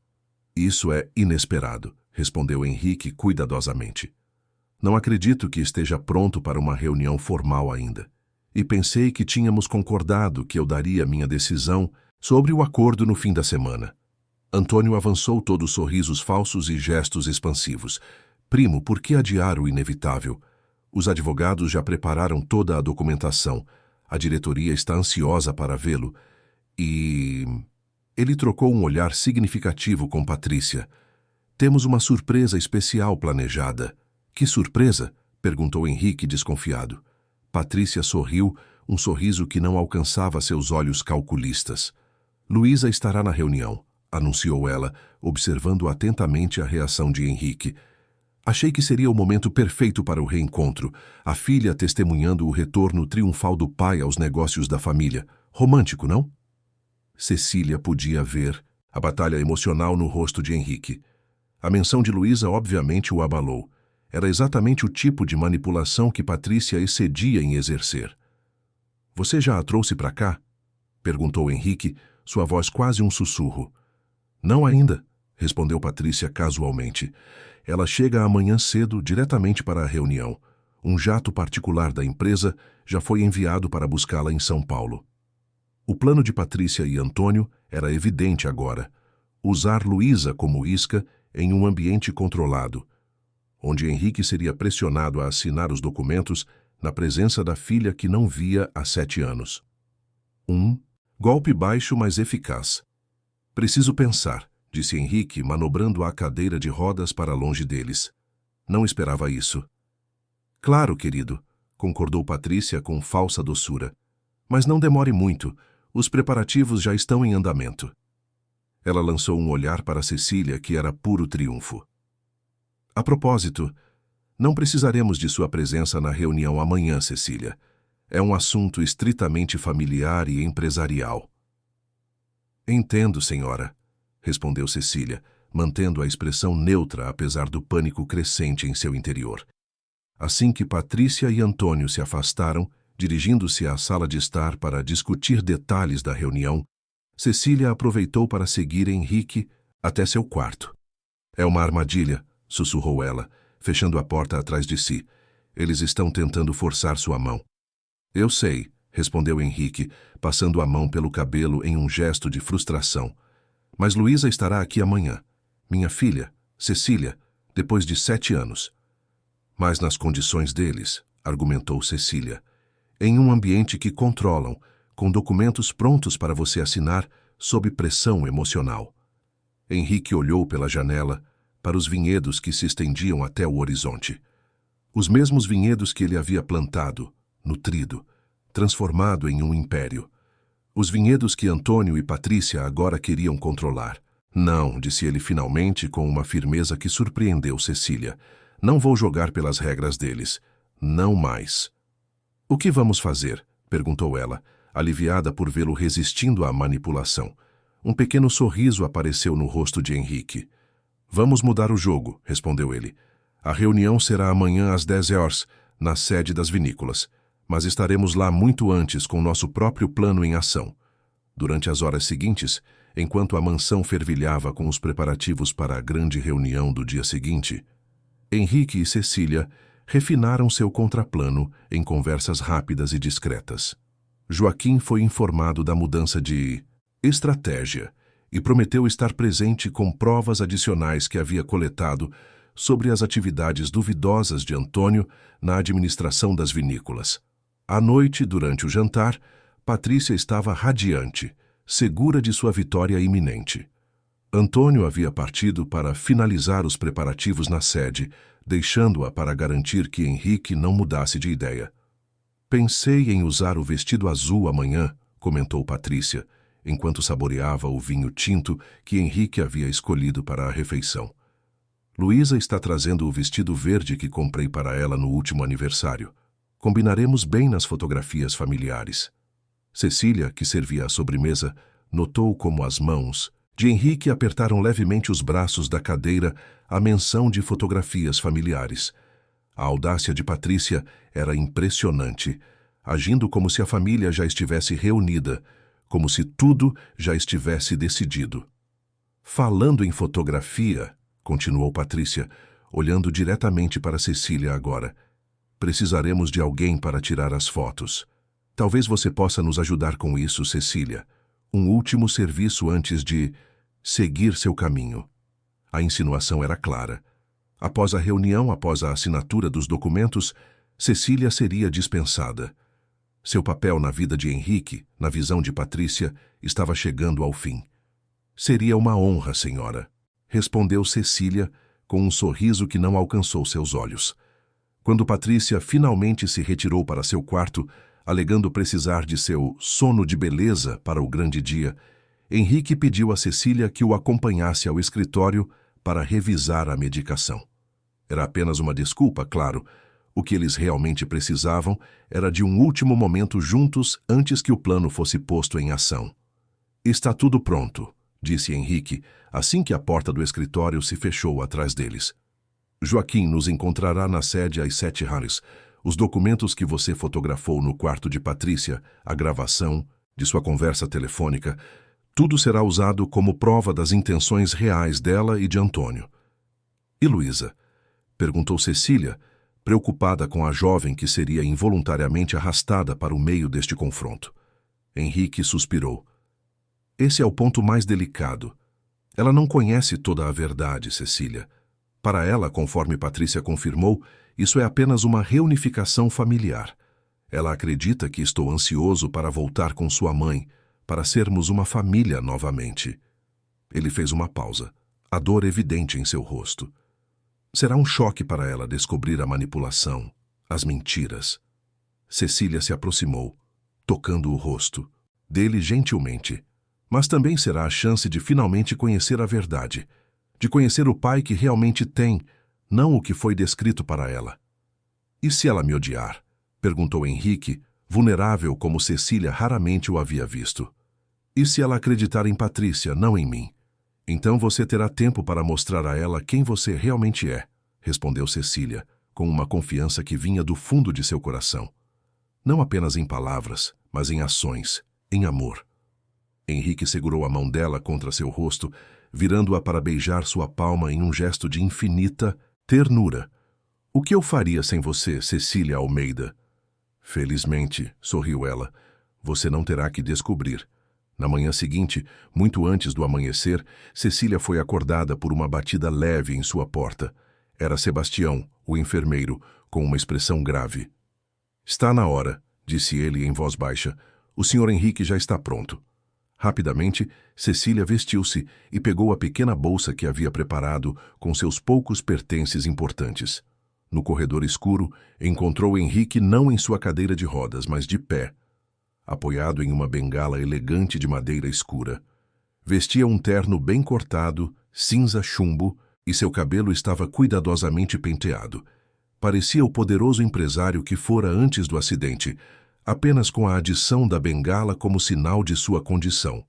"Isso é inesperado", respondeu Henrique cuidadosamente. "Não acredito que esteja pronto para uma reunião formal ainda. E pensei que tínhamos concordado que eu daria minha decisão sobre o acordo no fim da semana." Antônio avançou todos sorrisos falsos e gestos expansivos. "Primo, por que adiar o inevitável? Os advogados já prepararam toda a documentação. A diretoria está ansiosa para vê-lo. E..." Ele trocou um olhar significativo com Patrícia. "Temos uma surpresa especial planejada." "Que surpresa?" perguntou Henrique desconfiado. Patrícia sorriu, um sorriso que não alcançava seus olhos calculistas. "Luísa estará na reunião", anunciou ela, observando atentamente a reação de Henrique. Achei que seria o momento perfeito para o reencontro, a filha testemunhando o retorno triunfal do pai aos negócios da família. Romântico, não? Cecília podia ver a batalha emocional no rosto de Henrique. A menção de Luísa obviamente o abalou. Era exatamente o tipo de manipulação que Patrícia excedia em exercer. "Você já a trouxe para cá?" perguntou Henrique, sua voz quase um sussurro. "Não ainda", respondeu Patrícia casualmente. "Ela chega amanhã cedo diretamente para a reunião. Um jato particular da empresa já foi enviado para buscá-la em São Paulo." O plano de Patrícia e Antônio era evidente agora: usar Luísa como isca em um ambiente controlado, onde Henrique seria pressionado a assinar os documentos na presença da filha que não via há 7 anos. Golpe baixo, mas eficaz. "Preciso pensar", disse Henrique, manobrando a cadeira de rodas para longe deles. "Não esperava isso." "Claro, querido", concordou Patrícia com falsa doçura. "Mas não demore muito. Os preparativos já estão em andamento." Ela lançou um olhar para Cecília, que era puro triunfo. "A propósito, não precisaremos de sua presença na reunião amanhã, Cecília. É um assunto estritamente familiar e empresarial." "Entendo, senhora", respondeu Cecília, mantendo a expressão neutra apesar do pânico crescente em seu interior. Assim que Patrícia e Antônio se afastaram, dirigindo-se à sala de estar para discutir detalhes da reunião, Cecília aproveitou para seguir Henrique até seu quarto. "É uma armadilha", sussurrou ela, fechando a porta atrás de si. "Eles estão tentando forçar sua mão." "Eu sei", respondeu Henrique, passando a mão pelo cabelo em um gesto de frustração. "Mas Luísa estará aqui amanhã. Minha filha, Cecília, depois de 7 anos. "Mas nas condições deles", argumentou Cecília. "Em um ambiente que controlam, com documentos prontos para você assinar, sob pressão emocional." Henrique olhou pela janela para os vinhedos que se estendiam até o horizonte. Os mesmos vinhedos que ele havia plantado, nutrido, transformado em um império. Os vinhedos que Antônio e Patrícia agora queriam controlar. "Não", disse ele finalmente com uma firmeza que surpreendeu Cecília. "Não vou jogar pelas regras deles. Não mais." "O que vamos fazer?", perguntou ela, aliviada por vê-lo resistindo à manipulação. Um pequeno sorriso apareceu no rosto de Henrique. "Vamos mudar o jogo", respondeu ele. "A reunião será amanhã às 10 horas, na sede das vinícolas, mas estaremos lá muito antes com nosso próprio plano em ação." Durante as horas seguintes, enquanto a mansão fervilhava com os preparativos para a grande reunião do dia seguinte, Henrique e Cecília refinaram seu contraplano em conversas rápidas e discretas. Joaquim foi informado da mudança de estratégia e prometeu estar presente com provas adicionais que havia coletado sobre as atividades duvidosas de Antônio na administração das vinícolas. À noite, durante o jantar, Patrícia estava radiante, segura de sua vitória iminente. Antônio havia partido para finalizar os preparativos na sede, deixando-a para garantir que Henrique não mudasse de ideia. "Pensei em usar o vestido azul amanhã", comentou Patrícia, enquanto saboreava o vinho tinto que Henrique havia escolhido para a refeição. "Luísa está trazendo o vestido verde que comprei para ela no último aniversário. Combinaremos bem nas fotografias familiares." Cecília, que servia a sobremesa, notou como as mãos de Henrique apertaram levemente os braços da cadeira à menção de fotografias familiares. A audácia de Patrícia era impressionante, agindo como se a família já estivesse reunida, como se tudo já estivesse decidido. "Falando em fotografia", continuou Patrícia, olhando diretamente para Cecília agora, "precisaremos de alguém para tirar as fotos. Talvez você possa nos ajudar com isso, Cecília. Um último serviço antes de seguir seu caminho." A insinuação era clara. Após a reunião, após a assinatura dos documentos, Cecília seria dispensada. Seu papel na vida de Henrique, na visão de Patrícia, estava chegando ao fim. "Seria uma honra, senhora", respondeu Cecília, com um sorriso que não alcançou seus olhos. Quando Patrícia finalmente se retirou para seu quarto, alegando precisar de seu sono de beleza para o grande dia, Henrique pediu a Cecília que o acompanhasse ao escritório para revisar a medicação. Era apenas uma desculpa, claro. O que eles realmente precisavam era de um último momento juntos antes que o plano fosse posto em ação. Está tudo pronto, disse Henrique, assim que a porta do escritório se fechou atrás deles. Joaquim nos encontrará na sede às 7h. Os documentos que você fotografou no quarto de Patrícia, a gravação de sua conversa telefônica, tudo será usado como prova das intenções reais dela e de Antônio. E Luísa? Perguntou Cecília, preocupada com a jovem que seria involuntariamente arrastada para o meio deste confronto. Henrique suspirou. Esse é o ponto mais delicado. Ela não conhece toda a verdade, Cecília. Para ela, conforme Patrícia confirmou, isso é apenas uma reunificação familiar. Ela acredita que estou ansioso para voltar com sua mãe, para sermos uma família novamente. Ele fez uma pausa, a dor evidente em seu rosto. Será um choque para ela descobrir a manipulação, as mentiras. Cecília se aproximou, tocando o rosto dele gentilmente. Mas também será a chance de finalmente conhecer a verdade, de conhecer o pai que realmente tem, não o que foi descrito para ela. E se ela me odiar? Perguntou Henrique, vulnerável como Cecília raramente o havia visto. E se ela acreditar em Patrícia, não em mim? Então você terá tempo para mostrar a ela quem você realmente é, respondeu Cecília, com uma confiança que vinha do fundo de seu coração. Não apenas em palavras, mas em ações, em amor. Henrique segurou a mão dela contra seu rosto, virando-a para beijar sua palma em um gesto de infinita ternura. O que eu faria sem você, Cecília Almeida? Felizmente, sorriu ela, você não terá que descobrir. Na manhã seguinte, muito antes do amanhecer, Cecília foi acordada por uma batida leve em sua porta. Era Sebastião, o enfermeiro, com uma expressão grave. Está na hora, disse ele em voz baixa. O Sr. Henrique já está pronto. Rapidamente, Cecília vestiu-se e pegou a pequena bolsa que havia preparado com seus poucos pertences importantes. No corredor escuro, encontrou Henrique não em sua cadeira de rodas, mas de pé, apoiado em uma bengala elegante de madeira escura. Vestia um terno bem cortado, cinza chumbo, e seu cabelo estava cuidadosamente penteado. Parecia o poderoso empresário que fora antes do acidente, apenas com a adição da bengala como sinal de sua condição.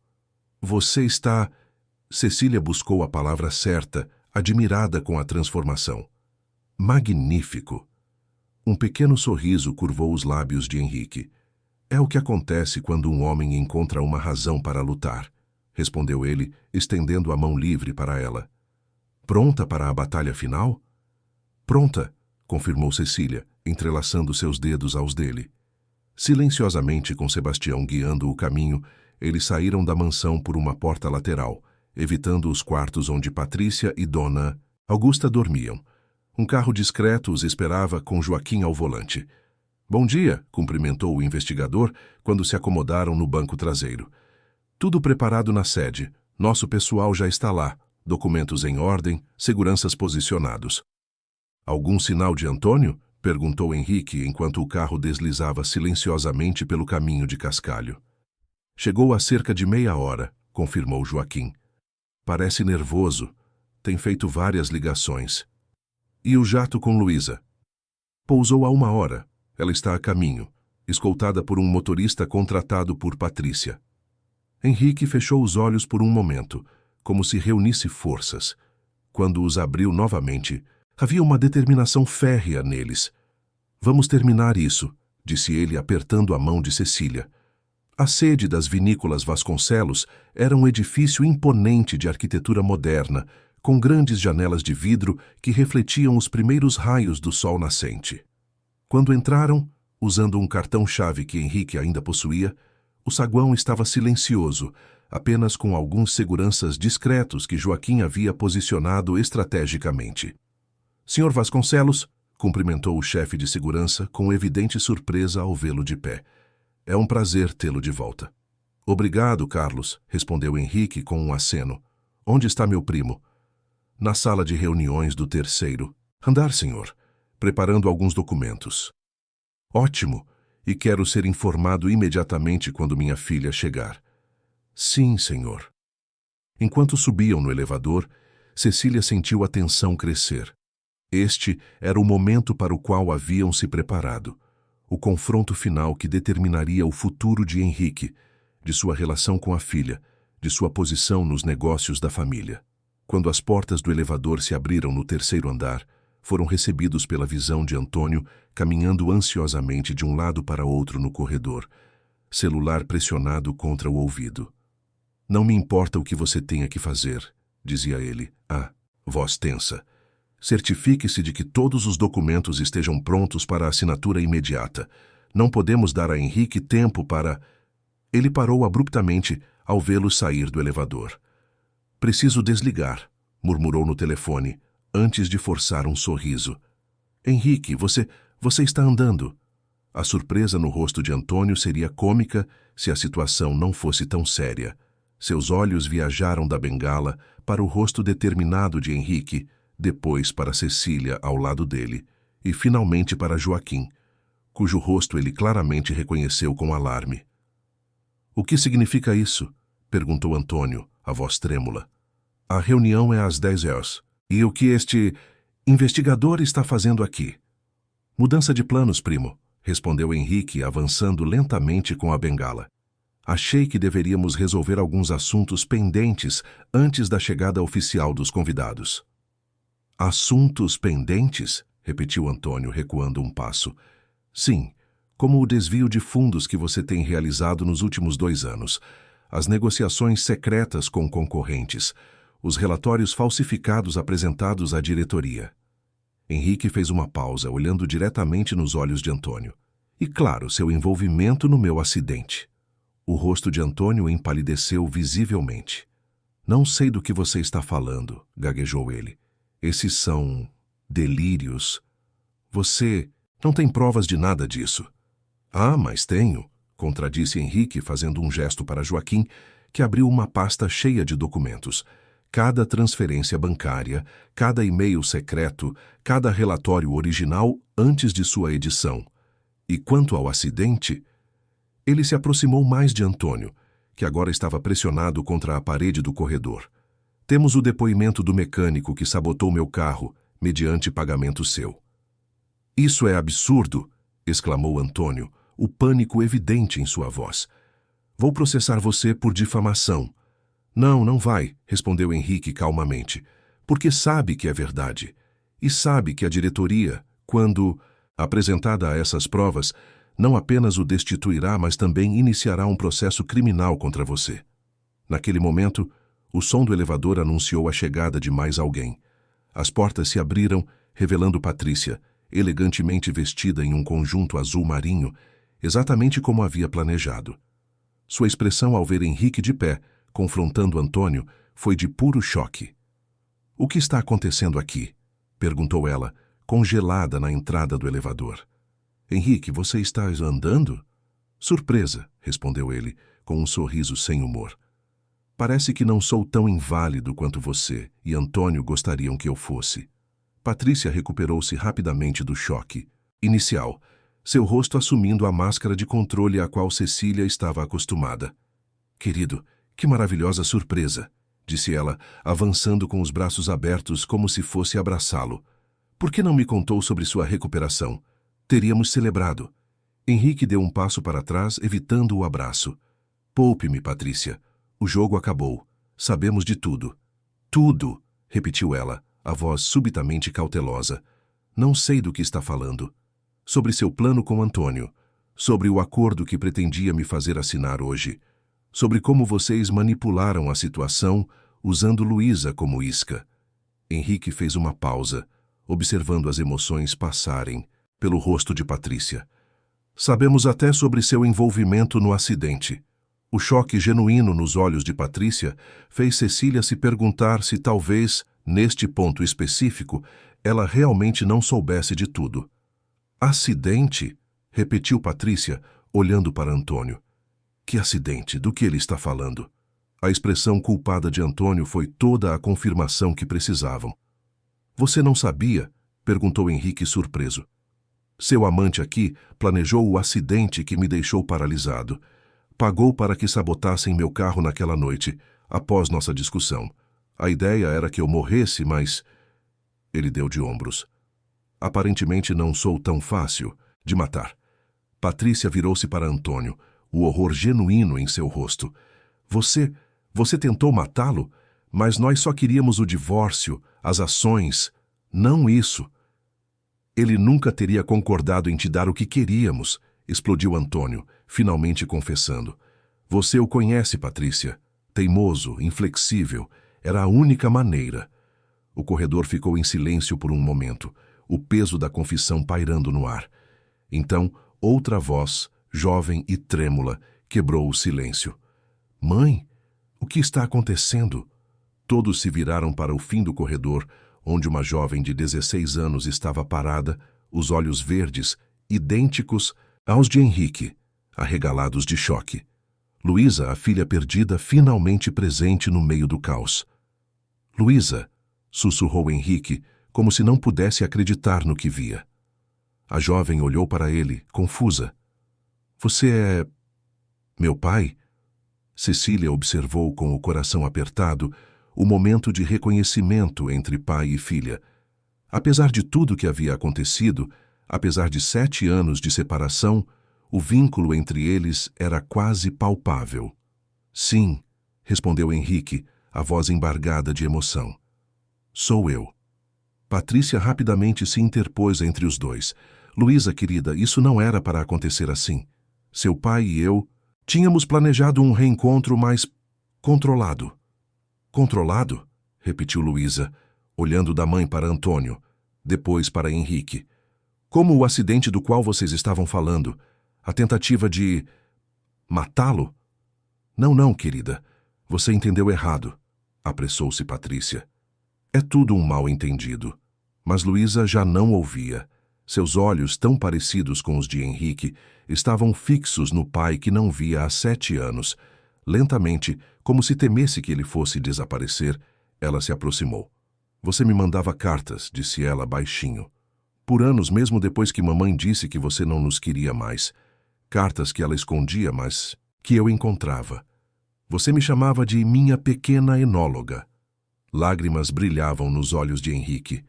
Você está... Cecília buscou a palavra certa, admirada com a transformação. Magnífico! Um pequeno sorriso curvou os lábios de Henrique. É o que acontece quando um homem encontra uma razão para lutar, respondeu ele, estendendo a mão livre para ela. Pronta para a batalha final? Pronta, confirmou Cecília, entrelaçando seus dedos aos dele. Silenciosamente, com Sebastião guiando o caminho, eles saíram da mansão por uma porta lateral, evitando os quartos onde Patrícia e Dona Augusta dormiam. Um carro discreto os esperava com Joaquim ao volante. Bom dia, cumprimentou o investigador quando se acomodaram no banco traseiro. Tudo preparado na sede. Nosso pessoal já está lá. Documentos em ordem, seguranças posicionados. Algum sinal de Antônio? Perguntou Henrique enquanto o carro deslizava silenciosamente pelo caminho de cascalho. Chegou há cerca de meia hora, confirmou Joaquim. Parece nervoso. Tem feito várias ligações. E o jato com Luísa? Pousou há 1 hora. Ela está a caminho, escoltada por um motorista contratado por Patrícia. Henrique fechou os olhos por um momento, como se reunisse forças. Quando os abriu novamente, havia uma determinação férrea neles. Vamos terminar isso, disse ele apertando a mão de Cecília. A sede das vinícolas Vasconcelos era um edifício imponente de arquitetura moderna, com grandes janelas de vidro que refletiam os primeiros raios do sol nascente. Quando entraram, usando um cartão-chave que Henrique ainda possuía, o saguão estava silencioso, apenas com alguns seguranças discretos que Joaquim havia posicionado estrategicamente. Sr. Vasconcelos, cumprimentou o chefe de segurança com evidente surpresa ao vê-lo de pé. É um prazer tê-lo de volta. Obrigado, Carlos, respondeu Henrique com um aceno. Onde está meu primo? Na sala de reuniões do 3º andar, senhor, preparando alguns documentos. Ótimo, e quero ser informado imediatamente quando minha filha chegar. Sim, senhor. Enquanto subiam no elevador, Cecília sentiu a tensão crescer. Este era o momento para o qual haviam se preparado. O confronto final que determinaria o futuro de Henrique, de sua relação com a filha, de sua posição nos negócios da família. Quando as portas do elevador se abriram no terceiro andar, foram recebidos pela visão de Antônio caminhando ansiosamente de um lado para outro no corredor, celular pressionado contra o ouvido. "Não me importa o que você tenha que fazer", dizia ele, voz tensa. "Certifique-se de que todos os documentos estejam prontos para assinatura imediata. Não podemos dar a Henrique tempo para..." Ele parou abruptamente ao vê-lo sair do elevador. "Preciso desligar", murmurou no telefone, antes de forçar um sorriso. "Henrique, você está andando." A surpresa no rosto de Antônio seria cômica se a situação não fosse tão séria. Seus olhos viajaram da bengala para o rosto determinado de Henrique, depois para Cecília ao lado dele, e finalmente para Joaquim, cujo rosto ele claramente reconheceu com alarme. "O que significa isso?" perguntou Antônio, a voz trêmula. "A reunião é às 10 horas. E o que este investigador está fazendo aqui?" "Mudança de planos, primo", respondeu Henrique, avançando lentamente com a bengala. "Achei que deveríamos resolver alguns assuntos pendentes antes da chegada oficial dos convidados." "Assuntos pendentes?" repetiu Antônio, recuando um passo. "Sim, como o desvio de fundos que você tem realizado nos últimos 2 anos, as negociações secretas com concorrentes, os relatórios falsificados apresentados à diretoria." Henrique fez uma pausa, olhando diretamente nos olhos de Antônio. "E claro, seu envolvimento no meu acidente." O rosto de Antônio empalideceu visivelmente. "Não sei do que você está falando", gaguejou ele. "Esses são delírios. Você não tem provas de nada disso." "Ah, mas tenho", contradisse Henrique, fazendo um gesto para Joaquim, que abriu uma pasta cheia de documentos. Cada transferência bancária, cada e-mail secreto, cada relatório original antes de sua edição. E quanto ao acidente... Ele se aproximou mais de Antônio, que agora estava pressionado contra a parede do corredor. "Temos o depoimento do mecânico que sabotou meu carro, mediante pagamento seu." "Isso é absurdo!" exclamou Antônio, o pânico evidente em sua voz. "Vou processar você por difamação." "Não, não vai", respondeu Henrique calmamente, "porque sabe que é verdade. E sabe que a diretoria, quando apresentada a essas provas, não apenas o destituirá, mas também iniciará um processo criminal contra você." Naquele momento, o som do elevador anunciou a chegada de mais alguém. As portas se abriram, revelando Patrícia, elegantemente vestida em um conjunto azul marinho, exatamente como havia planejado. Sua expressão ao ver Henrique de pé, confrontando Antônio, foi de puro choque. "O que está acontecendo aqui?" perguntou ela, congelada na entrada do elevador. "Henrique, você está andando?" "Surpresa", respondeu ele, com um sorriso sem humor. "Parece que não sou tão inválido quanto você e Antônio gostariam que eu fosse." Patrícia recuperou-se rapidamente do choque inicial, seu rosto assumindo a máscara de controle à qual Cecília estava acostumada. "Querido, que maravilhosa surpresa", disse ela, avançando com os braços abertos como se fosse abraçá-lo. "Por que não me contou sobre sua recuperação? Teríamos celebrado." Henrique deu um passo para trás, evitando o abraço. "Poupe-me, Patrícia. O jogo acabou. Sabemos de tudo." "Tudo", repetiu ela, a voz subitamente cautelosa. "Não sei do que está falando." "Sobre seu plano com Antônio. Sobre o acordo que pretendia me fazer assinar hoje. Sobre como vocês manipularam a situação usando Luísa como isca." Henrique fez uma pausa, observando as emoções passarem pelo rosto de Patrícia. "Sabemos até sobre seu envolvimento no acidente." O choque genuíno nos olhos de Patrícia fez Cecília se perguntar se talvez, neste ponto específico, ela realmente não soubesse de tudo. "Acidente?" repetiu Patrícia, olhando para Antônio. "Que acidente? Do que ele está falando?" A expressão culpada de Antônio foi toda a confirmação que precisavam. "Você não sabia?" perguntou Henrique surpreso. "Seu amante aqui planejou o acidente que me deixou paralisado. Pagou para que sabotassem meu carro naquela noite, após nossa discussão. A ideia era que eu morresse, mas..." Ele deu de ombros. Aparentemente não sou tão fácil de matar. Patrícia virou-se para Antônio, o horror genuíno em seu rosto. Você tentou matá-lo? Mas nós só queríamos o divórcio, as ações, não isso. Ele nunca teria concordado em te dar o que queríamos, explodiu Antônio, finalmente confessando. Você o conhece, Patrícia. Teimoso, inflexível, era a única maneira. O corredor ficou em silêncio por um momento, o peso da confissão pairando no ar. Então, outra voz, jovem e trêmula, quebrou o silêncio. Mãe, o que está acontecendo? Todos se viraram para o fim do corredor, onde uma jovem de 16 anos estava parada, os olhos verdes, idênticos aos de Henrique, arregalados de choque. Luísa, a filha perdida, finalmente presente no meio do caos. Luísa, sussurrou Henrique, como se não pudesse acreditar no que via. A jovem olhou para ele, confusa. Você é... meu pai? Cecília observou com o coração apertado o momento de reconhecimento entre pai e filha. Apesar de tudo que havia acontecido, apesar de 7 anos de separação, o vínculo entre eles era quase palpável. Sim, respondeu Henrique, a voz embargada de emoção. Sou eu. Patrícia rapidamente se interpôs entre os dois. Luísa, querida, isso não era para acontecer assim. Seu pai e eu tínhamos planejado um reencontro mais controlado. Controlado? Repetiu Luísa, olhando da mãe para Antônio, depois para Henrique. Como o acidente do qual vocês estavam falando? A tentativa de... matá-lo? Não, querida. Você entendeu errado. Apressou-se Patrícia. É tudo um mal-entendido. Mas Luísa já não ouvia. Seus olhos, tão parecidos com os de Henrique, estavam fixos no pai que não via há 7 anos. Lentamente, como se temesse que ele fosse desaparecer, ela se aproximou. Você me mandava cartas, disse ela baixinho. Por anos, mesmo depois que mamãe disse que você não nos queria mais. Cartas que ela escondia, mas que eu encontrava. Você me chamava de minha pequena enóloga. Lágrimas brilhavam nos olhos de Henrique.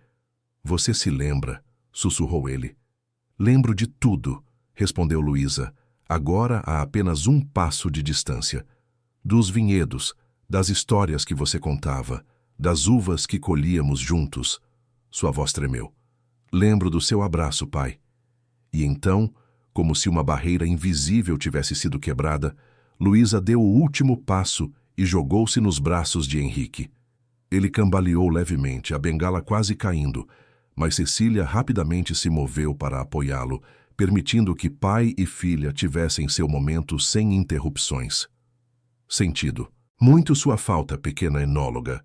Você se lembra, sussurrou ele. Lembro de tudo, respondeu Luísa, agora a apenas um passo de distância. Dos vinhedos, das histórias que você contava, das uvas que colhíamos juntos. Sua voz tremeu. Lembro do seu abraço, pai. E então, como se uma barreira invisível tivesse sido quebrada, Luísa deu o último passo e jogou-se nos braços de Henrique. Ele cambaleou levemente, a bengala quase caindo, mas Cecília rapidamente se moveu para apoiá-lo, permitindo que pai e filha tivessem seu momento sem interrupções. Sentido. Muito sua falta, pequena enóloga,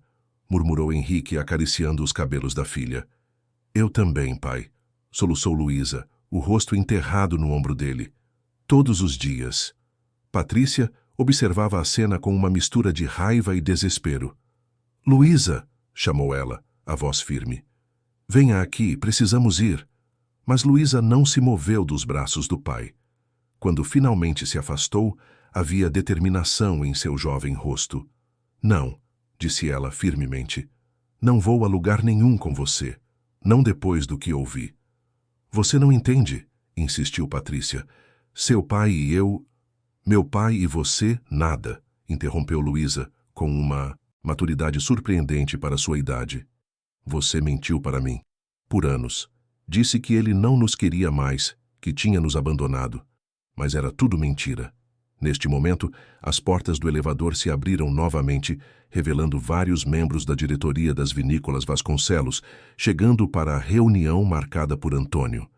murmurou Henrique acariciando os cabelos da filha. Eu também, pai, soluçou Luísa, o rosto enterrado no ombro dele. Todos os dias. Patrícia observava a cena com uma mistura de raiva e desespero. Luísa, chamou ela, a voz firme. Venha aqui, precisamos ir. Mas Luísa não se moveu dos braços do pai. Quando finalmente se afastou, havia determinação em seu jovem rosto. Não, disse ela firmemente. Não vou a lugar nenhum com você. Não depois do que ouvi. Você não entende, insistiu Patrícia. Seu pai e eu... Meu pai e você, nada, interrompeu Luísa, com uma maturidade surpreendente para sua idade. Você mentiu para mim. Por anos. Disse que ele não nos queria mais, que tinha nos abandonado. Mas era tudo mentira. Neste momento, as portas do elevador se abriram novamente, revelando vários membros da diretoria das vinícolas Vasconcelos, chegando para a reunião marcada por Antônio.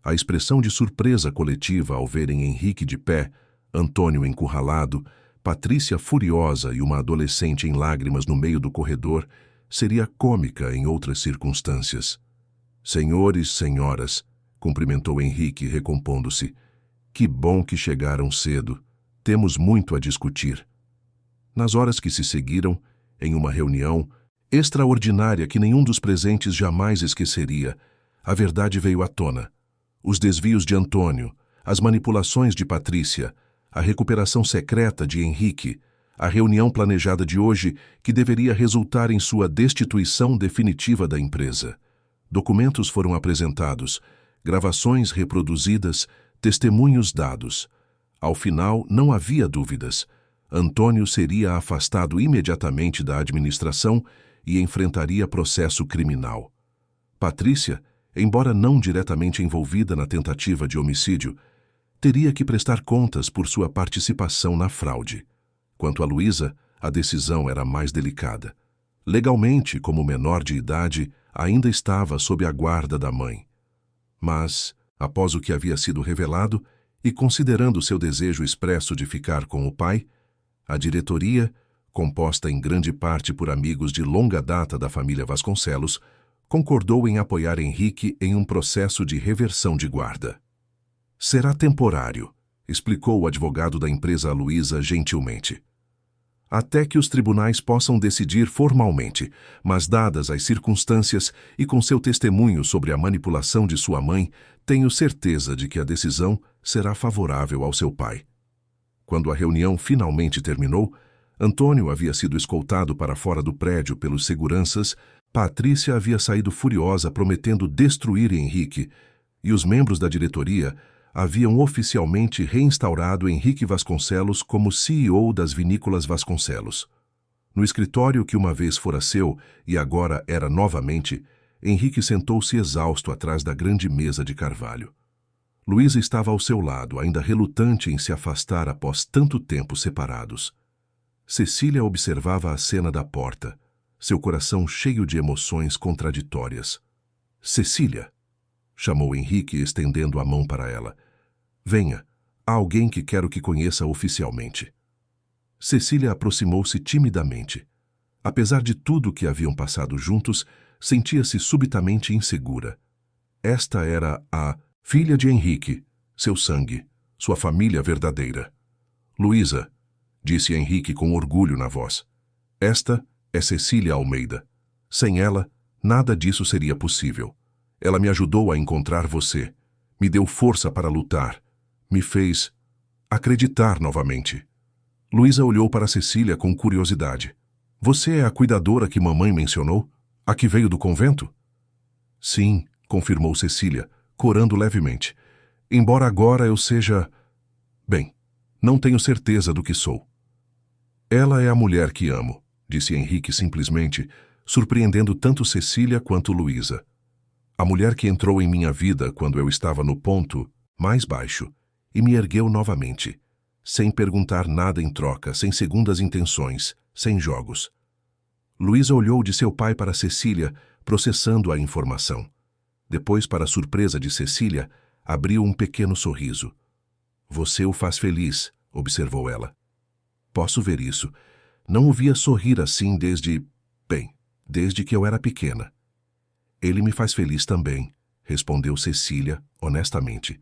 A expressão de surpresa coletiva ao verem Henrique de pé, Antônio encurralado, Patrícia furiosa e uma adolescente em lágrimas no meio do corredor, seria cômica em outras circunstâncias. Senhores, senhoras, cumprimentou Henrique, recompondo-se. Que bom que chegaram cedo. Temos muito a discutir. Nas horas que se seguiram, em uma reunião extraordinária que nenhum dos presentes jamais esqueceria, a verdade veio à tona. Os desvios de Antônio, as manipulações de Patrícia, a recuperação secreta de Henrique, a reunião planejada de hoje que deveria resultar em sua destituição definitiva da empresa. Documentos foram apresentados, gravações reproduzidas, testemunhos dados. Ao final, não havia dúvidas. Antônio seria afastado imediatamente da administração e enfrentaria processo criminal. Patrícia, embora não diretamente envolvida na tentativa de homicídio, teria que prestar contas por sua participação na fraude. Quanto a Luísa, a decisão era mais delicada. Legalmente, como menor de idade, ainda estava sob a guarda da mãe. Mas, após o que havia sido revelado, e considerando seu desejo expresso de ficar com o pai, a diretoria, composta em grande parte por amigos de longa data da família Vasconcelos, concordou em apoiar Henrique em um processo de reversão de guarda. Será temporário, explicou o advogado da empresa a Luísa gentilmente. Até que os tribunais possam decidir formalmente, mas dadas as circunstâncias e com seu testemunho sobre a manipulação de sua mãe, tenho certeza de que a decisão será favorável ao seu pai. Quando a reunião finalmente terminou, Antônio havia sido escoltado para fora do prédio pelos seguranças, Patrícia havia saído furiosa prometendo destruir Henrique, e os membros da diretoria haviam oficialmente reinstaurado Henrique Vasconcelos como CEO das vinícolas Vasconcelos. No escritório que uma vez fora seu e agora era novamente, Henrique sentou-se exausto atrás da grande mesa de carvalho. Luísa estava ao seu lado, ainda relutante em se afastar após tanto tempo separados. Cecília observava a cena da porta, seu coração cheio de emoções contraditórias. Cecília, chamou Henrique, estendendo a mão para ela. Venha, há alguém que quero que conheça oficialmente. Cecília aproximou-se timidamente. Apesar de tudo que haviam passado juntos, sentia-se subitamente insegura. Esta era a filha de Henrique, seu sangue, sua família verdadeira. Luísa, disse Henrique com orgulho na voz. Esta é Cecília Almeida. Sem ela, nada disso seria possível. Ela me ajudou a encontrar você, me deu força para lutar, me fez acreditar novamente. Luísa olhou para Cecília com curiosidade. Você é a cuidadora que mamãe mencionou? A que veio do convento? Sim, confirmou Cecília, corando levemente. Embora agora eu seja... Bem, não tenho certeza do que sou. Ela é a mulher que amo, disse Henrique simplesmente, surpreendendo tanto Cecília quanto Luísa. A mulher que entrou em minha vida quando eu estava no ponto mais baixo e me ergueu novamente, sem perguntar nada em troca, sem segundas intenções, sem jogos. Luísa olhou de seu pai para Cecília, processando a informação. Depois, para a surpresa de Cecília, abriu um pequeno sorriso. Você o faz feliz, observou ela. Posso ver isso. Não o via sorrir assim desde que eu era pequena. Ele me faz feliz também, respondeu Cecília, honestamente.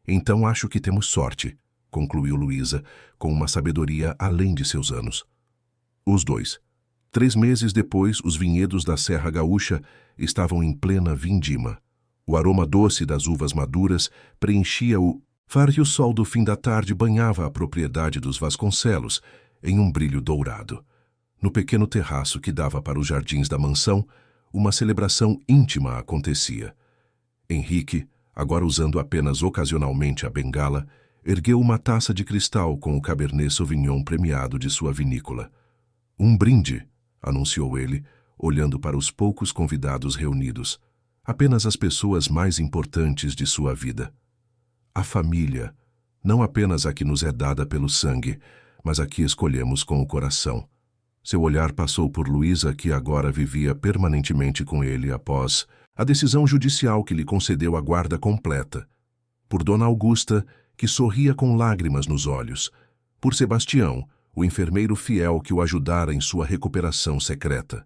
Então acho que temos sorte, concluiu Luísa, com uma sabedoria além de seus anos. Os dois. 3 meses depois, os vinhedos da Serra Gaúcha estavam em plena vindima. O aroma doce das uvas maduras preenchia o ar e o sol do fim da tarde banhava a propriedade dos Vasconcelos em um brilho dourado. No pequeno terraço que dava para os jardins da mansão, uma celebração íntima acontecia. Henrique, agora usando apenas ocasionalmente a bengala, ergueu uma taça de cristal com o Cabernet Sauvignon premiado de sua vinícola. Um brinde, anunciou ele, olhando para os poucos convidados reunidos, apenas as pessoas mais importantes de sua vida. A família, não apenas a que nos é dada pelo sangue, mas a que escolhemos com o coração. Seu olhar passou por Luísa, que agora vivia permanentemente com ele após a decisão judicial que lhe concedeu a guarda completa. Por Dona Augusta, que sorria com lágrimas nos olhos. Por Sebastião, o enfermeiro fiel que o ajudara em sua recuperação secreta.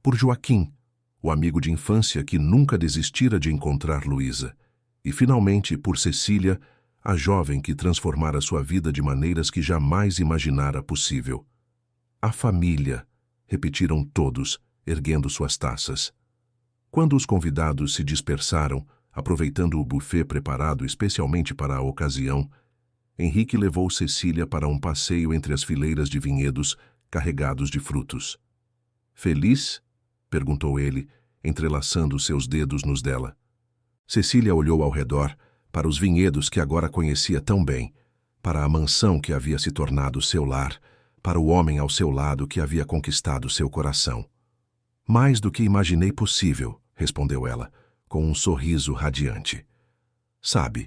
Por Joaquim, o amigo de infância que nunca desistira de encontrar Luísa. E, finalmente, por Cecília, a jovem que transformara sua vida de maneiras que jamais imaginara possível. A família, repetiram todos, erguendo suas taças. Quando os convidados se dispersaram, aproveitando o buffet preparado especialmente para a ocasião, Henrique levou Cecília para um passeio entre as fileiras de vinhedos carregados de frutos. Feliz? Perguntou ele, entrelaçando seus dedos nos dela. Cecília olhou ao redor, para os vinhedos que agora conhecia tão bem, para a mansão que havia se tornado seu lar, para o homem ao seu lado que havia conquistado seu coração. Mais do que imaginei possível, respondeu ela, com um sorriso radiante. Sabe,